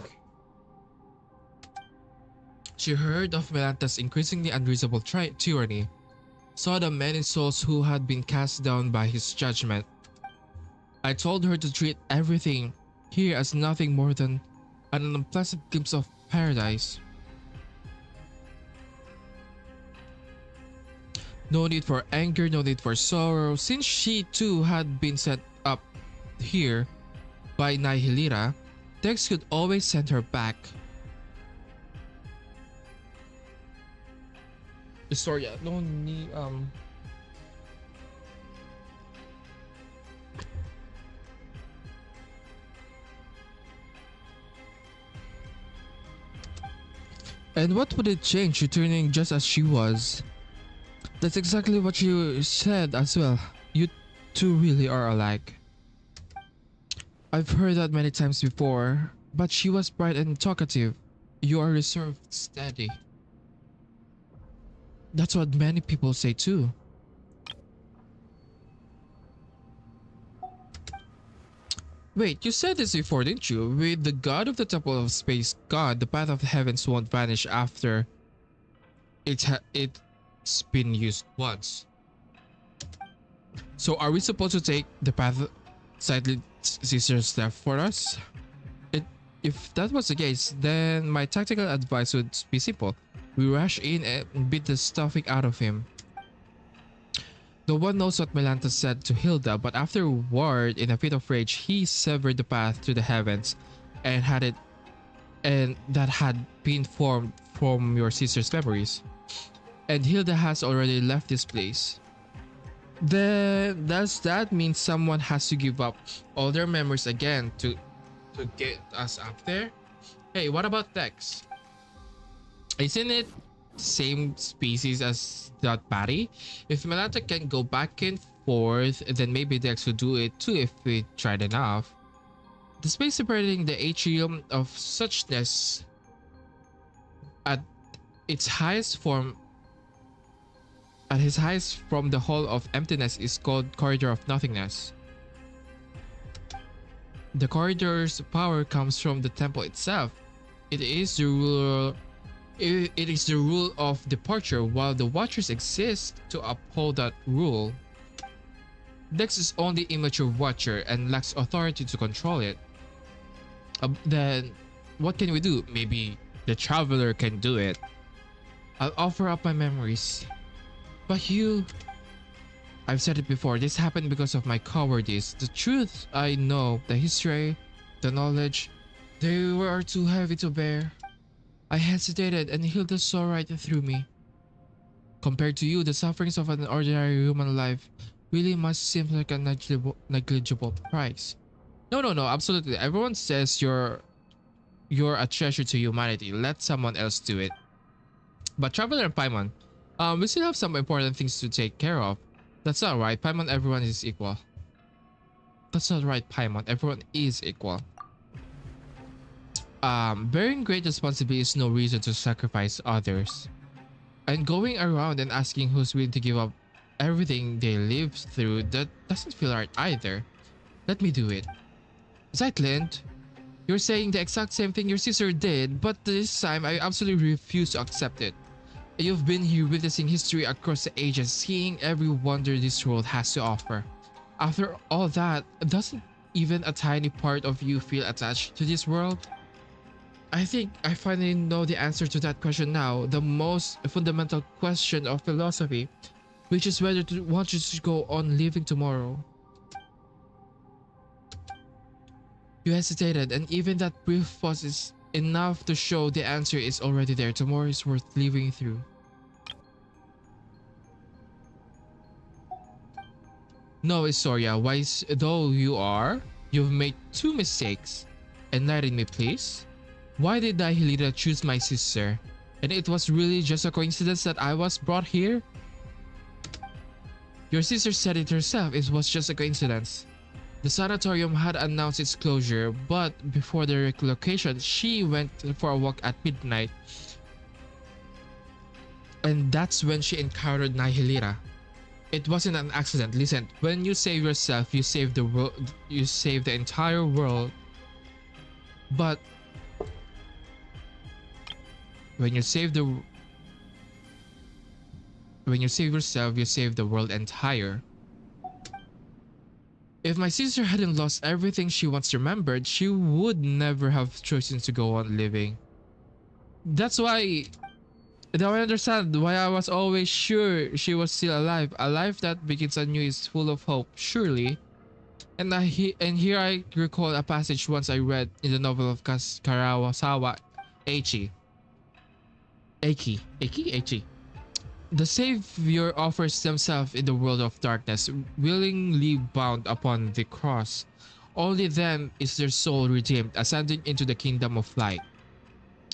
She heard of Melanta's increasingly unreasonable tyranny, saw the many souls who had been cast down by his judgment. I told her to treat everything here as nothing more than an unpleasant glimpse of paradise. No need for anger, no need for sorrow, since she too had been set up here by Nihilira. Dex could always send her back. Historia, no need, And what would it change, returning just as she was? That's exactly what you said as well. You two really are alike. I've heard that many times before, but she was bright and talkative. You are reserved, steady. That's what many people say too. Wait, you said this before, didn't you? With the god of the Temple of Space God, the path of the heavens won't vanish after it's been used once. So are we supposed to take the path Silent Sisters left for us? If that was the case, then my tactical advice would be simple. We rush in and beat the stuffing out of him. No one knows what Melanta said to Hilda, but afterward, in a fit of rage, he severed the path to the heavens and that had been formed from your sister's memories. And Hilda has already left this place. Then does that mean someone has to give up all their memories again to get us up there? Hey, what about Dex? Isn't it same species as that Patty? If Melanta can go back and forth, then maybe Dex would do it too if we tried enough. The space separating the atrium of suchness at its highest form from the hall of emptiness is called corridor of nothingness. The corridor's power comes from the temple itself. It is the rule of departure, while the Watchers exist to uphold that rule. Dex is only immature Watcher and lacks authority to control it. Then what can we do? Maybe the Traveler can do it. I'll offer up my memories. But I've said it before, this happened because of my cowardice. The truth I know, the history, the knowledge, They were too heavy to bear. I hesitated and Hilda saw right through me. Compared to you, the sufferings of an ordinary human life really must seem like a negligible price. No, no, no, absolutely. Everyone says you're a treasure to humanity. Let someone else do it. But Traveler and Paimon, we still have some important things to take care of. That's not right. Paimon, everyone is equal. That's not right, Paimon. Everyone is equal. Bearing great responsibility is no reason to sacrifice others. And going around and asking who's willing to give up everything they lived through, that doesn't feel right either. Let me do it. Zeitlind, you're saying the exact same thing your sister did, but this time I absolutely refuse to accept it. You've been here witnessing history across the ages, seeing every wonder this world has to offer. After all that, doesn't even a tiny part of you feel attached to this world? I think I finally know the answer to that question now, the most fundamental question of philosophy, which is whether to want you to go on living tomorrow. You hesitated, and even that brief pause is enough to show the answer is already there. Tomorrow is worth living through. No, Istoria, wise though you are, you've made two mistakes. Enlighten me, please. Why did Nihilita choose my sister? And it was really just a coincidence that I was brought here? Your sister said it herself, it was just a coincidence. The sanatorium had announced its closure, but before the relocation, she went for a walk at midnight. And that's when she encountered Nihilita. It wasn't an accident. Listen, when you save yourself, you save the world, you save the entire world. But when you save yourself, you save the world entire. If my sister hadn't lost everything she once remembered, she would never have chosen to go on living. That's why now I understand why I was always sure she was still alive. A life that begins anew is full of hope, surely. And here I recall a passage once I read in the novel of Karawasawa Eiichi. Eiichi. The Savior offers themselves in the world of darkness, willingly bound upon the cross. Only then is their soul redeemed, ascending into the kingdom of light.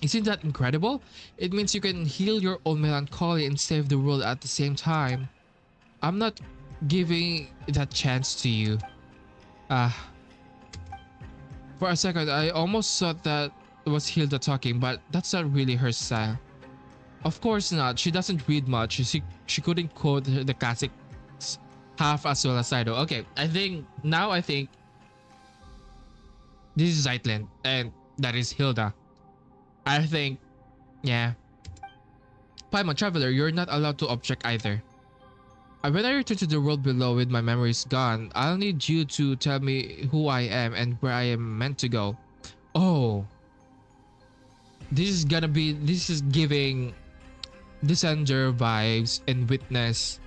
Isn't that incredible? It means you can heal your own melancholy and save the world at the same time. I'm not giving that chance to you. For a second, I almost thought that was Hilda talking, but that's not really her style. Of course not. She doesn't read much. She couldn't quote the classics half as well as I do. Okay, I think this is Zeitlind and that is Hilda. I think, yeah. Paimon, Traveler, you're not allowed to object either. When I return to the world below with my memories gone, I'll need you to tell me who I am and where I am meant to go. Oh. This is giving Descender vibes and Witness.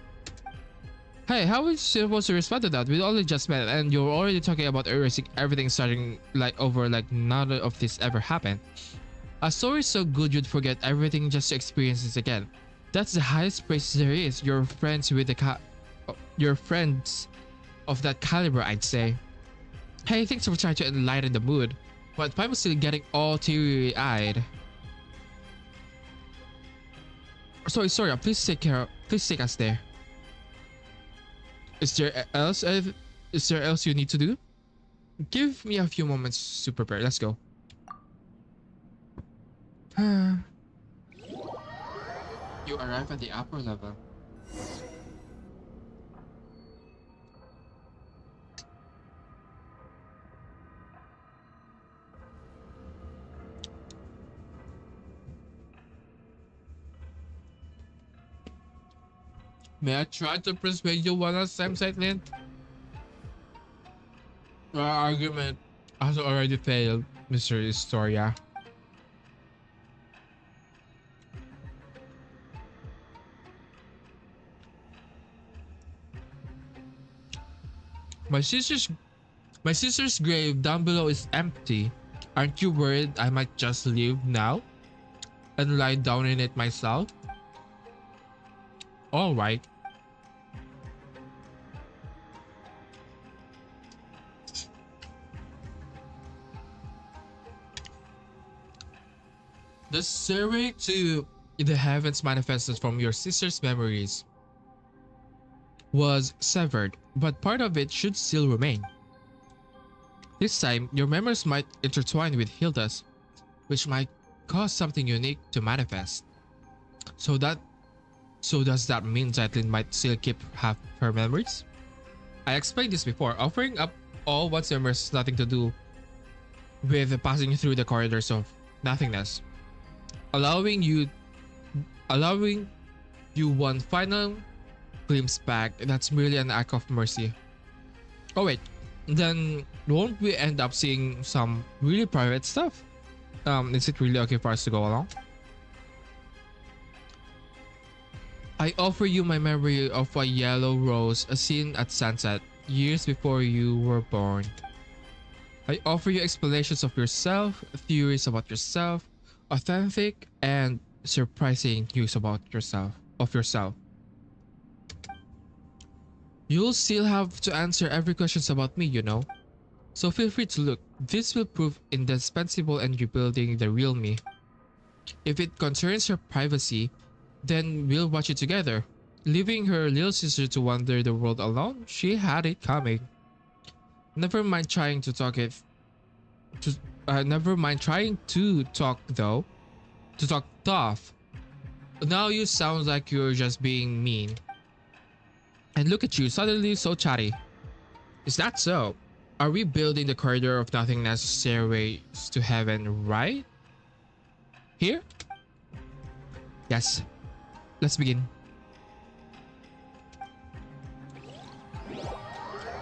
Hey, how are we supposed to respond to that? We only just met and you're already talking about erasing everything, starting like over like none of this ever happened. A story so good you'd forget everything just to experience this again. That's the highest praise there is. You're friends with you're friends of that caliber, I'd say. Hey, thanks for trying to enlighten the mood, but Paimon's still getting all teary-eyed. Sorry, please take us there. Is there else you need to do? Give me a few moments to prepare. Let's go. You arrive at the upper level. May I try to persuade you one last time, Zeitlind? Our argument has already failed, Mr. Historia. My sister's grave down below is empty. Aren't you worried I might just leave now and lie down in it myself? All right. The stairway to the heavens manifested from your sister's memories was severed, but part of it should still remain. This time, your memories might intertwine with Hilda's, which might cause something unique to manifest. So does that mean Zeitlin might still keep half her memories? I explained this before. Offering up all one's memories has nothing to do with passing through the corridors of nothingness. Allowing you one final glimpse back, that's merely an act of mercy. Oh wait, then won't we end up seeing some really private stuff? Is it really okay for us to go along? I offer you my memory of a yellow rose seen at sunset years before you were born. I offer you explanations of yourself, theories about yourself, authentic and surprising news about yourself. You'll still have to answer every question about me, you know. So feel free to look. This will prove indispensable in rebuilding the real me. If it concerns your privacy, then we'll watch it together. Leaving her little sister to wander the world alone, she had it coming. Never mind trying to talk tough. Now you sound like you're just being mean. And look at you, suddenly so chatty. Is that so? Are we building the corridor of nothingness stairways to heaven right here? Yes. Let's begin.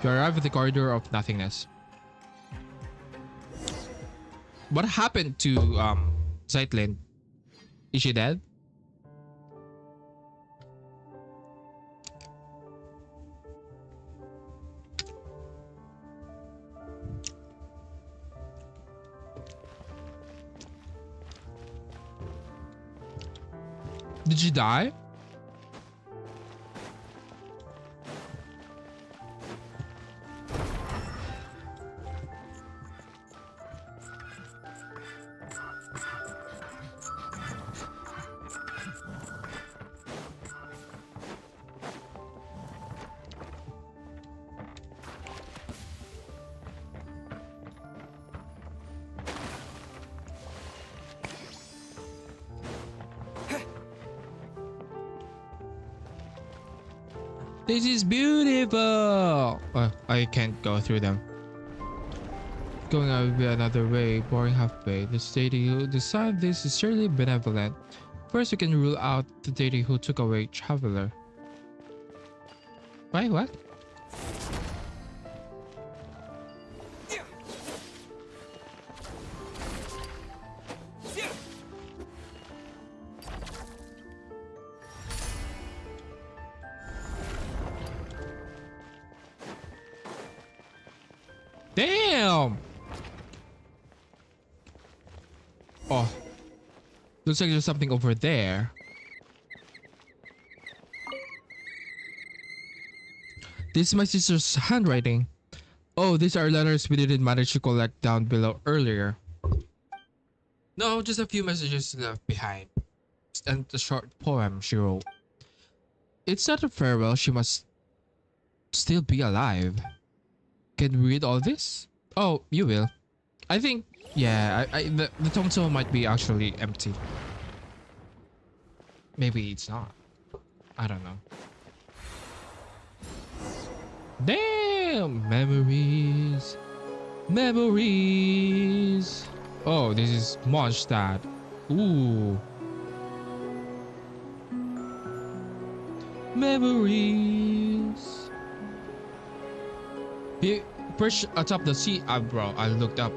You arrive at the corridor of nothingness. What happened to Zeitlin? Is she dead? Did she die? This is beautiful! I can't go through them. Going out will be another way, boring halfway. The deity who designed this is surely benevolent. First, we can rule out the deity who took away Traveler. Wait, what? Damn! Oh. Looks like there's something over there. This is my sister's handwriting. Oh, these are letters we didn't manage to collect down below earlier. No, just a few messages left behind. And a short poem she wrote. It's not a farewell, she must still be alive. Can we read all this? Oh, you will. I think, yeah, the tombstone might be actually empty. Maybe it's not. I don't know. Damn! Memories. Memories. Oh, this is Mondstadt. Ooh. Memories. He perched atop the sea, bro. I looked up.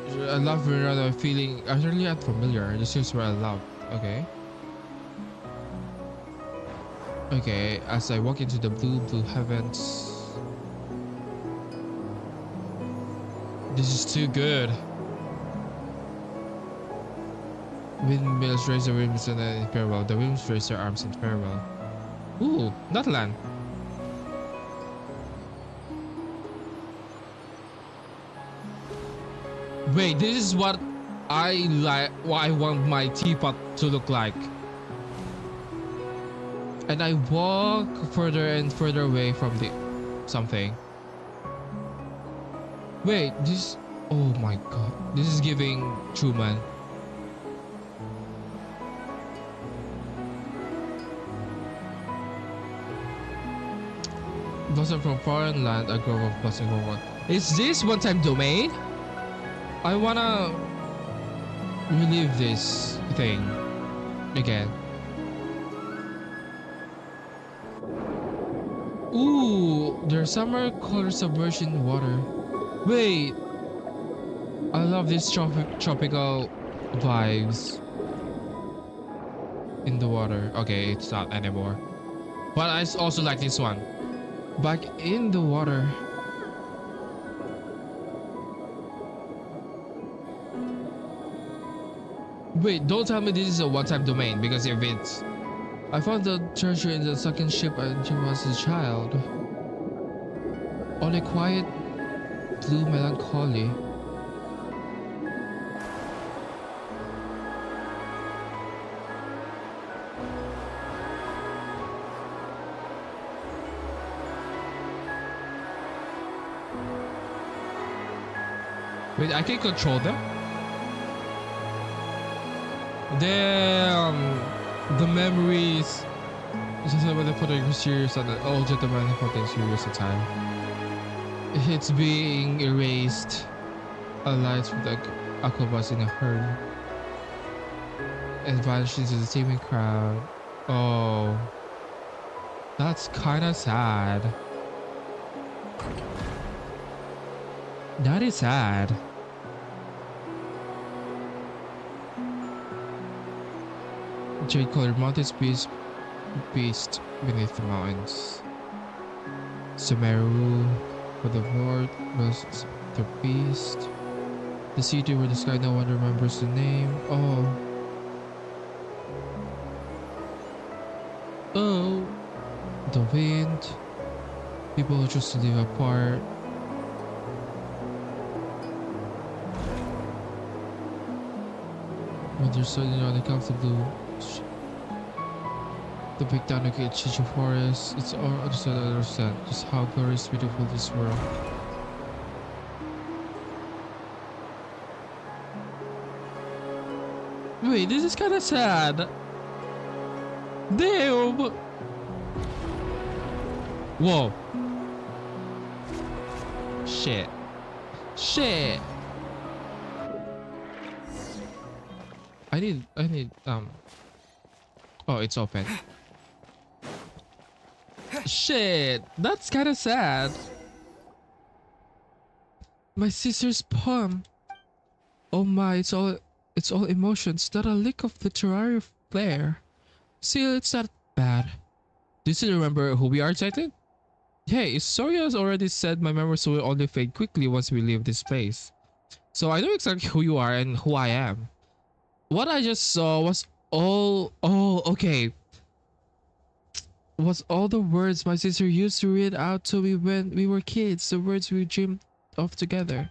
I love rather feeling utterly unfamiliar. This is where I love. Okay. Okay, as I walk into the blue heavens. This is too good. Windmills raise their wings in farewell. The windmills raise their arms in farewell. Ooh, not land. Wait, this is what I like. What I want my teapot to look like. And I walk further and further away from the something. Wait, this. Oh my god, this is giving Truman. Blossom from foreign land, a grove of blossom from one. Is this one-time domain? I wanna relive this thing again. Ooh, there's summer color submersion water. Wait, I love these tropical vibes in the water. Okay, it's not anymore. But I also like this one. Back in the water. Wait, don't tell me this is a one-time domain, because if it's... I found the treasure in the second ship and she was a child. On a quiet blue melancholy. Wait, I can control them? Damn! The memories. Just about the photo serious and oh, just about the photo serious time. It's being erased. Alights with the aquabus in a hurry. And vanished into the teeming crowd. Oh. That's kinda sad. That is sad. Jade colored mountains beast beneath the mountains. Sumeru for the Lord was the beast. The city where the sky no one remembers the name. Oh. Oh. The wind. People who choose to live apart. When they're suddenly on the comes the blue. The big down again Chichu Forest. It's all understand just how glorious beautiful this world. Wait, this is kinda sad. Damn. Whoa. Shit. Shit. I need oh, it's open. Shit, that's kind of sad. My sister's poem. Oh my, it's all emotions, not a lick of literary flair. Still, it's not bad. Do you still remember who we are, Titan? Hey, Soria has already said my memories will only fade quickly once we leave this place. So I know exactly who you are and who I am. What I just saw was okay. Was all the words my sister used to read out to me when we were kids, the words we dreamed of together.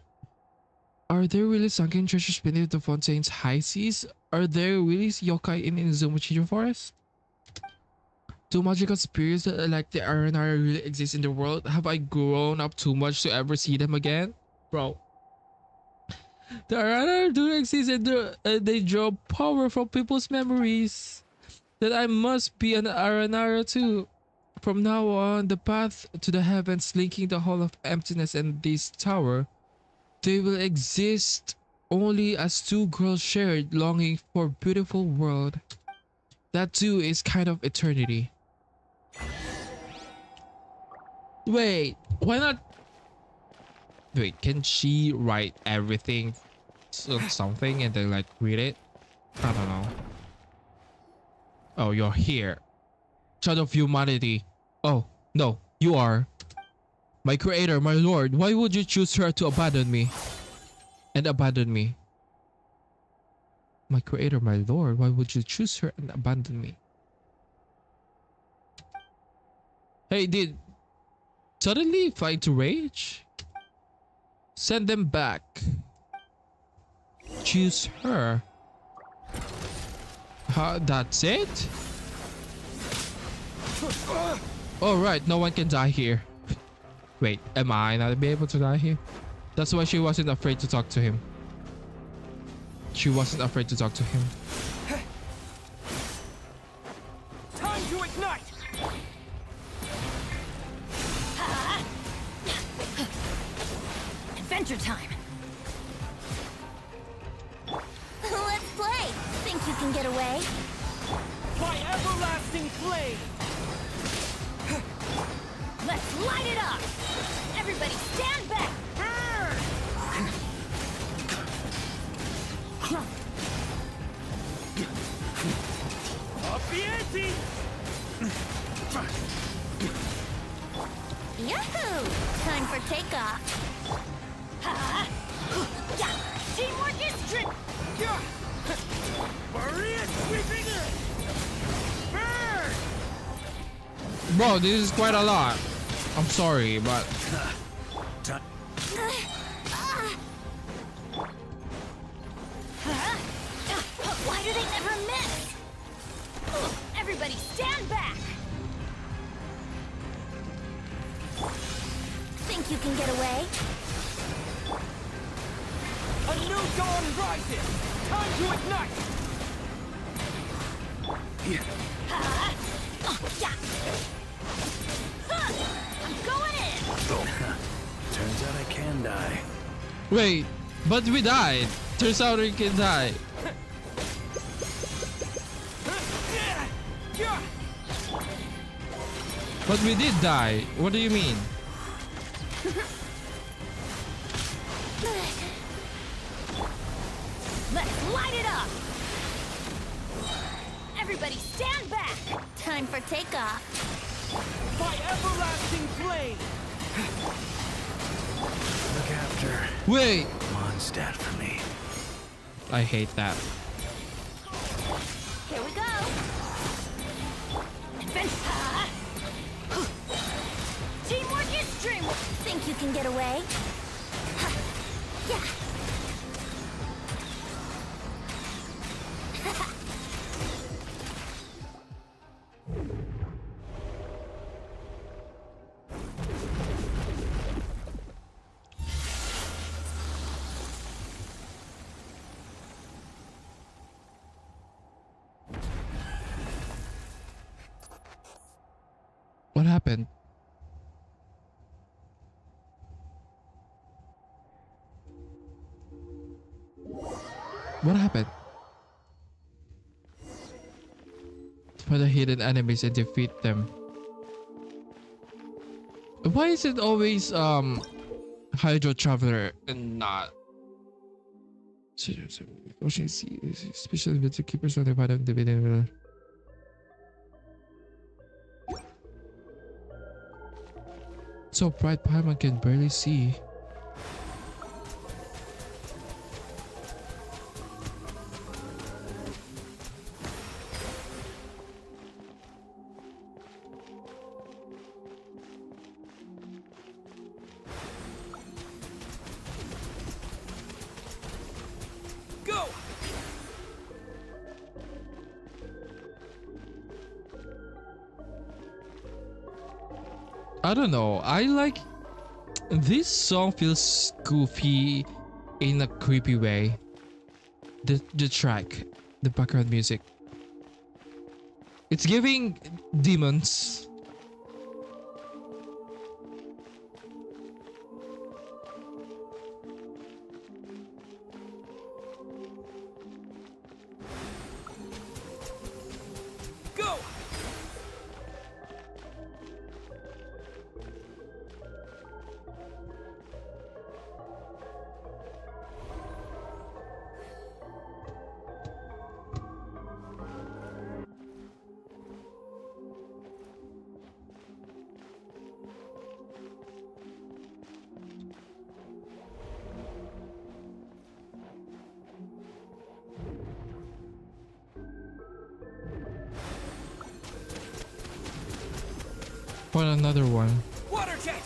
Are there really sunken treasures beneath the Fontaine's high seas? Are there really yokai in Izumo Forest? Do magical spirits like the Aranara really exist in the world? Have I grown up too much to ever see them again? Bro. The Aranara do exist and they draw power from people's memories. That I must be an Aranara too. From now on, the path to the heavens linking the Hall of Emptiness and this tower, they will exist only as two girls shared longing for a beautiful world. That too is kind of eternity. Wait, why not? Wait, can she write everything on something and then like read it? I don't know. Oh, you're here. child of humanity. Oh, no, you are. My creator, my lord, why would you choose her to abandon me? And abandon me? My creator, my lord, why would you choose her and abandon me? Hey, did suddenly fly to rage? Send them back. Choose her. That's it? Alright, no one can die here. Wait, am I not be able to die here? That's why she wasn't afraid to talk to him. She wasn't afraid to talk to him. Time to ignite! Adventure time. Let's play. Think you can get away? By everlasting flame! Let's light it up. Everybody stand back. Up the ante! Yahoo! Time for takeoff. Teamwork is strict. Maria sweeping in! Burn! Bro, this is quite a lot. I'm sorry, but Why do they never miss? Everybody stand back. Think you can get away? A new dawn rises! Time to ignite! I'm going in. Turns out I can die. wait, but we died. Turns out we can die. But we did die. What do you mean? Let's light it up. Everybody stand back. Time for takeoff. By everlasting flame! Look after Wait, Mondstadt for me. I hate that. Here we go. Adventure. Teamwork is dreamwork. Think you can get away? Yeah. What happened? What happened? Find the hidden enemies and defeat them. Why is it always Hydro Traveler and not Ocean Sea, especially with the keepers on the bottom of the so bright Paimon can barely see. Go! I don't know. I like this song feels goofy in a creepy way. The track, the background music. It's giving demons. Go! What another one? Water jet!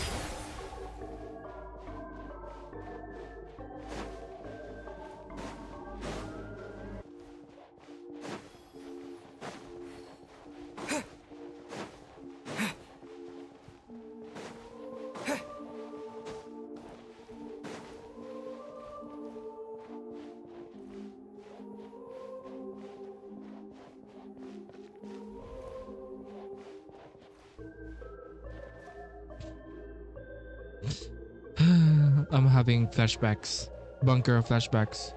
I'm having flashbacks. Bunker flashbacks.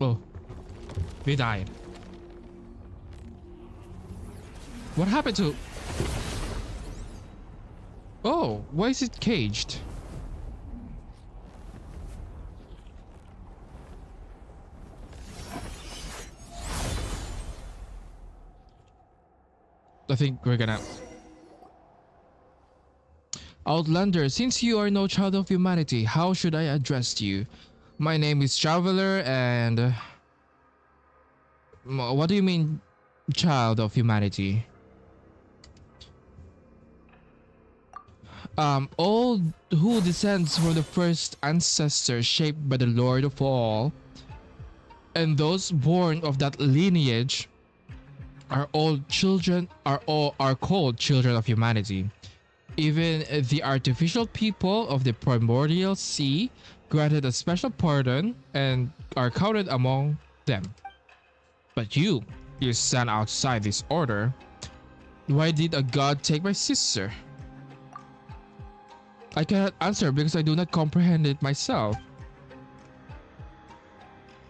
Oh, we died. What happened to... Oh, why is it caged? I think we're gonna... Outlander, since you are no child of humanity, how should I address you? My name is Traveler and... what do you mean, child of humanity? All who descends from the first ancestor shaped by the Lord of all, and those born of that lineage are called children of humanity. Even the artificial people of the primordial sea granted a special pardon and are counted among them. But you stand outside this order. Why did a god take my sister? I cannot answer because I do not comprehend it myself.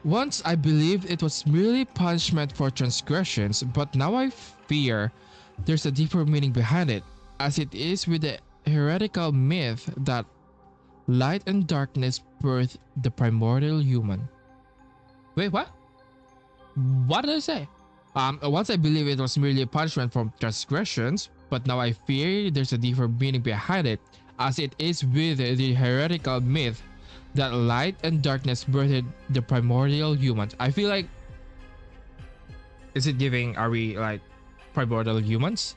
Once I believed it was merely punishment for transgressions, but now I fear there's a deeper meaning behind it, as it is with the heretical myth that light and darkness birthed the primordial human. Wait, what? What did I say? Once I believed it was merely punishment for transgressions, but now I fear there's a deeper meaning behind it, as it is with the heretical myth that light and darkness birthed the primordial humans. I feel like... Is it giving, are we like primordial humans?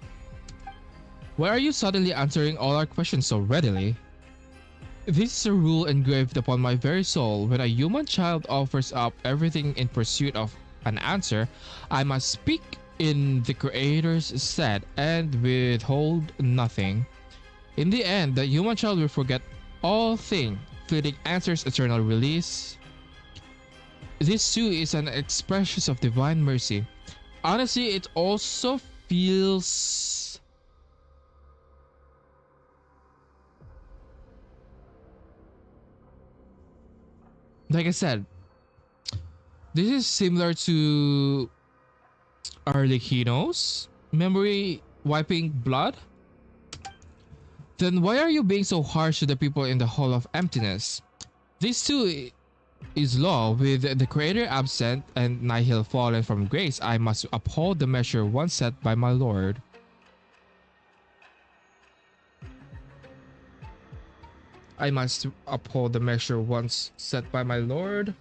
Why are you suddenly answering all our questions so readily? This is a rule engraved upon my very soul. When a human child offers up everything in pursuit of an answer, I must speak in the Creator's stead and withhold nothing. In the end, the human child will forget all things, fleeting answers, eternal release. This too is an expression of divine mercy. Honestly, it also feels... Like I said, this is similar to Arlecchino's memory wiping blood. Then why are you being so harsh to the people in the Hall of Emptiness? This too is law. With the Creator absent and Nihil fallen from grace, I must uphold the measure once set by my Lord. I must uphold the measure once set by my Lord.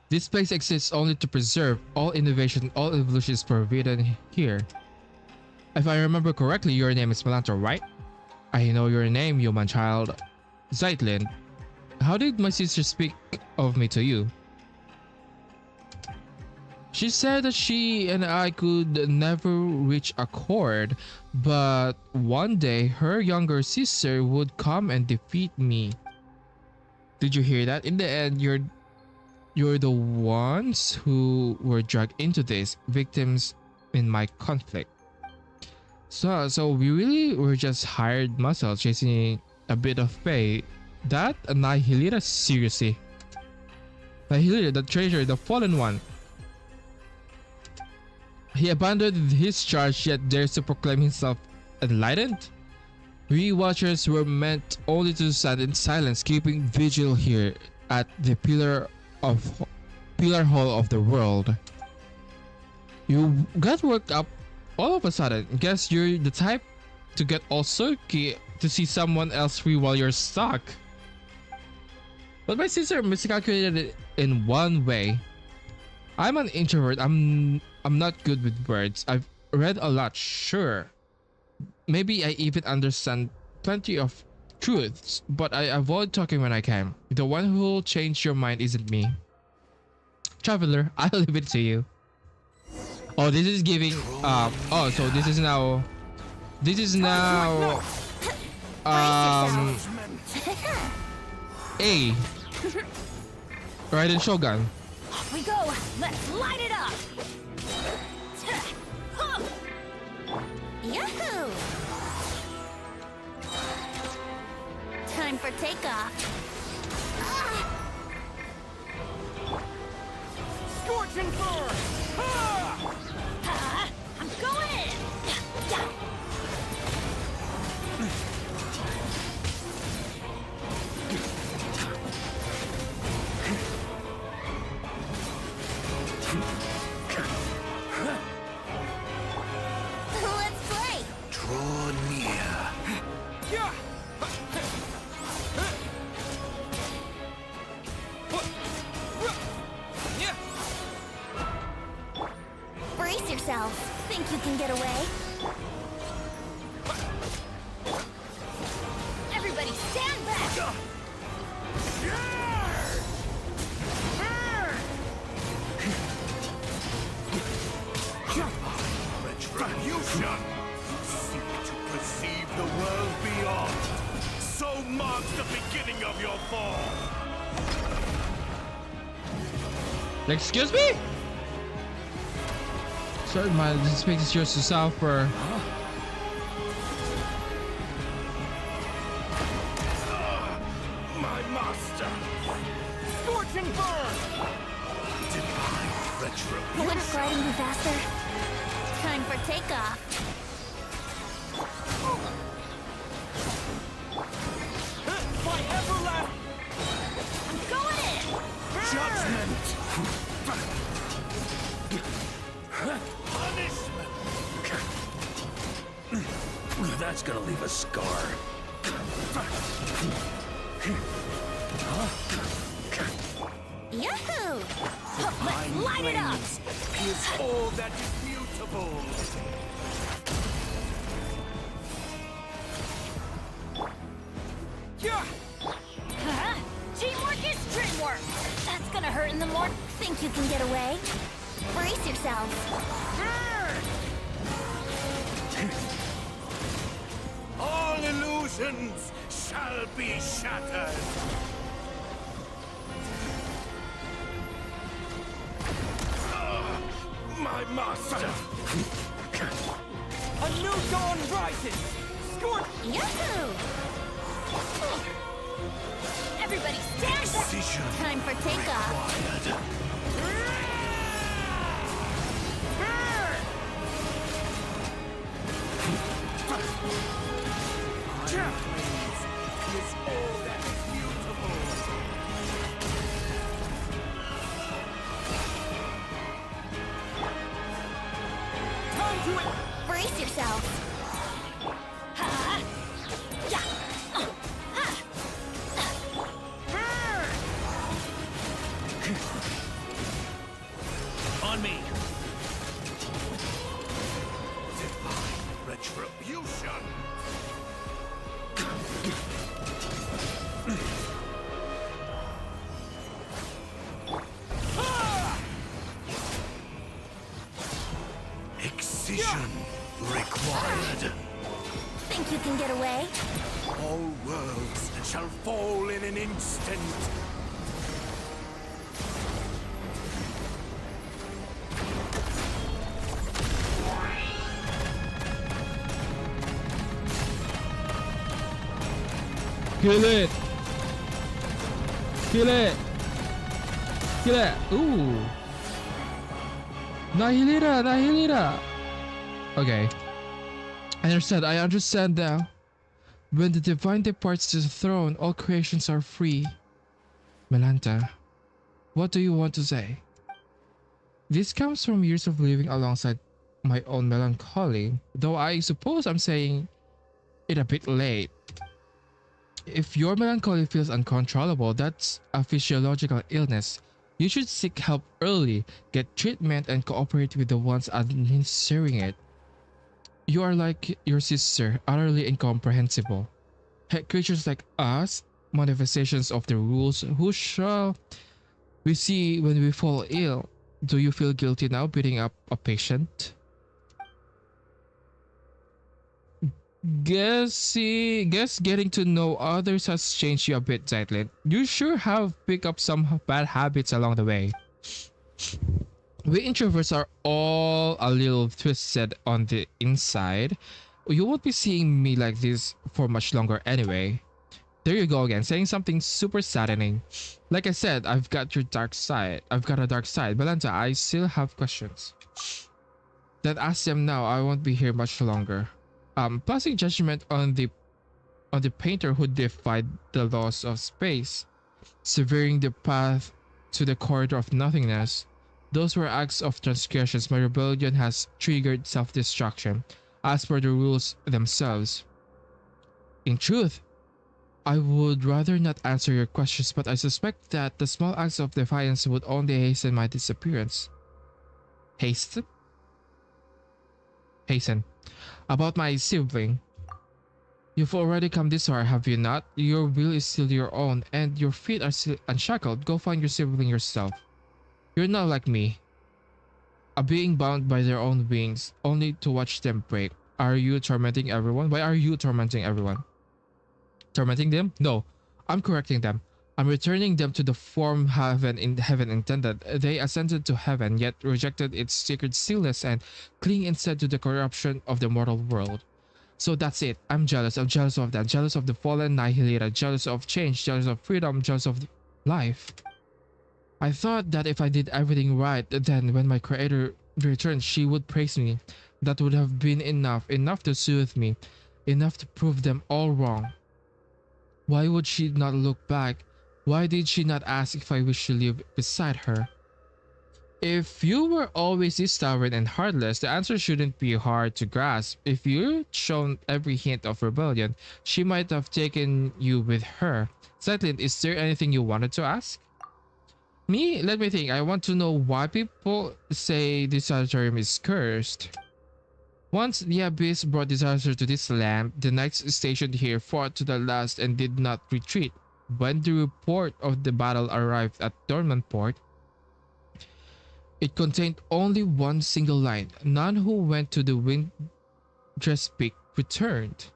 This place exists only to preserve all innovation, all evolution is forbidden here. If I remember correctly, your name is Melantor, right? I know your name, human child. Zeitlin, how did my sister speak of me to you? She said that she and I could never reach accord, but one day her younger sister would come and defeat me. Did you hear that? In the end, you're the ones who were dragged into this, victims in my conflict. So we really were just hired muscle chasing a bit of pay. That Nihilita, seriously. Nihilita, the traitor, the fallen one. He abandoned his charge yet dares to proclaim himself enlightened? We watchers were meant only to stand in silence, keeping vigil here at the pillar hall of the world. You got worked up all of a sudden. Guess you're the type to get all sulky to see someone else free while you're stuck. But my sister miscalculated it in one way. I'm an introvert. I'm not good with words. I've read a lot, sure. Maybe I even understand plenty of truths, but I avoid talking when I can. The one who'll change your mind isn't me. Traveler, I'll leave it to you. Oh, this is giving oh, so this is now A. Raiden Shogun. Off we go. Let's light it up. Yahoo! Time for takeoff. Scorch and burn! I'm going in. Let's play. Draw near. Yeah! Yeah! Brace yourselves. Think you can get away? Everybody stand back! Retribution! Seek to perceive the world beyond. So marks the beginning of your fall. Excuse me? Sorry, this space is yours to suffer. My master! Scorch and burn! Divine Wouldn't retribution! gliding be faster? Time for takeoff. My everlasting I'm going in! Judgment! Punishment! That's gonna leave a scar. Yahoo! Let's Divine light it up! flames is all that is mutable. Yeah! Teamwork is dreamwork! That's gonna hurt in the morning. Think you can get away? Brace yourselves. All illusions shall be shattered. My master! A new dawn rises! Scorch! Yahoo! Everybody stand back! Precision Time for takeoff. required. Is all that is mutable. Time to it! Brace yourselves. On me. Divine retribution. Excision required. Think you can get away? All worlds shall fall in an instant. Kill it! Kill it! Kill it! Ooh! Nahilira! Nahilira! Okay. I understand now. When the divine departs to the throne, all creations are free. Melanta, what do you want to say? This comes from years of living alongside my own melancholy, though I suppose I'm saying it a bit late. If your melancholy feels uncontrollable, that's a physiological illness. You should seek help early, get treatment, and cooperate with the ones administering it. You are like your sister, utterly incomprehensible. Creatures like us, manifestations of the rules, who shall we see when we fall ill? Do you feel guilty now beating up a patient? Guess getting to know others has changed you a bit, Zeitlin. You sure have picked up some bad habits along the way. We introverts are all a little twisted on the inside. You won't be seeing me like this for much longer anyway. There you go again, saying something super saddening. Like I said, I've got your dark side. I've got a dark side. Belanta, I still have questions. Then ask them now. I won't be here much longer. Passing judgment on the painter who defied the laws of space, severing the path to the corridor of nothingness. Those were acts of transgressions. My rebellion has triggered self-destruction, as per the rules themselves. In truth, I would rather not answer your questions, but I suspect that the small acts of defiance would only hasten my disappearance. Hasten? Hasten. About my sibling. You've already come this far, have you not? Your will is still your own, and your feet are still unshackled. Go find your sibling yourself. You're not like me, a being bound by their own wings, only to watch them break. Are you tormenting everyone? Why are you tormenting everyone? Tormenting them? No, I'm correcting them. I'm returning them to the form heaven intended. They ascended to heaven, yet rejected its sacred stillness and cling instead to the corruption of the mortal world. So that's it. I'm jealous. I'm jealous of that. Jealous of the fallen annihilated. Jealous of change. Jealous of freedom. Jealous of life. I thought that if I did everything right, then when my creator returned, she would praise me. That would have been enough. Enough to soothe me. Enough to prove them all wrong. Why would she not look back? Why did she not ask if I wish to live beside her? If you were always this stubborn and heartless, the answer shouldn't be hard to grasp. If you'd shown every hint of rebellion, she might have taken you with her. Zeitlin, is there anything you wanted to ask? Me? Let me think. I want to know why people say this auditorium is cursed. Once the Abyss brought disaster to this land, the knights stationed here fought to the last and did not retreat. When the report of the battle arrived at Dormant Port, it contained only one single line. None who went to the Windrest Peak returned.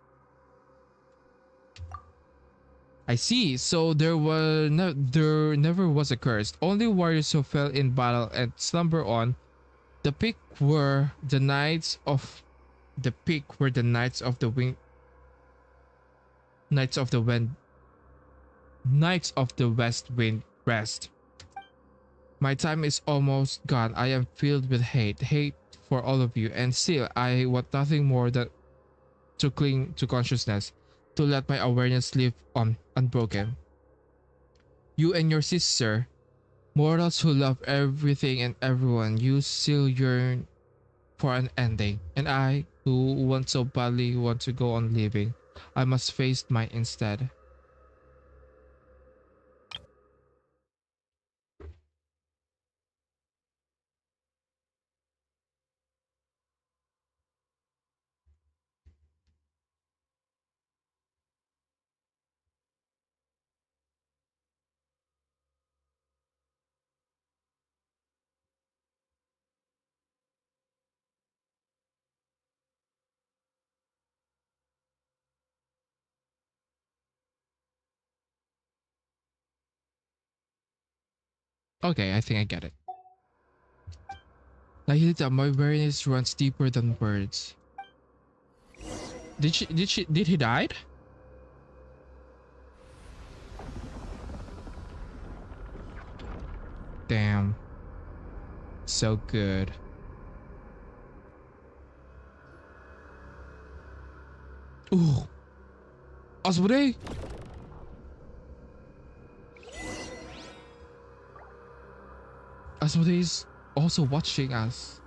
I see. So there never was a curse. Only warriors who fell in battle and slumber on the peak were the knights of the Knights of the West Wind rest. My time is almost gone. I am filled with hate for all of you, and still I want nothing more than to cling to consciousness, to let my awareness live on unbroken. You and your sister, mortals who love everything and everyone, you still yearn for an ending, and I, who want so badly want to go on living, I must face mine instead. Okay, I think I get it. Nahilita, my awareness runs deeper than words. Did he die? Damn. So good. Ooh. Asmodee? Asmodee is also watching us.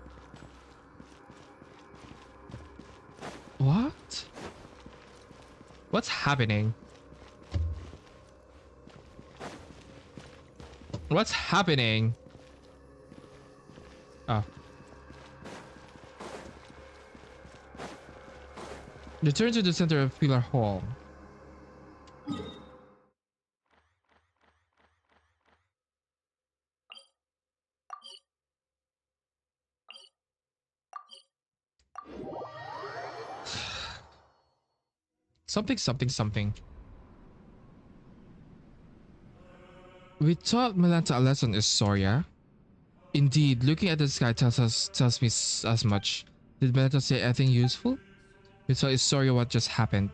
What? What's happening? What's happening? Oh. Return to the center of Pillar Hall. Something, something, something. We taught Melanta a lesson, Istoria. Indeed, looking at the sky tells me as much. Did Melanta say anything useful? We taught Istoria what just happened.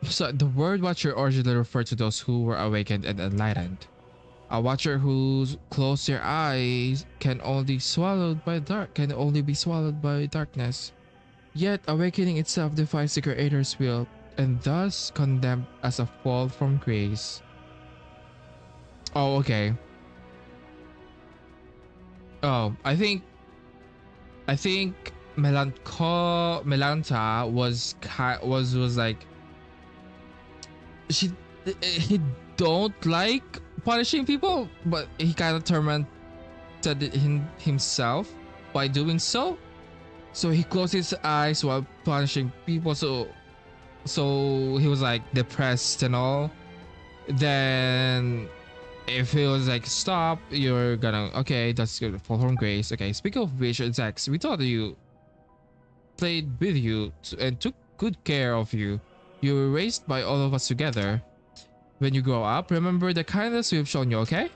So the word watcher originally referred to those who were awakened and enlightened. A watcher who closed their eyes can only be swallowed by darkness. Yet awakening itself defies the Creator's will and thus condemned as a fall from grace. Oh, okay. Oh, I think Melanta was like he don't like punishing people, but he kind of tormented himself by doing so. So he closed his eyes while punishing people. So he was like depressed and all. Then if he was like, stop, you're gonna, okay, that's good, fall from grace. Okay, speaking of which, Zex, we thought you played with you and took good care of you. You were raised by all of us together. When you grow up, remember the kindness we've shown you, okay?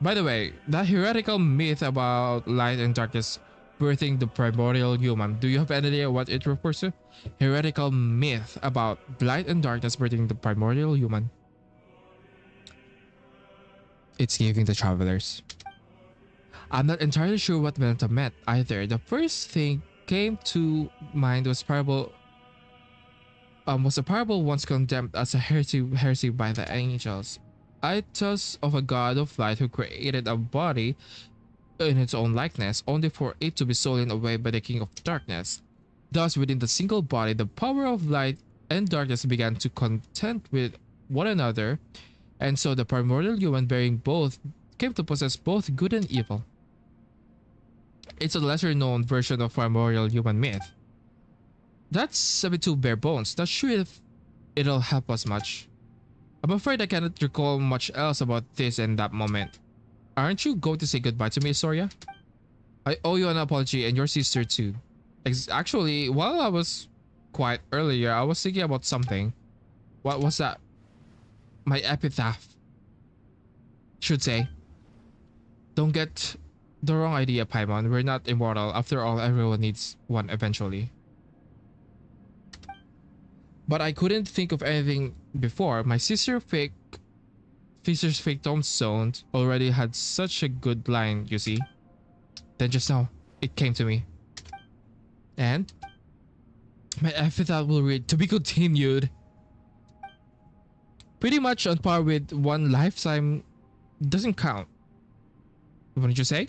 By the way, that heretical myth about light and darkness birthing the primordial human, do you have any idea what it refers to? Heretical myth about light and darkness birthing the primordial human. It's giving the travelers. I'm not entirely sure what Melanta meant either. The first thing came to mind was a parable once condemned as a heresy by the angels. It tells of a god of light who created a body in its own likeness, only for it to be stolen away by the king of darkness. Thus, within the single body, the power of light and darkness began to contend with one another, and so the primordial human bearing both came to possess both good and evil. It's a lesser known version of primordial human myth. That's a bit too bare bones. Not sure if it'll help us much. I'm afraid I cannot recall much else about this in that moment. Aren't you going to say goodbye to me, Soria? I owe you an apology, and your sister too. Actually, while I was quiet earlier, I was thinking about something. What was that? My epitaph should say. Don't get the wrong idea, Paimon. We're not immortal. After all, everyone needs one eventually. But I couldn't think of anything before. My sister's fake tombstone already had such a good line, you see. Then just now, it came to me. And my epitaph will read, to be continued. Pretty much on par with one lifetime doesn't count. What did you say?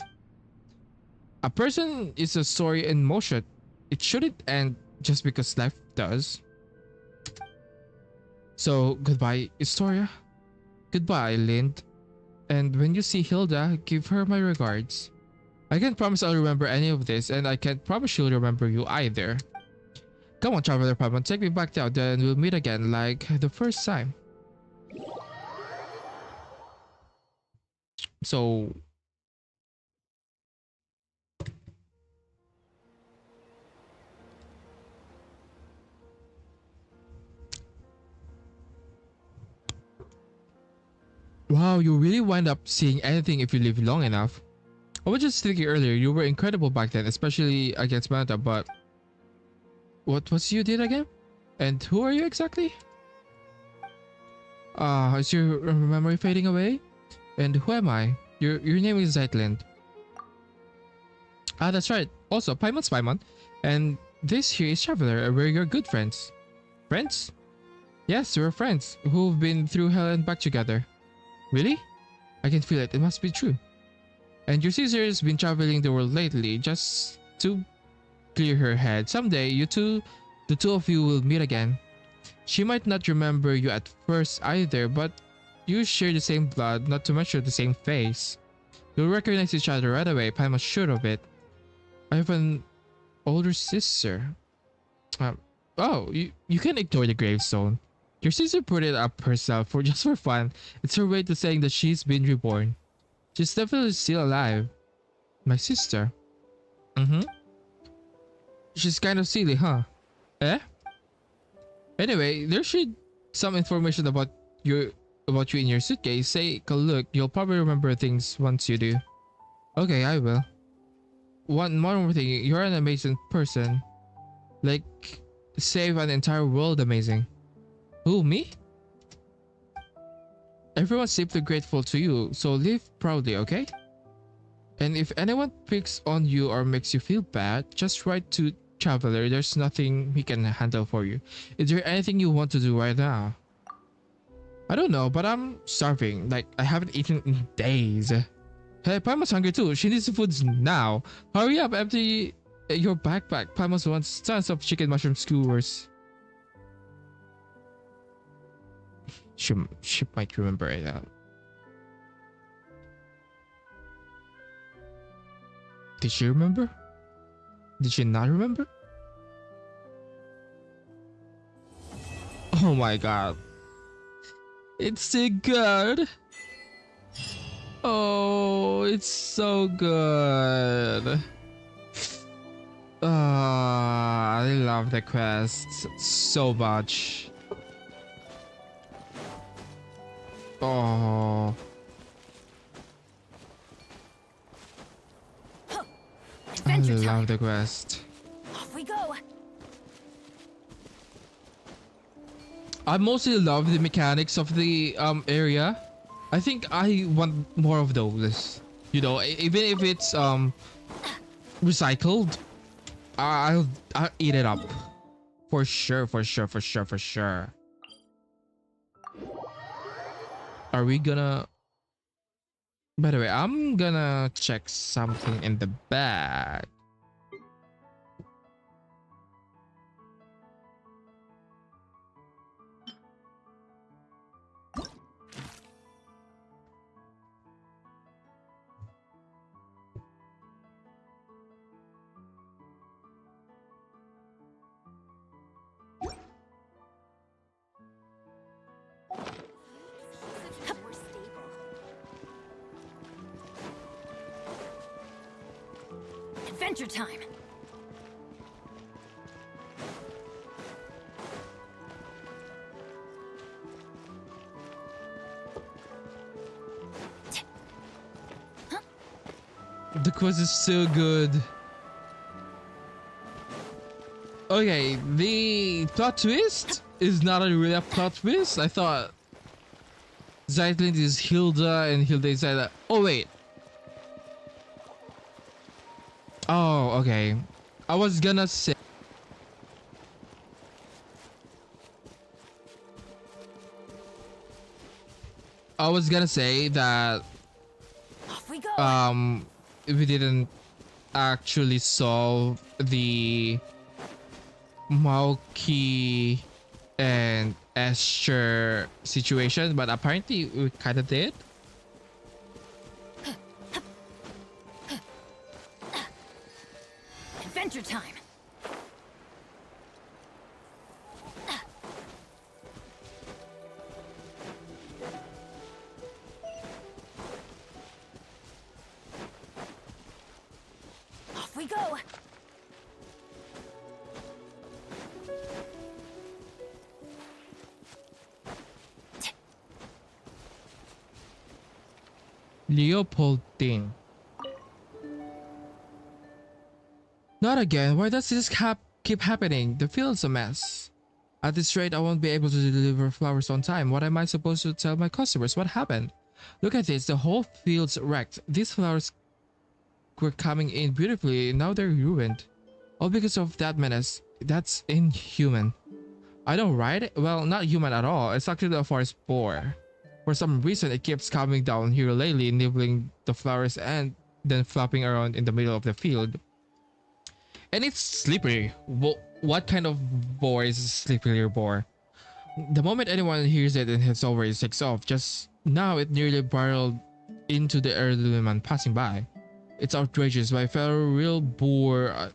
A person is a story in motion. It shouldn't end just because life does. So, goodbye, Historia. Goodbye, Lind. And when you see Hilda, give her my regards. I can't promise I'll remember any of this, and I can't promise she'll remember you either. Come on, Traveler Paimon, take me back down, then we'll meet again like the first time. So... Wow, you really wind up seeing anything if you live long enough. I was just thinking earlier, you were incredible back then, especially against Manta, but... What was you did again? And who are you exactly? Is your memory fading away? And who am I? Your name is Zeitland. Ah, that's right. Also, Paimon's Paimon. And this here is Traveler, we're your good friends. Friends? Yes, we're friends, who've been through hell and back together. Really? I can feel it. It must be true. And your sister's been traveling the world lately just to clear her head. Someday, the two of you will meet again. She might not remember you at first either, but You share the same blood, not to mention the same face. You'll recognize each other right away. Paimon's sure of it. I have an older sister. Oh, you can ignore the gravestone. Your sister put it up herself for just for fun. It's her way to saying that she's been reborn. She's definitely still alive. My sister. She's kind of silly, huh? Eh? Anyway, there should some information about you in your suitcase. Take a look. You'll probably remember things once you do. Okay, I will. One more thing. You're an amazing person. Like, save an entire world amazing. Who, me? Everyone's deeply grateful to you, so live proudly, okay? And if anyone picks on you or makes you feel bad, just write to Traveler. There's nothing he can handle for you. Is there anything you want to do right now? I don't know, but I'm starving. Like, I haven't eaten in days. Hey, Paimon's hungry too. She needs food now. Hurry up, empty your backpack. Paimon's wants tons of chicken mushroom skewers. She might remember it. Did she remember? Did she not remember? Oh my god. It's so good. Oh, it's so good. I love the quest so much. Oh. I love the quest. Off we go. I mostly love the mechanics of the area. I think I want more of those. You know, even if it's recycled, I'll eat it up. For sure. Are we gonna... By the way, I'm gonna check something in the bag. We're stable. Adventure time. The quest is so good. Okay, the plot twist is not really a plot twist. I thought Zeitlin is Hilda and Hilda is Zeitlin. Oh wait. Oh, okay. I was gonna say that Off we go. we didn't actually solve the Maoki and Esther situation, but apparently we kind of did. Adventure time. Off we go. Leopoldine. Not again. Why does this keep happening? The field's a mess. At this rate, I won't be able to deliver flowers on time. What am I supposed to tell my customers? What happened? Look at this. The whole field's wrecked. These flowers were coming in beautifully. Now they're ruined. All because of that menace. That's inhuman. I know, right? Well, not human at all. It's actually a forest boar. For some reason, it keeps coming down here lately, nibbling the flowers and then flopping around in the middle of the field. And it's slippery. What kind of boar is a slippery boar? The moment anyone hears it and it's over, it takes off. Just Now it nearly barreled into the elderly man passing by. It's outrageous, my fellow real boor.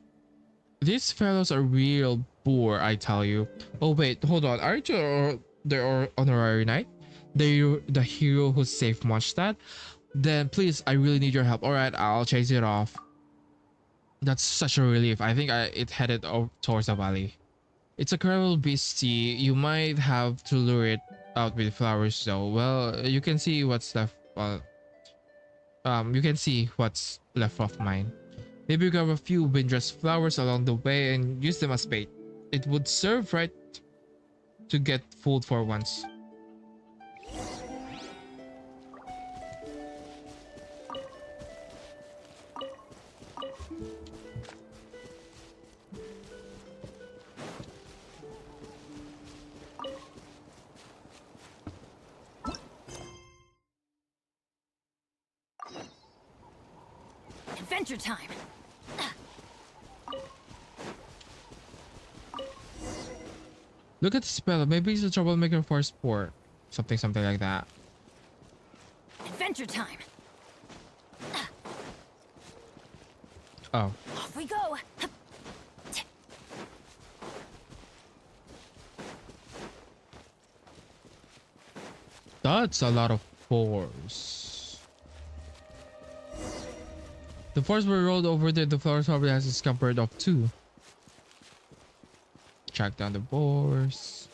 These fellows are real boor, I tell you. Oh wait, hold on. Aren't you the honorary knight? The hero who saved Mondstadt? Then please, I really need your help. Alright, I'll chase it off. That's such a relief. I think it headed towards the valley. It's a cruel beastie. You might have to lure it out with flowers though. Well, you can see what's left. You can see what's left of mine. Maybe grab a few windrest flowers along the way and use them as bait. It would serve right to get fooled for once. Adventure time. Look at the spell. Maybe he's a troublemaker for sport. Something like that. Adventure time. Oh. Off we go. That's a lot of force. The force we rolled over there, the flowers probably has its scampered off too. Track down the boars.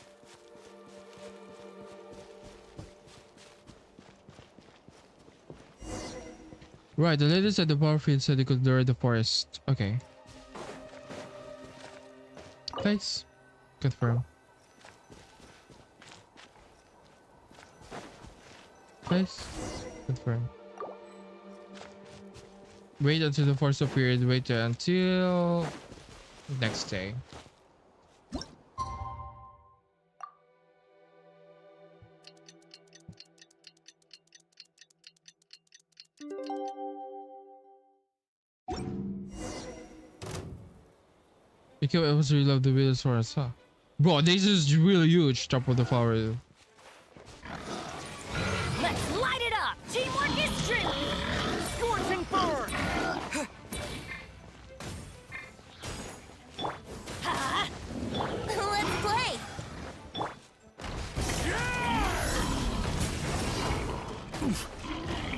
Right, the ladies at the bar field said they could lure the forest. Okay. Place. Confirm. Place. Confirm. Wait until the forest appeared. Wait until next day. Because I was really love the videos for us, huh? Bro, this is really huge. Top of the flower. Let's light it up. Teamwork is true. Scorching burn! Let's play.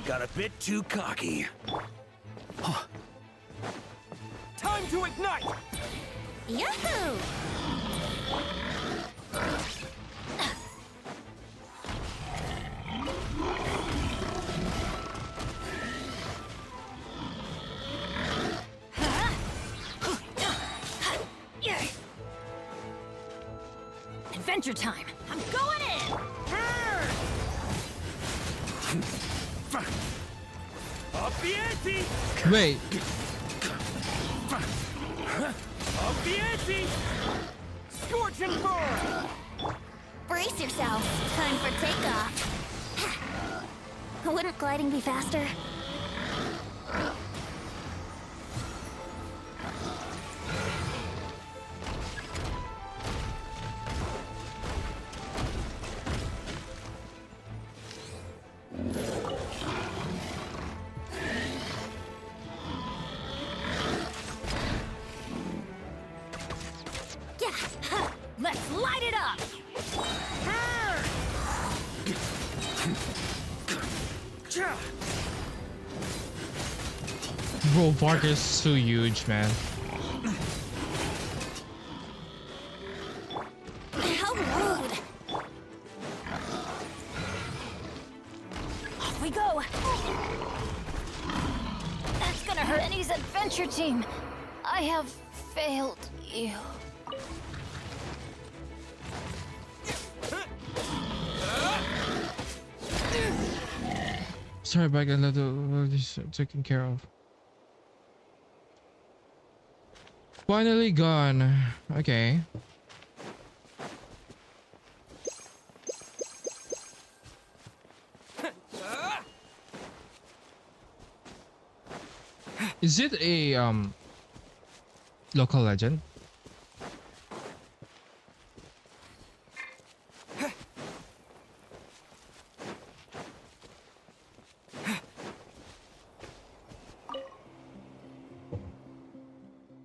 Got a bit too cocky. Time to ignite! Yahoo! Adventure time. I'm going in. Up the ante! Wait. Up the ante! Scorching burn! Brace yourself. Time for takeoff. Wouldn't gliding be faster? Let's light it up! Bro, Bark is so huge, man. How rude! Off we go! That's gonna hurt Benny's adventure team. I have failed you. Sorry, Bag, I let this taken care of. Finally gone. Okay. Is it a local legend?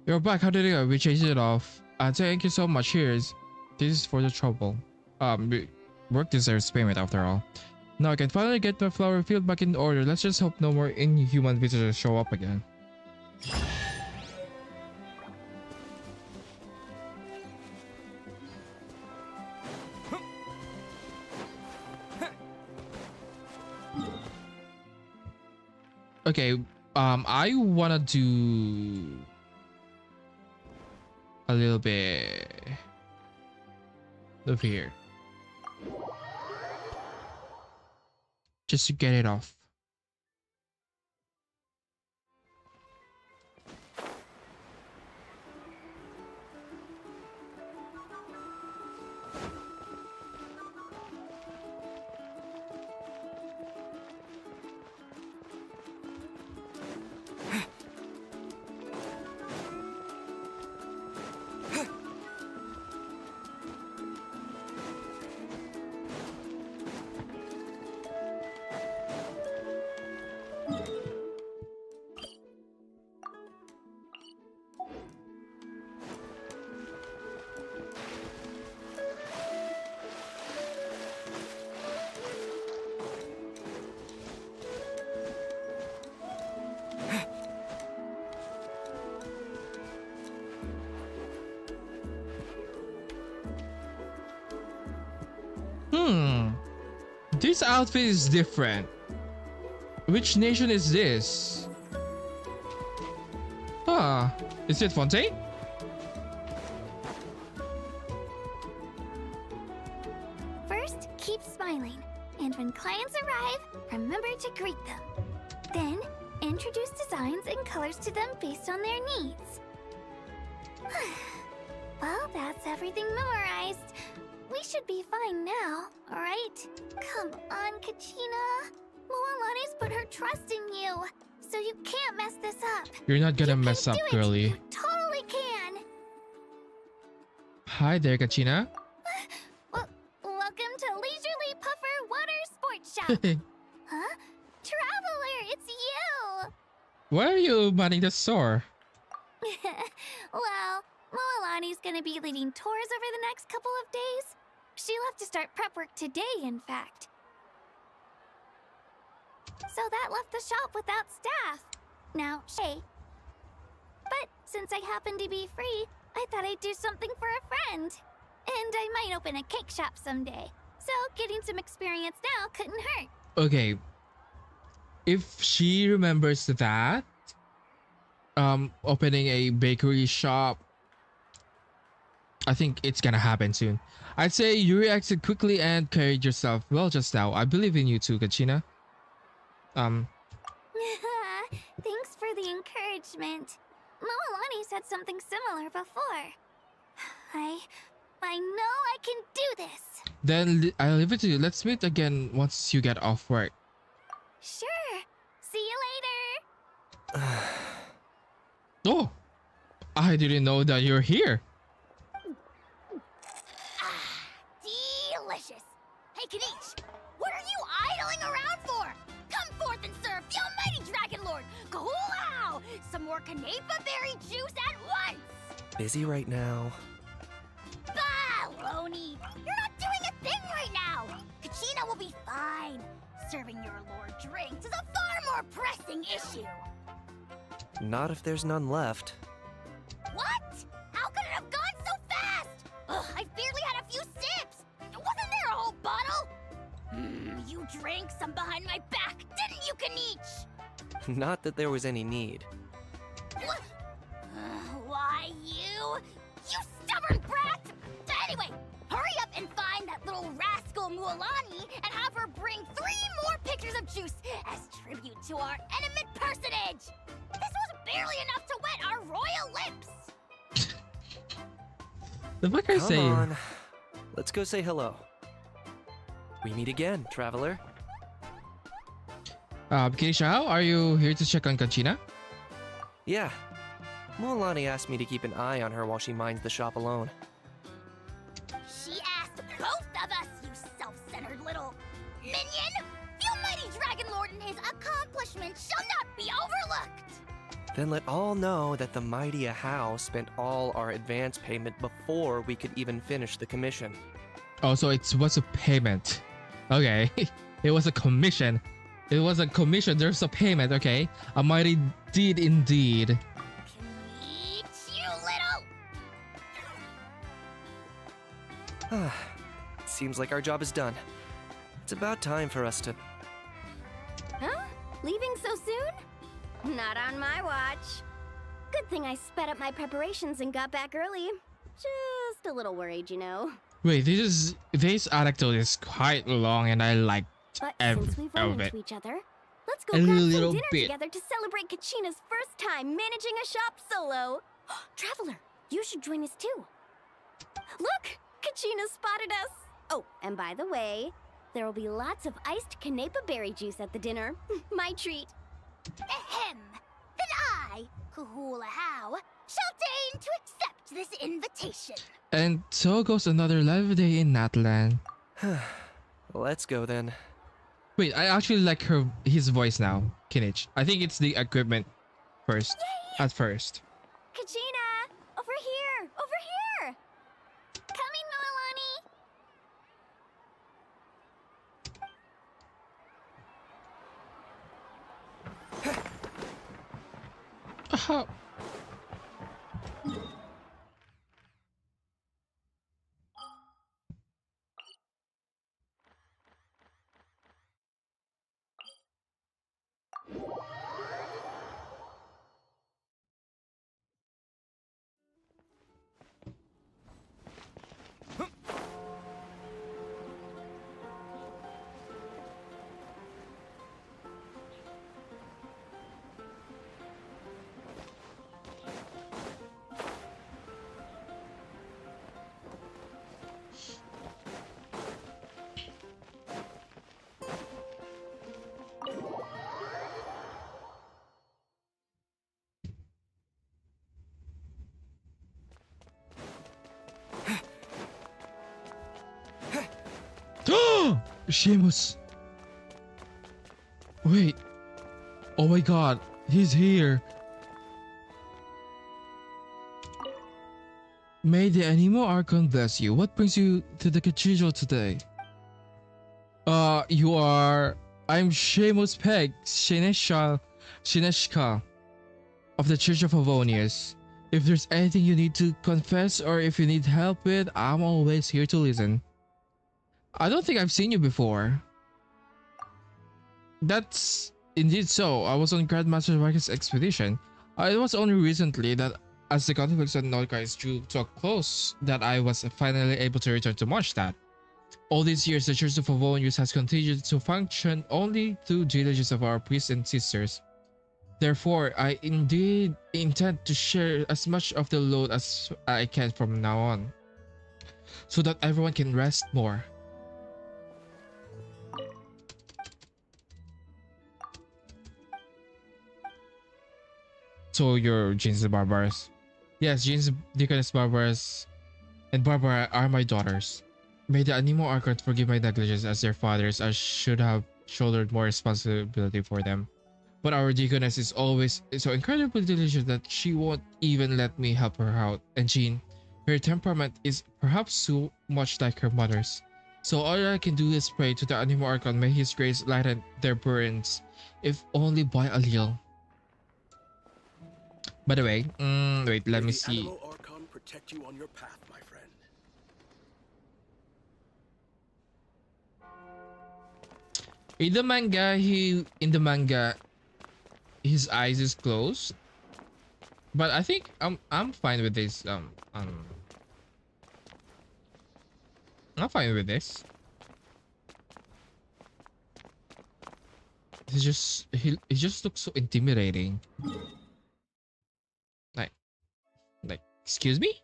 You're back. How did it go? We changed it off. Thank you so much. Here's. This is for the trouble. Work deserves payment after all. Now I can finally get my flower field back in order. Let's just hope no more inhuman visitors show up again. Okay, I wanna do a little bit over here. Just to get it off. This outfit is different. Which nation is this? Is it Fontaine? First, keep smiling. And when clients arrive, remember to greet them. Then, introduce designs and colors to them based on their needs. Well, that's everything memorized. We should be fine now, alright? Come on, Kachina. Moalani's put her trust in you, so you can't mess this up. You're not gonna mess up, girly. You totally can. Hi there, Kachina. Welcome to Leisurely Puffer Water Sports Shop. Huh? Traveler, it's you! Why are you manning the store? Well, Moalani's gonna be leading tours over the next couple of days. She left to start prep work today, in fact. So that left the shop without staff. Now, Shay. But since I happen to be free, I thought I'd do something for a friend. And I might open a cake shop someday. So getting some experience now couldn't hurt. Okay. If she remembers that, opening a bakery shop, I think it's gonna happen soon. I'd say you reacted quickly and carried yourself well just now. I believe in you too, Kachina. Thanks for the encouragement. Moalani said something similar before. I know I can do this. Then I'll leave it to you. Let's meet again once you get off work. Sure. See you later. Oh, I didn't know that you're here. Delicious. Hey, Kanish, what are you idling around for? Come forth and serve the almighty Dragon Lord. Kahulao! Some more Canepa berry juice at once. Busy right now. Baloney! You're not doing a thing right now. Kachina will be fine. Serving your lord drinks is a far more pressing issue. Not if there's none left. What? How could it have gone so fast? Ugh, I've barely had a few sips. Wasn't there a whole bottle? You drank some behind my back, didn't you, Kanich? Not that there was any need. What? Why, you stubborn brat! Anyway, hurry up and find that little rascal Mualani and have her bring 3 more pictures of juice as tribute to our eminent personage. This was barely enough to wet our royal lips. The fuck are you Come saying? on. Let's go say hello. We meet again, traveler. Keisha, are you here to check on Kachina? Yeah. Mualani asked me to keep an eye on her while she minds the shop alone. She asked both of us, you self-centered little minion! The almighty Dragon Lord and his accomplishments shall not be overlooked! Then let all know that the mighty Ahau spent all our advance payment before we could even finish the commission. Oh, so it was a payment. Okay. It was a commission. It was a commission. There's a payment. Okay. A mighty deed indeed. Can eat you, little. Seems like our job is done. It's about time for us to... Huh? Leaving so soon? Not on my watch. Good thing I sped up my preparations and got back early. Just a little worried, you know. Wait, this anecdote is quite long, and I like But every since we've run of it. into each other, let's go A grab little some dinner bit. together to celebrate Kachina's first time managing a shop solo. Traveler, you should join us too. Look, Kachina spotted us. Oh, and by the way, there will be lots of iced Canepa berry juice at the dinner. My treat. Ahem. Then I, Kahula How, shall deign to accept this invitation. And so goes another live day in Natlan. Let's go then. Wait, I actually like his voice now, Kinich. I think it's the equipment first. At first. Kachina, over here, over here. Coming, Noelani. Seamus! Wait. Oh my god, he's here. May the Anemo Archon bless you. What brings you to the cathedral today? I'm Seamus Peg, Shineshka of the Church of Avonius. If there's anything you need to confess or if you need help with, I'm always here to listen. I don't think I've seen you before. That's indeed so. I was on Grandmaster Marcus' expedition. It was only recently that as the conflicts on Northguys drew to a close that I was finally able to return to Mondstadt. All these years, the Church of Avonius has continued to function only through diligence of our priests and sisters. Therefore, I indeed intend to share as much of the load as I can from now on, so that everyone can rest more. So you're Jeans the Barbarous? Yes, Jeans, Deaconess Barbarous, and Barbara are my daughters. May the Anemo Archon forgive my negligence as their fathers. I should have shouldered more responsibility for them. But our Deaconess is always so incredibly delicious that she won't even let me help her out. And Jean, her temperament is perhaps so much like her mother's. So all I can do is pray to the Anemo Archon, may his grace lighten their burdens, if only by a little. By the way, wait, let me see. May the Anemo Archon protect you on your path, my friend. In the manga, his eyes is closed. But I think I'm fine with this. I'm fine with this. He just looks so intimidating. Like, excuse me?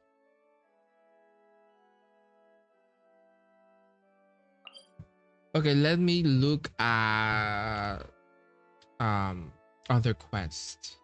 Okay, let me look at other quests.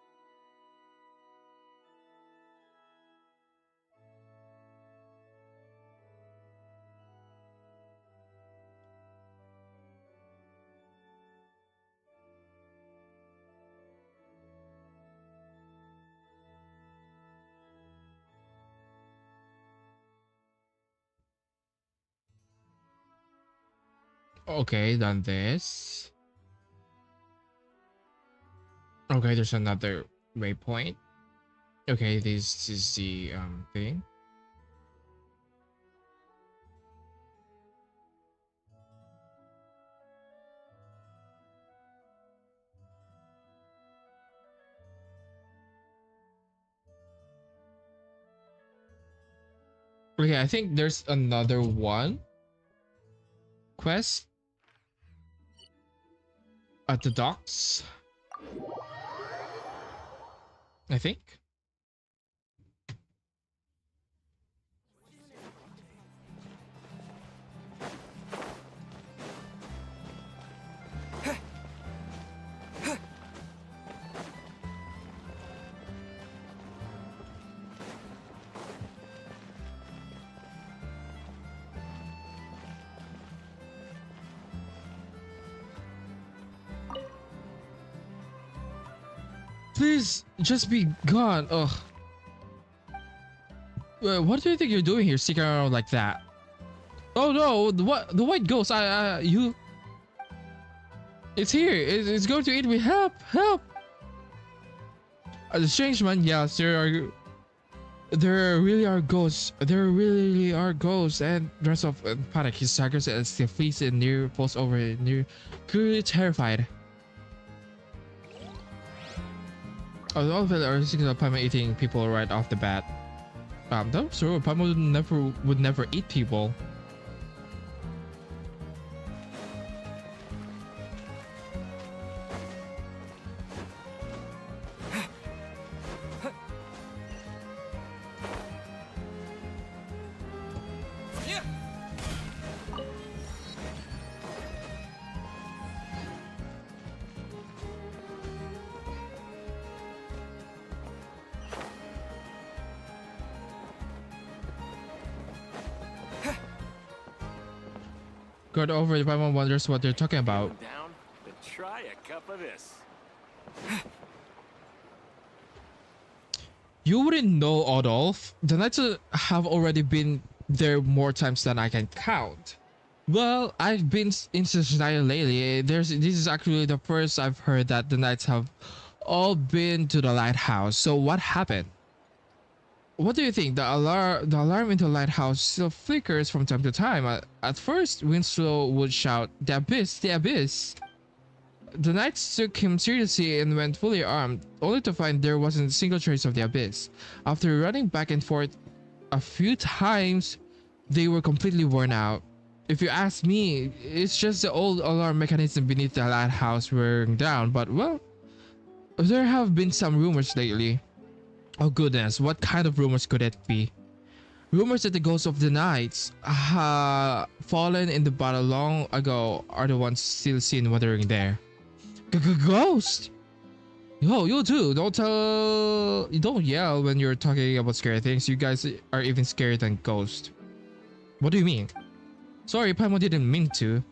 Okay, done this. Okay, there's another waypoint. Okay, this is the thing. Okay, I think there's another one quest at the docks. I think. Please just be gone. Ugh. What do you think you're doing here, sticking around like that? Oh no, the white ghost. You. It's here. It's going to eat me. Help! Help! The strange man. Yes, there really are ghosts. There really are ghosts. And dressed up in panic, he staggers as he flees in near, falls over near, clearly terrified. Oh, all of it are thinking of Paimon eating people right off the bat. That's true. Paimon would never eat people. Got over, the Paimon wonders what they're talking about. Down, but try a cup of this. You wouldn't know, Adolf. The knights have already been there more times than I can count. Well, I've been in Cincinnati lately. This is actually the first I've heard that the knights have all been to the lighthouse. So what happened? What do you think? The alarm in the lighthouse still flickers from time to time. At first, Winslow would shout, "The abyss! The abyss!" The knights took him seriously and went fully armed, only to find there wasn't a single trace of the abyss. After running back and forth a few times, they were completely worn out. If you ask me, it's just the old alarm mechanism beneath the lighthouse wearing down, but well, there have been some rumors lately. Oh goodness, what kind of rumors could it be? Rumors that the ghosts of the knights fallen in the battle long ago are the ones still seen wandering there. Ghost! Yo, you too. Don't yell when you're talking about scary things. You guys are even scarier than ghosts. What do you mean? Sorry, Paimon didn't mean to.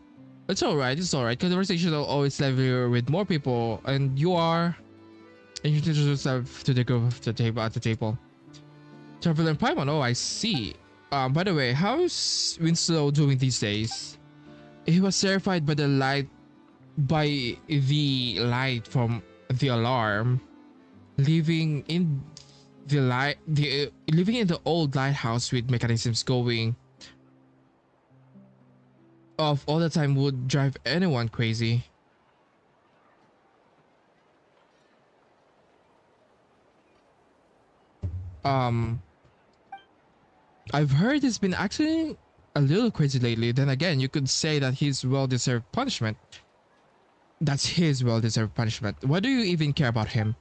It's alright, it's alright. Conversation will always livelier with more people, and you are. And you introduce yourself to the group of the table at the table. Traveler and Paimon, oh I see. By the way, how's Winslow doing these days? He was terrified by the light from the alarm, living in the old lighthouse with mechanisms going off all the time would drive anyone crazy. I've heard he's been acting a little crazy lately. Then again, you could say that he's well-deserved punishment. That's his well-deserved punishment. Why do you even care about him?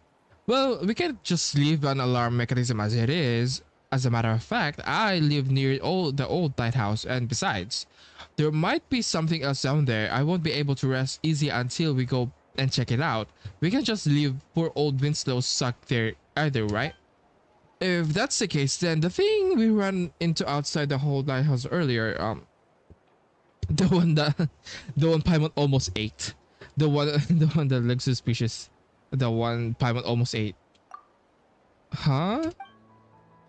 Well, we can't just leave an alarm mechanism as it is. As a matter of fact, I live near the old lighthouse, and besides, there might be something else down there. I won't be able to rest easy until we go and check it out. We can just leave poor old Winslow stuck there either, right? If that's the case, then the thing we ran into outside the whole lighthouse earlier, the one Paimon almost ate, the one that looks suspicious, the one Paimon almost ate. Huh?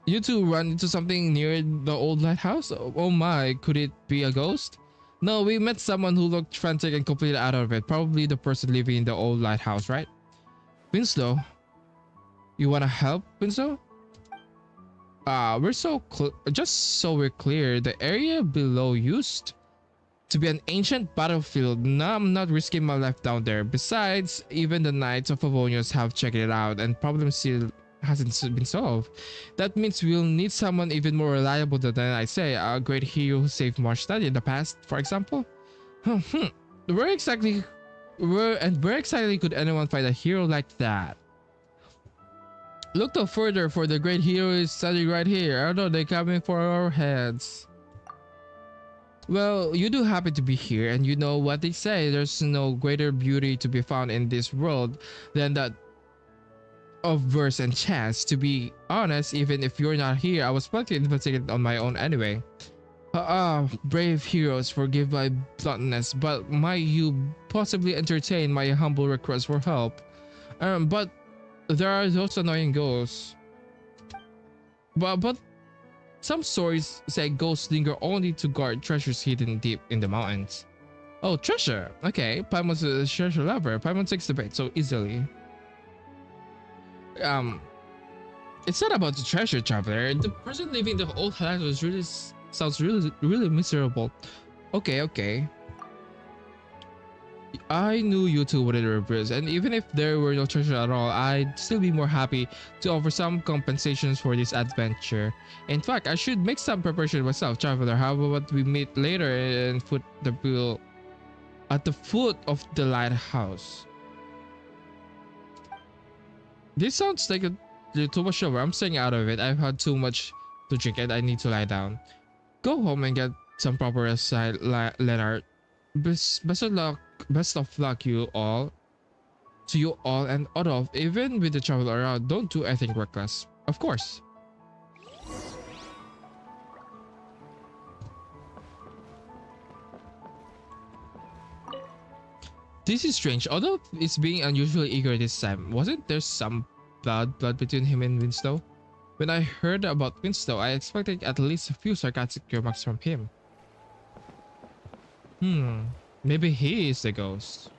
You two ran into something near the old lighthouse? Oh my, could it be a ghost? No, we met someone who looked frantic and completely out of it. Probably the person living in the old lighthouse, right? Winslow, you wanna help, Winslow? Just so we're clear, the area below used to be an ancient battlefield. No, I'm not risking my life down there. Besides, even the Knights of Favonius have checked it out and problem still hasn't been solved. That means we'll need someone even more reliable than I say, a great hero who saved Marstad in the past, for example. Where exactly could anyone find a hero like that? Look no further, for the great hero is standing right here. I know they're coming for our heads. Well, you do happen to be here, and you know what they say. There's no greater beauty to be found in this world than that of verse and chance. To be honest, even if you're not here, I was planning to investigate it on my own anyway. Brave heroes, forgive my bluntness, but might you possibly entertain my humble request for help? But there are those annoying ghosts. But some stories say ghosts linger only to guard treasures hidden deep in the mountains. Oh, treasure! Okay, Paimon's a treasure lover. Paimon takes the bait so easily. It's not about the treasure, traveler. The person living the old lighthouse sounds really miserable. Okay. I knew you two wouldn't reverse, and even if there were no treasure at all, I'd still be more happy to offer some compensations for this adventure. In fact, I should make some preparation myself, traveler. How about we meet later and foot the bill at the foot of the lighthouse? This sounds like a too much over. I'm staying out of it. I've had too much to drink and I need to lie down. Go home and get some proper rest, Leonard. Best of luck to you all, and Adolf. Even with the travel around, don't do anything reckless. Of course. This is strange. Adolf is being unusually eager this time. Wasn't there some blood between him and Winslow? When I heard about Winslow, I expected at least a few sarcastic remarks from him. Maybe he is the ghost.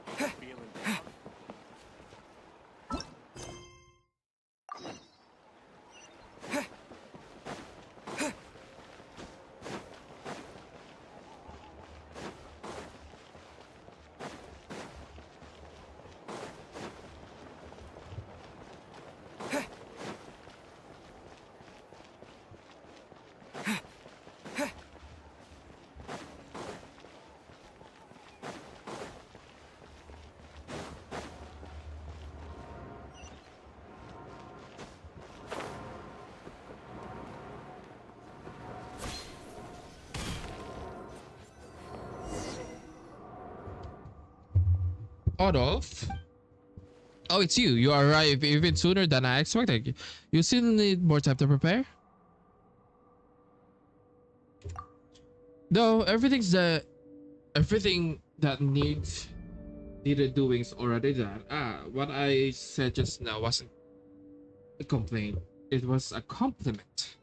Adolf? Oh, it's you. You arrived even sooner than I expected. You still need more time to prepare? No, everything that needed doing is already done. What I said just now wasn't a complaint. It was a compliment.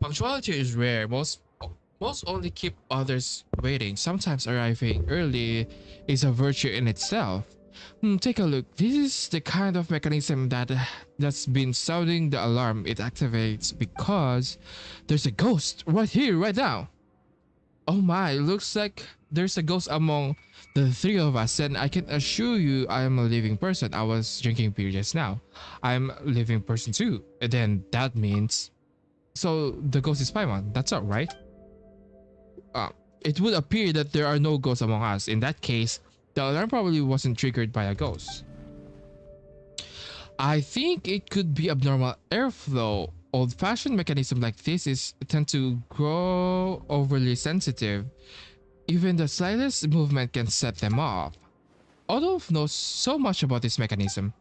Punctuality is rare. Most only keep others waiting. Sometimes arriving early is a virtue in itself. Take a look. This is the kind of mechanism that's been sounding the alarm. It activates because there's a ghost right here, right now. Oh my, looks like there's a ghost among the three of us, and I can assure you I am a living person. I was drinking beer just now. I'm a living person too. And then that means... So the ghost is Paimon, that's all right. It would appear that there are no ghosts among us. In that case, the alarm probably wasn't triggered by a ghost. I think it could be abnormal airflow. Old-fashioned mechanisms like this tend to grow overly sensitive. Even the slightest movement can set them off. Adolf knows so much about this mechanism.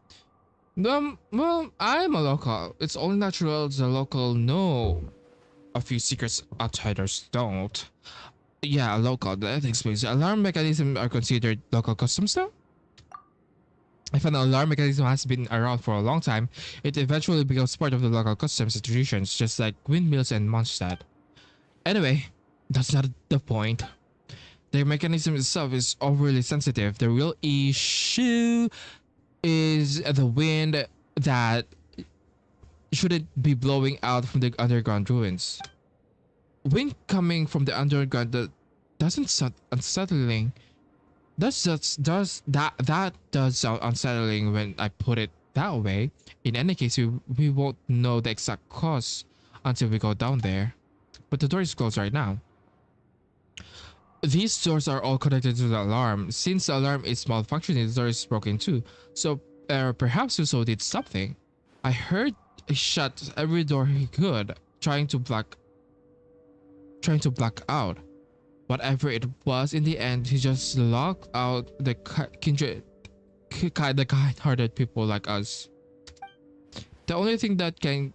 Well, I'm a local. It's only natural the local know a few secrets outsiders don't. Yeah, local. That explains. Alarm mechanisms are considered local customs now? If an alarm mechanism has been around for a long time, it eventually becomes part of the local customs and traditions, just like windmills and Mondstadt. Anyway, that's not the point. The mechanism itself is overly sensitive. The real issue is the wind that shouldn't be blowing out from the underground ruins. Wind coming from the underground that doesn't sound unsettling. That does sound unsettling when I put it that way. In any case, we won't know the exact cause until we go down there. But the door is closed right now. These doors are all connected to the alarm. Since the alarm is malfunctioning, the door is broken too. So perhaps Uso did something. I heard he shut every door he could, trying to block out. Whatever it was, in the end, he just locked out the kind-hearted people like us. The only thing that can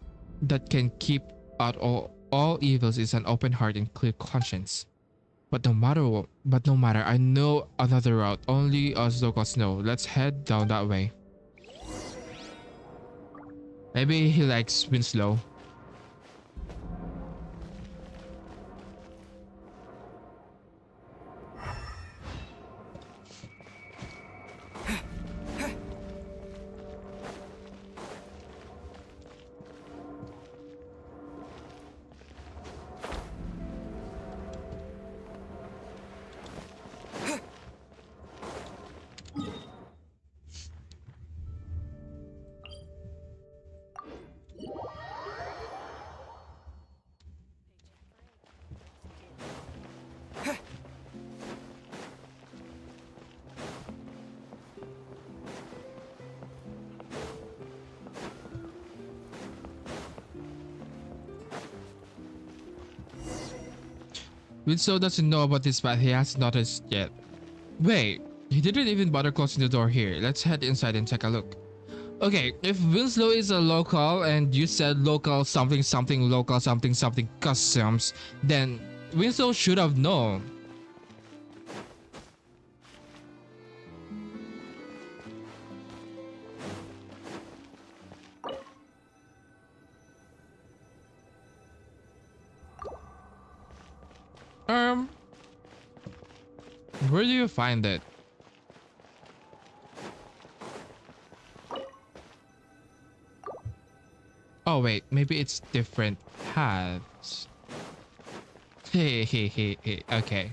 keep out all evils is an open heart and clear conscience. But no matter, I know another route. Only us locals know. Let's head down that way. Maybe he likes Winslow. Winslow doesn't know about this path. He hasn't noticed yet. Wait, he didn't even bother closing the door here. Let's head inside and take a look. Okay, if Winslow is a local and you said local something something local something something customs, then Winslow should have known. Where do you find it? Oh wait, maybe it's different paths. Hey, okay.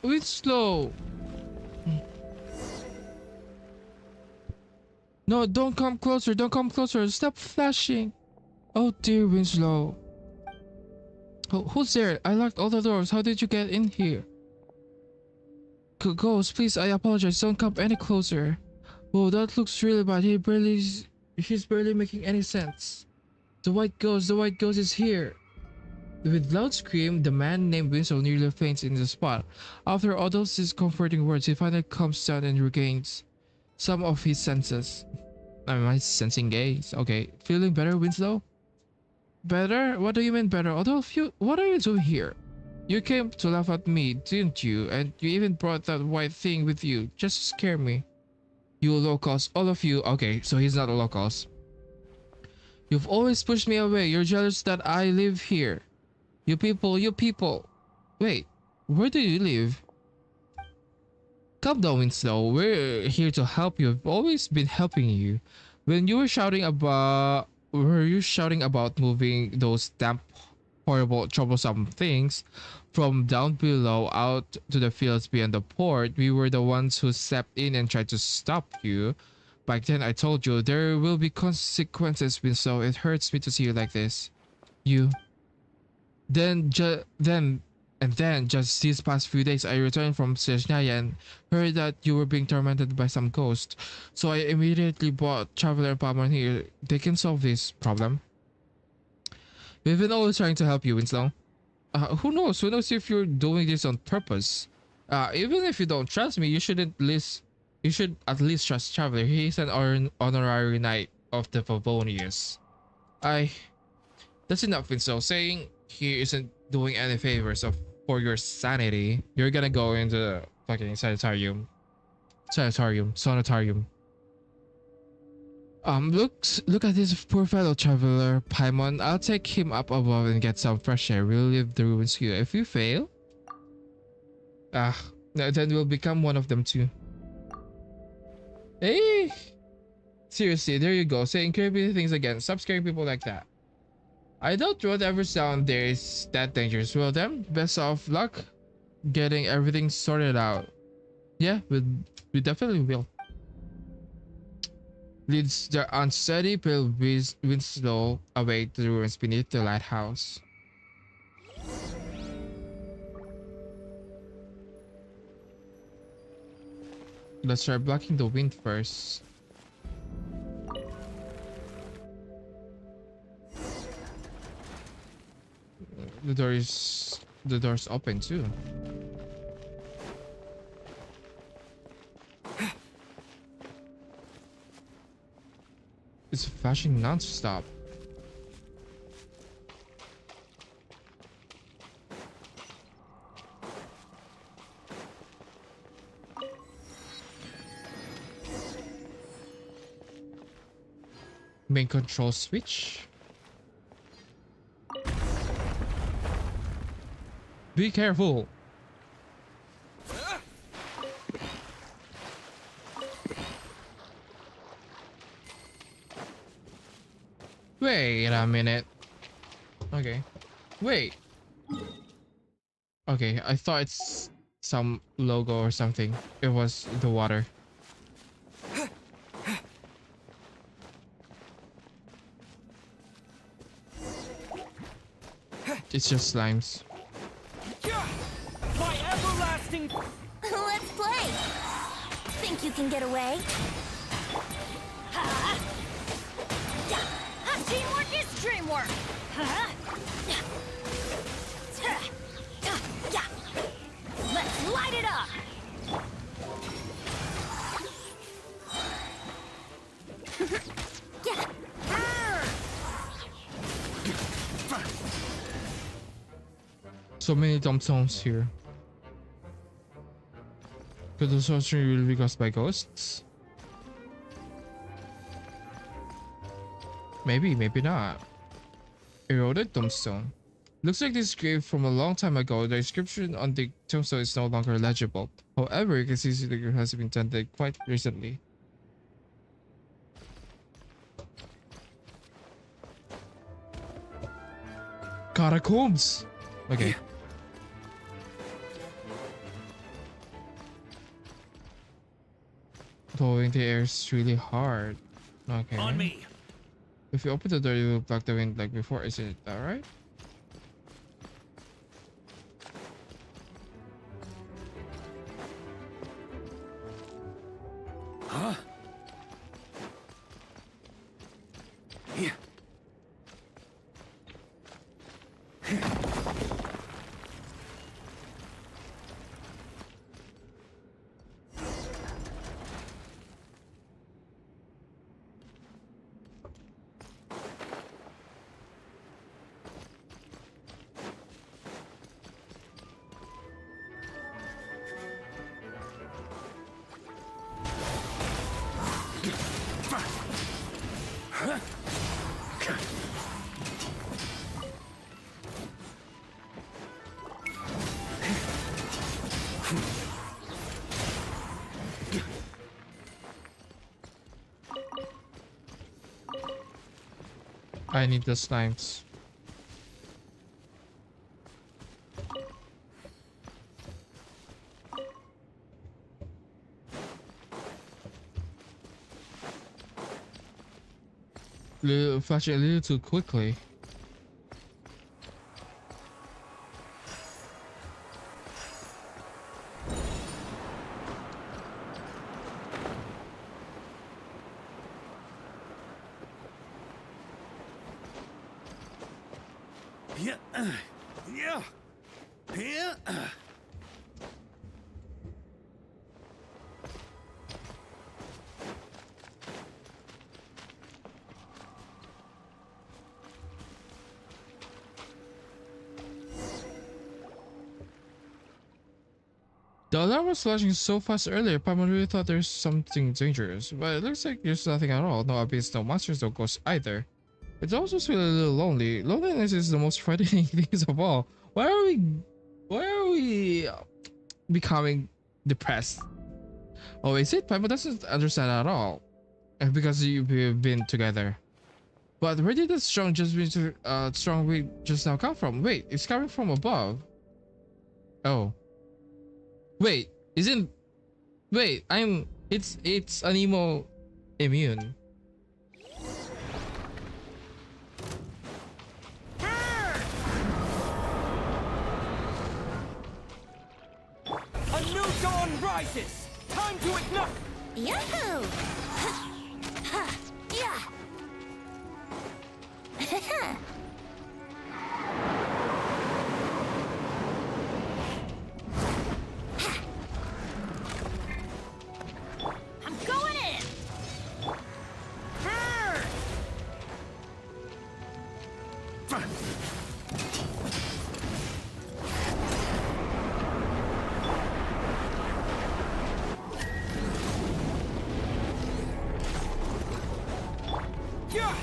Winslow! No, don't come closer, don't come closer, stop flashing! Oh dear, Winslow. Who's there? I locked all the doors, how did you get in here? Ghost, please, I apologize, don't come any closer. Whoa, that looks really bad, he's barely making any sense. The white ghost is here. With loud scream, the man named Winslow nearly faints in the spot. After all those discomforting words, he finally calms down and regains some of his senses. Am I sensing gaze? Okay. Feeling better, Winslow? Better? What do you mean better? What are you doing here? You came to laugh at me, didn't you? And you even brought that white thing with you, just to scare me. You locals, all of you. Okay, so he's not a locals. You've always pushed me away. You're jealous that I live here. You people. Wait, where do you live? Calm down, Winslow. We're here to help you. We've always been helping you. When you were shouting about... Were you shouting about moving those damn horrible, troublesome things from down below out to the fields beyond the port? We were the ones who stepped in and tried to stop you. Back then, I told you there will be consequences, Winslow. It hurts me to see you like this. Then just these past few days, I returned from Sejnaya and heard that you were being tormented by some ghost. So I immediately brought Traveler and Palmer here. They can solve this problem. We've been always trying to help you, Winslow. Who knows? Who knows if you're doing this on purpose? Even if you don't trust me, you should at least trust Traveler. He is an honorary knight of the Favonius. I That's enough, Vince. Saying he isn't doing any favors of for your sanity. You're gonna go into the fucking sanitarium. Look at this poor fellow traveler, Paimon. I'll take him up above and get some fresh air. We'll leave the ruins here. If you fail, then we'll become one of them too. Hey, seriously, there you go, saying creepy things again. Stop scaring people like that. I doubt whatever sound there is that dangerous. Well then, best of luck getting everything sorted out. Yeah, we definitely will. Leads the unsteady pale winslow away to the ruins beneath the lighthouse. Let's try blocking the wind first. The door's open too. It's flashing non-stop. Main control switch. Be careful. Wait a minute. Okay. Wait. Okay, I thought it's some logo or something. It was the water. It's just slimes. My everlasting. Let's play. Think you can get away? Ha! Yeah. Teamwork is dreamwork. Yeah. Let's light it up. Yeah. So many dumb songs here. Could the sorcery will be caused by ghosts? Maybe, maybe not. Eroded tombstone. Looks like this grave from a long time ago. The inscription on the tombstone is no longer legible. However, you can see the grave has been tended quite recently. Catacombs! Okay. Blowing the air is really hard. Okay. On me. If you open the door, you will block the wind like before. Is it alright? Huh? Yeah. I need the slimes. Flashing a little too quickly. Yeah. Yeah. Yeah. The alarm was flashing so fast earlier, Paimon really thought there's something dangerous, but it looks like there's nothing at all. No abyss, no monsters, no ghosts either. It's also feeling a little lonely. Loneliness is the most frightening things of all. Why are we becoming depressed? Oh, is it? Paimon doesn't understand at all. And because we've been together. But where did that strong wind just now come from? Wait, it's coming from above. Oh. Wait, isn't wait, it's an emo immune. A new dawn rises! Time to ignite! Yahoo! Yeah! I'm going in! Yeah!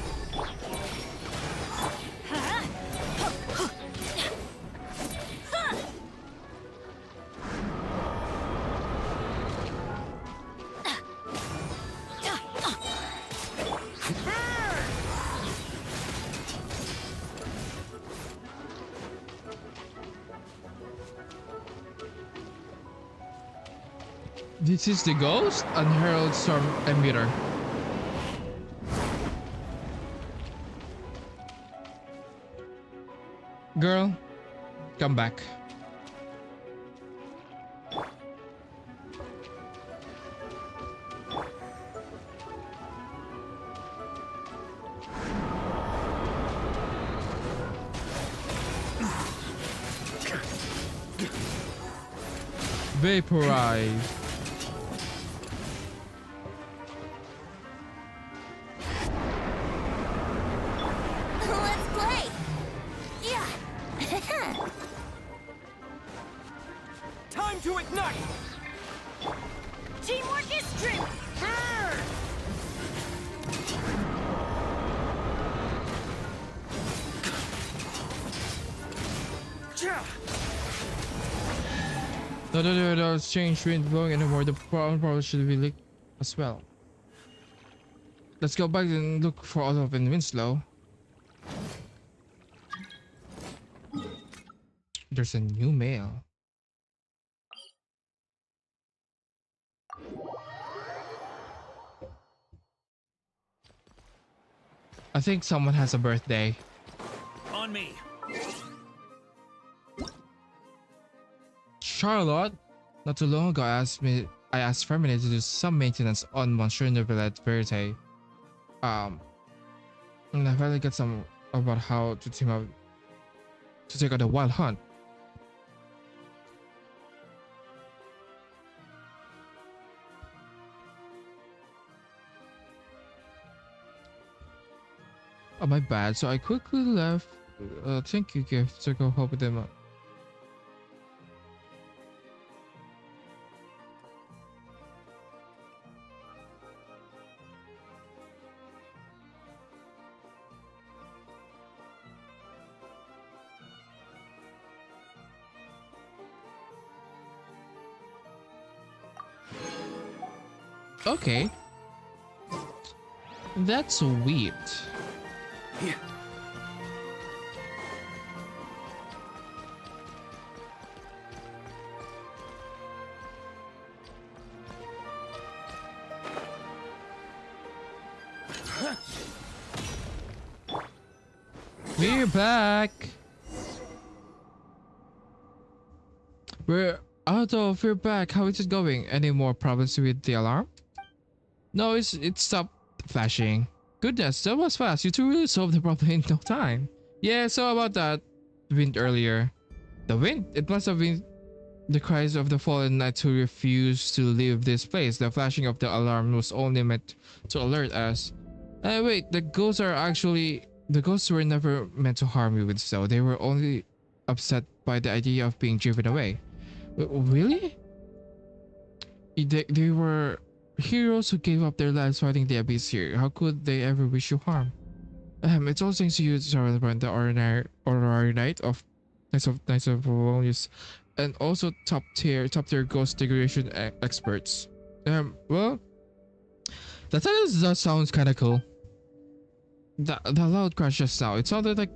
This is the ghost? Unheralded storm emitter. Girl, come back. Vaporize. Let's play! Yeah! Time to ignite! Teamwork is strength! No, change wind blowing anymore. The problem probably should be leaked as well. Let's go back and look for Olaf and Winslow. There's a new mail. I think someone has a birthday. On me. Charlotte, not too long ago, I asked Fermine to do some maintenance on Monsieur Neuvillette Verite. And I finally got some about how to team up to take out the wild hunt. Oh, my bad. So I quickly left. Thank you, gift to go help them out. Okay. That's sweet. Here. We're back. We're back. How is it going? Any more problems with the alarm? No, it stopped flashing. Goodness, that was fast. You two really solved the problem in no time. Yeah, so about that wind earlier. The wind? It must have been the cries of the fallen knights who refused to leave this place. The flashing of the alarm was only meant to alert us. Wait, the ghosts were never meant to harm you with so. They were only upset by the idea of being driven away. Really? They were heroes who gave up their lives fighting the abyss here. How could they ever wish you harm? It's all thanks to you, Sarah, the honorary knight of Knights of Polonius, and also top tier ghost degradation experts. Well, that sounds kind of cool. The loud crash just now. It sounded like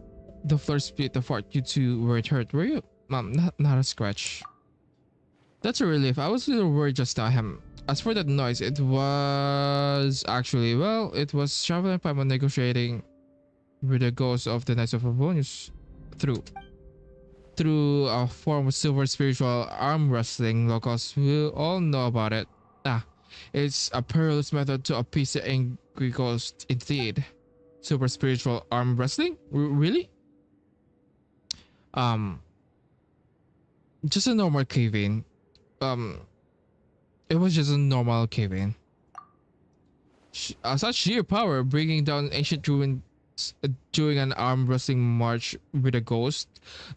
the floor split apart. You two were hurt, were you? Not a scratch. That's a relief. I was a little worried just now. As for that noise, it was actually, well, it was Traveler and Paimon negotiating with the ghosts of the Knights of Avonius through a form of silver spiritual arm wrestling. Locals will all know about it. It's a perilous method to appease the angry ghost indeed. Super spiritual arm wrestling? Really? Just a normal cave-in. It was just a normal cave-in. Such sheer power, bringing down ancient ruins during an arm wrestling march with a ghost.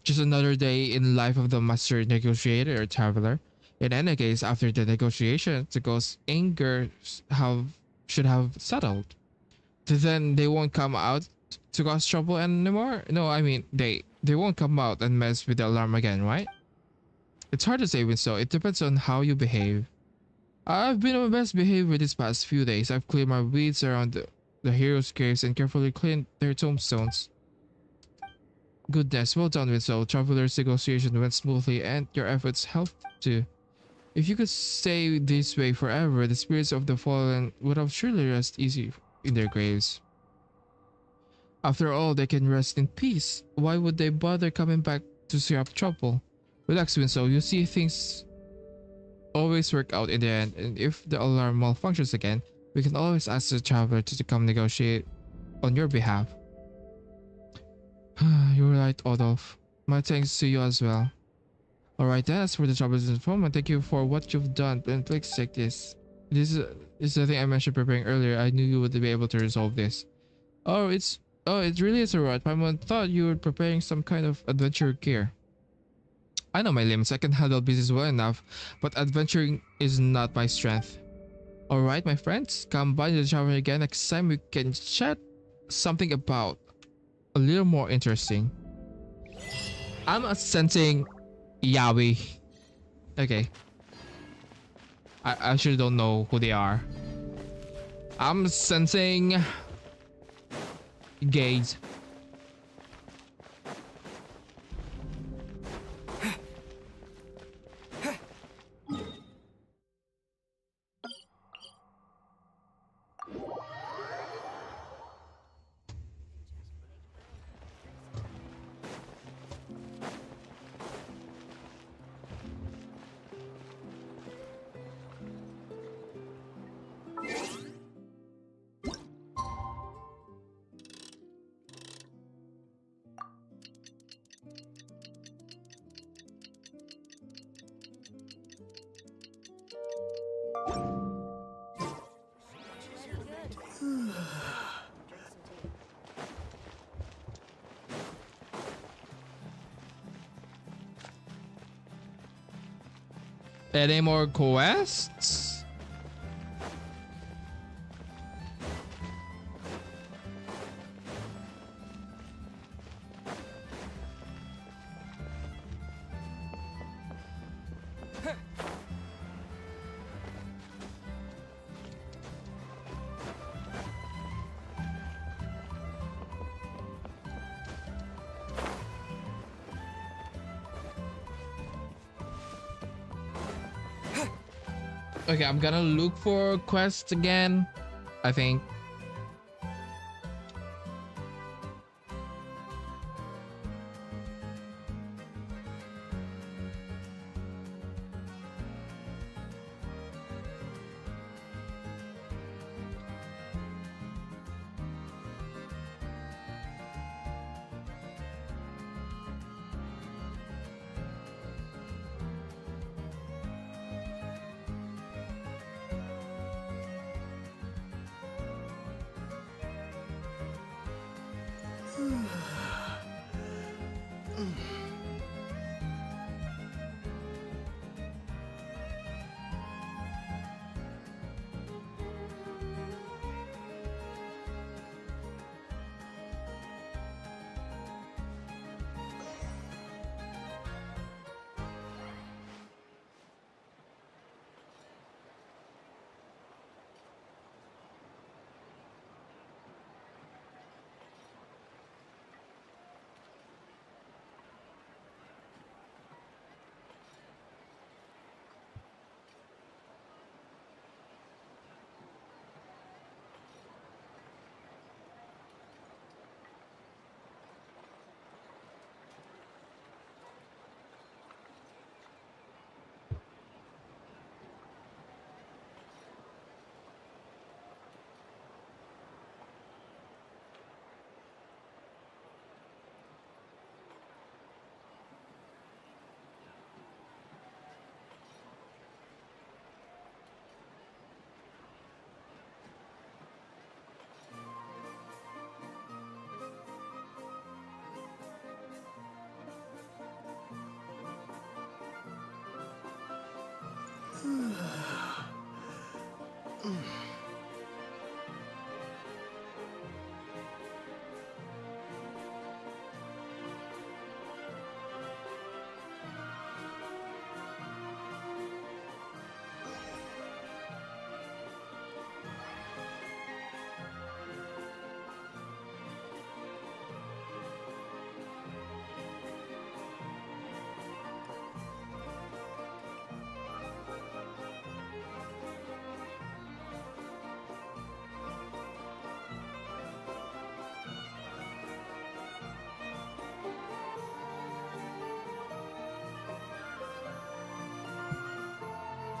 Just another day in life of the master negotiator or traveler. In any case, after the negotiations, the ghost's anger should have settled. Then they won't come out to cause trouble anymore. No, I mean they won't come out and mess with the alarm again, right? It's hard to say, Winslow. It depends on how you behave. I've been on my best behavior these past few days. I've cleared my weeds around the heroes' graves and carefully cleaned their tombstones. Goodness, well done, Winslow. Traveler's negotiation went smoothly and your efforts helped too. If you could stay this way forever, the spirits of the fallen would have surely rest easy in their graves. After all, they can rest in peace. Why would they bother coming back to stir up trouble? Relax, Winslow. You see, things always work out in the end, and if the alarm malfunctions again, we can always ask the traveler to come negotiate on your behalf. You're right, Odolf. My thanks to you as well. Alright then, as for the traveler's informant, thank you for what you've done, and please take this. This is the thing I mentioned preparing earlier. I knew you would be able to resolve this. It really is alright. Paimon thought you were preparing some kind of adventure gear. I know my limits. I can handle business well enough, but adventuring is not my strength. Alright, my friends, come by the traveler again. Next time we can chat something about a little more interesting. I'm sensing Yahweh. Okay. I actually don't know who they are. I'm sensing gays. Any more quests? Okay, I'm gonna look for quests again, I think.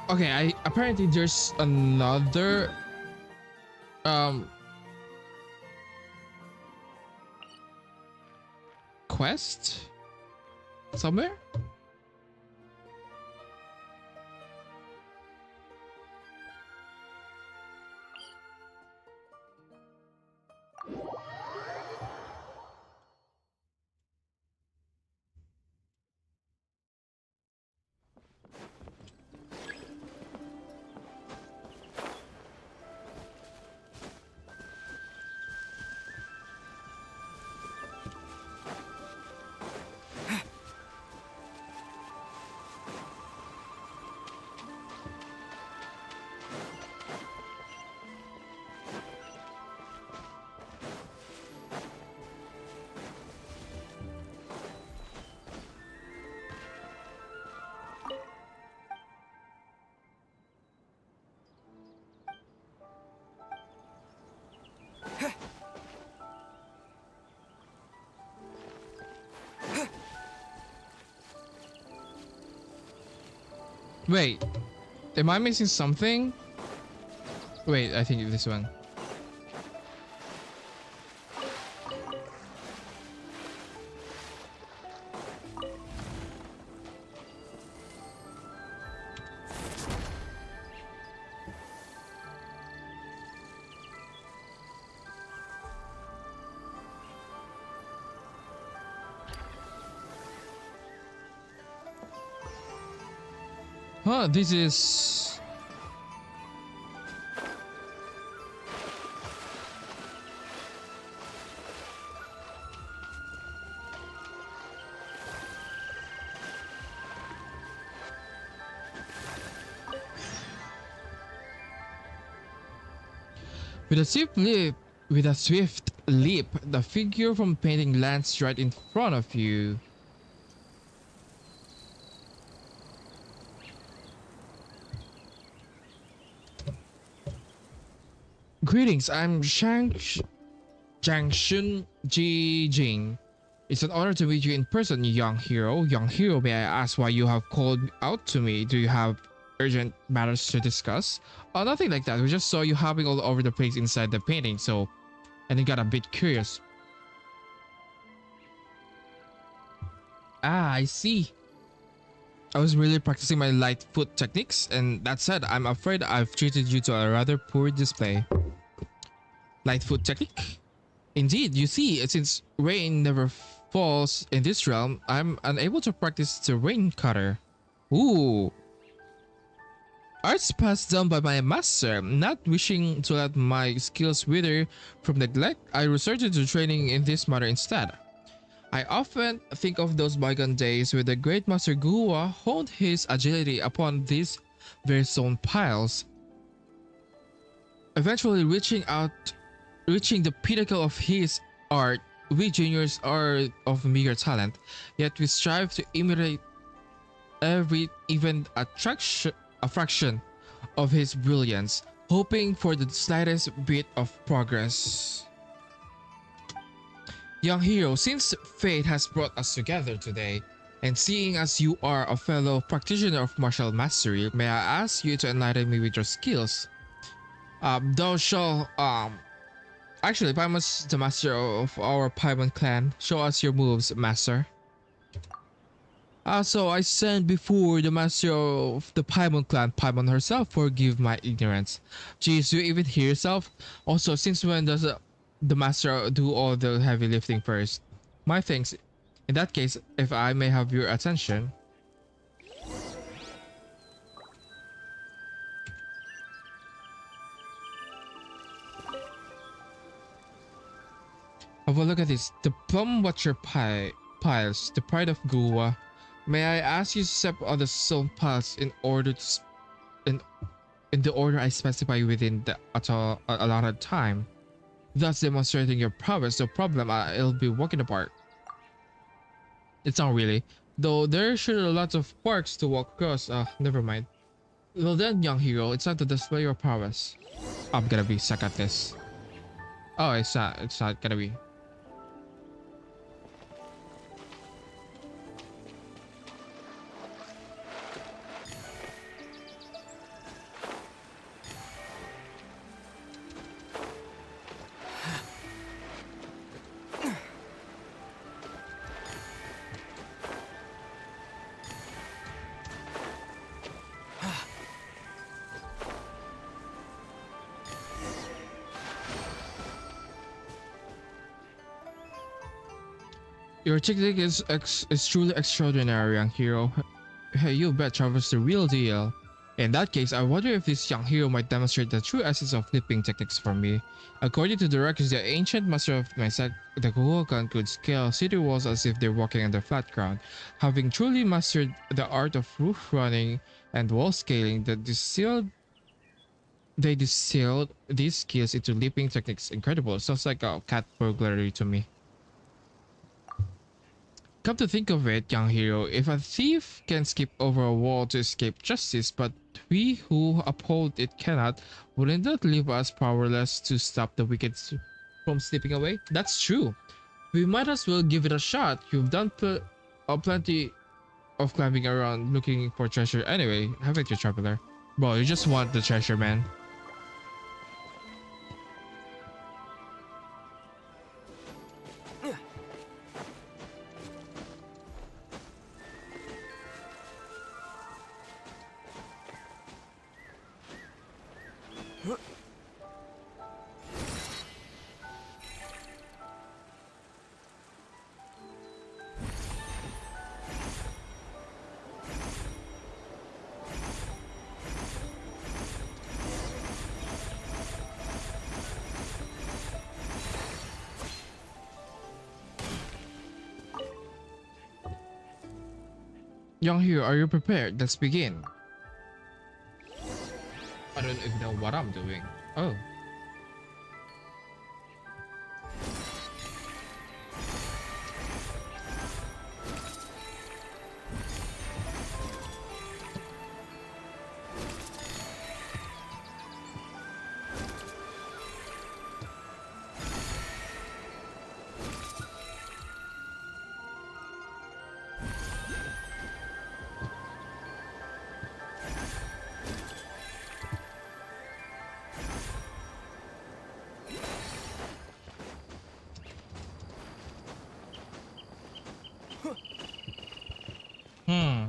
Okay, I apparently there's another um quest somewhere. Wait, am I missing something? Wait, I think this one. Huh, this is... With a swift leap, the figure from painting lands right in front of you. Greetings, I'm Jiangshun Ji Jing. It's an honor to meet you in person, young hero. Young hero, may I ask why you have called out to me? Do you have urgent matters to discuss? Oh, nothing like that. We just saw you hopping all over the place inside the painting, so... And then got a bit curious. Ah, I see. I was really practicing my light foot techniques, and that said, I'm afraid I've treated you to a rather poor display. Light foot technique? Indeed, you see, since rain never falls in this realm, I'm unable to practice the rain cutter. Ooh. Arts passed down by my master. Not wishing to let my skills wither from neglect, I resorted to training in this matter instead. I often think of those bygone days where the great master Guwa honed his agility upon these very stone piles, eventually reaching the pinnacle of his art. We juniors are of meager talent, yet we strive to imitate a fraction of his brilliance, hoping for the slightest bit of progress. Young hero, since fate has brought us together today, and seeing as you are a fellow practitioner of martial mastery, may I ask you to enlighten me with your skills? Thou shall actually, Paimon's the master of our Paimon clan. Show us your moves, master. So I stand before the master of the Paimon clan, Paimon herself. Forgive my ignorance. Geez, do you even hear yourself? Also, since when does the master do all the heavy lifting first? My thanks. In that case, if I may have your attention. Have a look at this. The Plum Watcher piles, the pride of Guwa. May I ask you to step on the stone piles in order to in the order I specify within the allotted time, thus demonstrating your prowess. No problem, I'll be walking apart. It's not really, though there should a lot of parks to walk across. Never mind. Well then, young hero, it's time to display your prowess. I'm gonna be stuck at this. Oh, it's not gonna be. Your technique is truly extraordinary, young hero. Hey, you bet Trevor's the real deal. In that case, I wonder if this young hero might demonstrate the true essence of flipping techniques for me. According to the records, the ancient master of my sect, the Kuhokan, could scale city walls as if they're walking on the flat ground. Having truly mastered the art of roof running and wall scaling, they distilled these skills into leaping techniques. Incredible. Sounds like a cat burglary to me. Come to think of it, young hero, if a thief can skip over a wall to escape justice, but we who uphold it cannot, wouldn't that leave us powerless to stop the wicked from slipping away? That's true. We might as well give it a shot. You've done plenty of climbing around looking for treasure anyway, haven't you, traveler? Bro, you just want the treasure, man. Young hero, are you prepared? Let's begin. I don't even know what I'm doing. Oh. Hmm.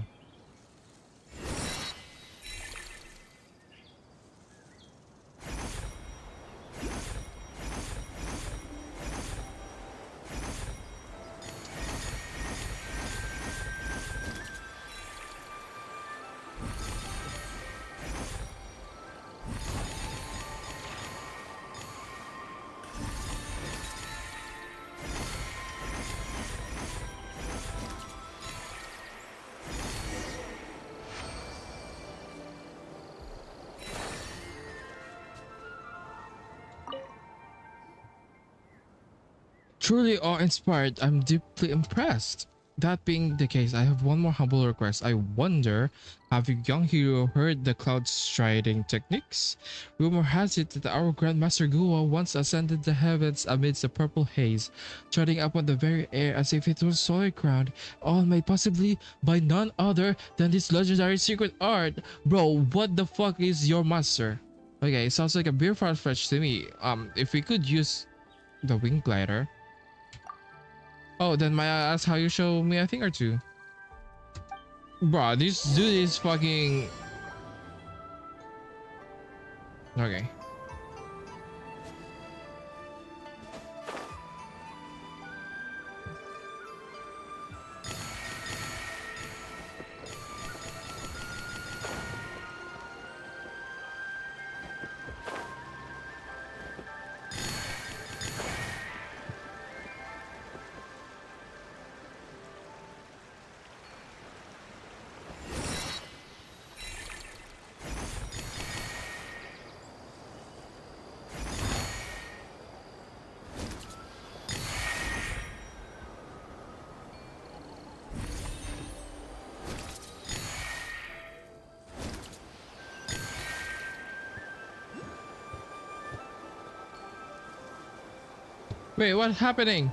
Truly awe-inspired, I'm deeply impressed. That being the case, I have one more humble request. I wonder, have you, young hero, heard the cloud striding techniques? Rumor has it that our Grandmaster Gua once ascended the heavens amidst a purple haze, treading upon the very air as if it was solid ground, all made possibly by none other than this legendary secret art. Bro, what the fuck is your master? Okay, sounds like a beer far-fetched to me. If we could use the wing glider. Oh, then may I ask how you show me a thing or two? Bro, this dude is fucking... Okay. Wait, what's happening?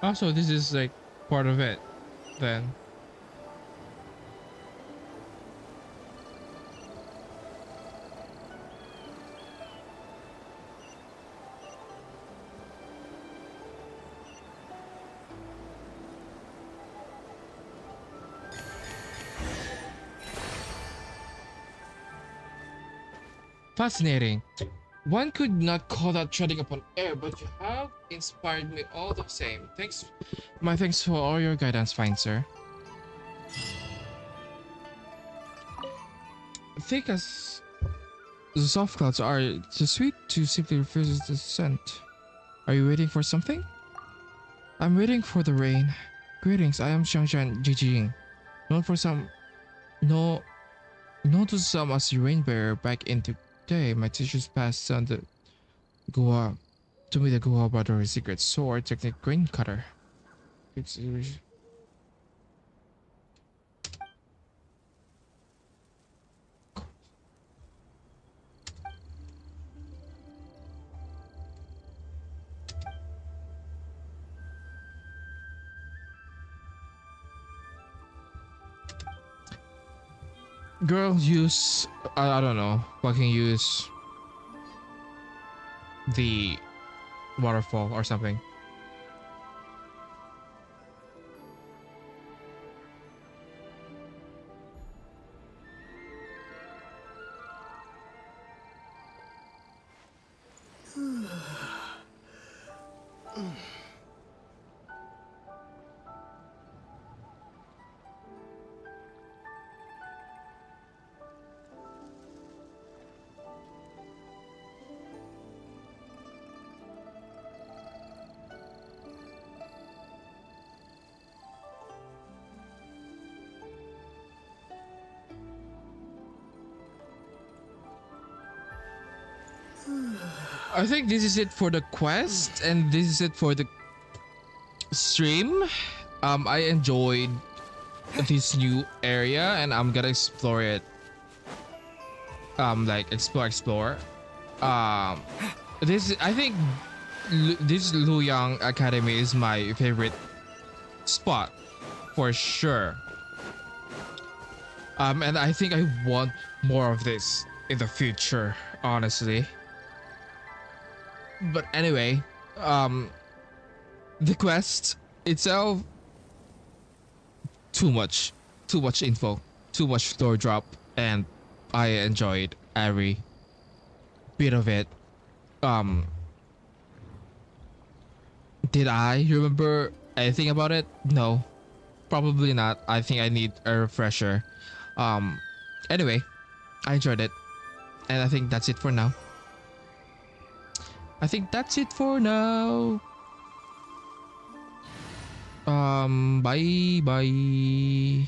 Also, this is like part of it then. Fascinating. One could not call that treading upon air, but you have inspired me all the same. Thanks, my thanks for all your guidance, fine sir. Thick as the soft clouds are, too sweet to simply refuse the scent. Are you waiting for something? I'm waiting for the rain. Greetings, I am Xiangshan Jijing. Known for some, no, known to some as the rain bearer. Back in the day, my teachers passed on the Gua to me the Gua brother secret sword technique grain cutter. Girl, use I don't know. Fucking use the waterfall or something. I think this is it for the quest, and this is it for the stream. I enjoyed this new area, and I'm gonna explore it. Like explore. This I think this Luyang Academy is my favorite spot for sure. And I think I want more of this in the future, honestly. But anyway, the quest itself, too much info, too much floor drop, and I enjoyed every bit of it. Did I remember anything about it? No, probably not. I think I need a refresher. Anyway, I enjoyed it, and I think that's it for now. Bye bye.